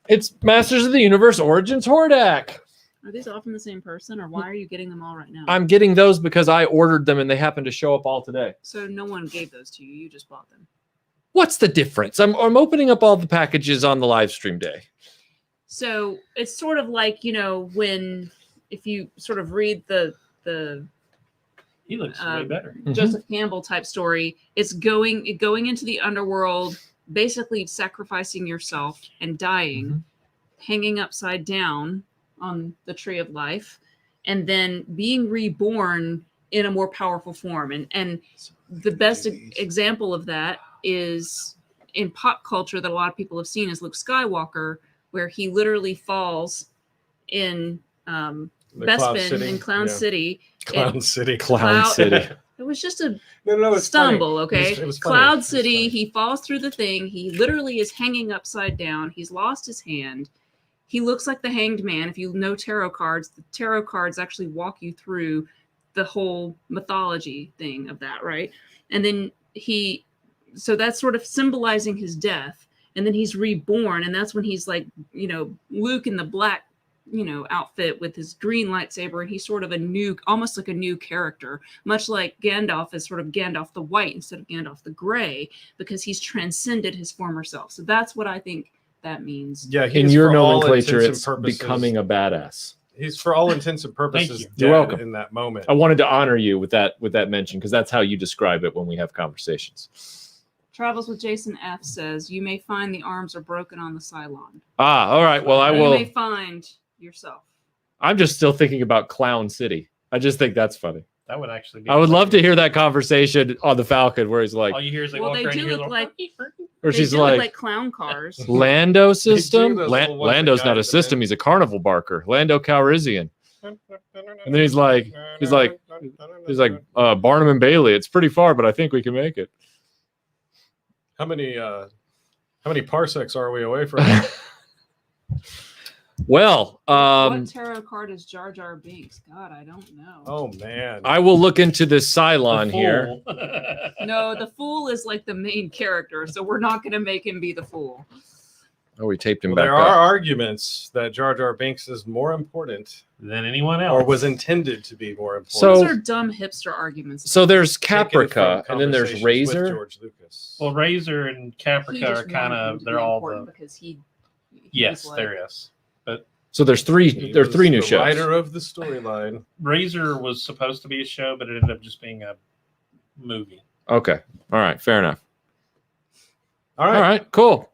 It's Masters of the Universe Origins Hordak. Are these all from the same person, or why are you getting them all right now? I'm getting those because I ordered them and they happen to show up all today. So no one gave those to you. You just bought them. What's the difference? I'm opening up all the packages on the live stream day. So it's sort of like, you know, when if you sort of read the He looks way better. Joseph Campbell type story, it's going into the underworld, basically sacrificing yourself and dying, hanging upside down on the tree of life, and then being reborn in a more powerful form. And the best example of that is in pop culture that a lot of people have seen is Luke Skywalker, where he literally falls in Bespin in Clown City. Clown City. Clown City. It was just a No, it's stumble, funny. okay? It was funny. Cloud It was City, funny. he falls through the thing. He literally is hanging upside down. He's lost his hand. He looks like the Hanged Man. If you know tarot cards, the tarot cards actually walk you through the whole mythology thing of that, right? And then so that's sort of symbolizing his death. And then he's reborn. And that's when he's like, you know, Luke in the black, you know, outfit with his green lightsaber. And he's sort of almost like a new character, much like Gandalf is sort of Gandalf the White instead of Gandalf the Gray, because he's transcended his former self. So that's what I think that means. Yeah, he In is, your for all nomenclature, intents and it's purposes, becoming a badass. He's for all intents and purposes you. dead You're welcome. in that moment. I wanted to honor you with that mention because that's how you describe it when we have conversations. Travels with Jason F says, you may find the arms are broken on the Cylon. All right. Well, I You will. may find yourself. I'm just still thinking about Clown City. I just think that's funny. That would actually be. I would love to hear that conversation on the Falcon where he's like, All you hear is like Well, walk they around do and hear look the like or they she's do look like, like clown cars. Lando system? those little ones that Lando's guide not a them system. in. He's a carnival barker. Lando Calrissian. And then he's like, Barnum and Bailey. It's pretty far, but I think we can make it. How many parsecs are we away from? Well, What tarot card is Jar Jar Binks? God, I don't know. Oh man. I will look into this Cylon here. No, the fool is like the main character, so we're not going to make him be the fool. Oh, we taped him Well, back there up. are arguments that Jar Jar Binks is more important than anyone else. or was intended to be more important. So- Those are dumb hipster arguments. So there's Taken from Caprica, and then there's conversations with Razor. George Lucas. Well, Razor and He Caprica just are kind wanted him of to they're be all important the because he yes, was like- there is. So there's three. He There are was three new the shows. writer of the storyline. Razor was supposed to be a show, but it ended up just being a movie. Okay. All right. Fair enough. All All right. right. Cool.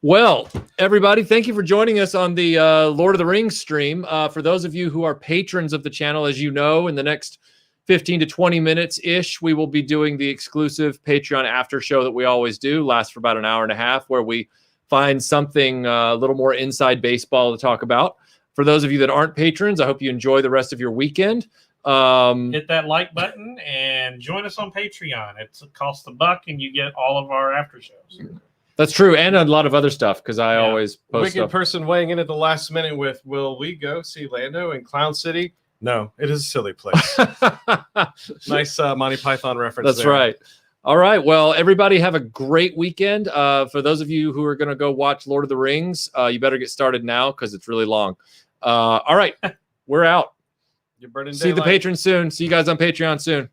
Well, everybody, thank you for joining us on the Lord of the Rings stream. For those of you who are patrons of the channel, as you know, in the next 15 to 20 minutes ish, we will be doing the exclusive Patreon after show that we always do. Lasts for about an hour and a half, where we find something a little more inside baseball to talk about. For those of you that aren't patrons, I hope you enjoy the rest of your weekend. Hit that like button and join us on Patreon. It costs $1 and you get all of our after shows. That's true, and a lot of other stuff because I Yeah. always post Wicked stuff. person weighing in at the last minute with, will we go see Lando in Clown City? No, it is a silly place. Nice Monty Python reference. That's there. right. All right. Well, everybody have a great weekend. For those of you who are going to go watch Lord of the Rings, you better get started now because it's really long. All right. We're out. You're burning See the daylight. patrons soon. See you guys on Patreon soon.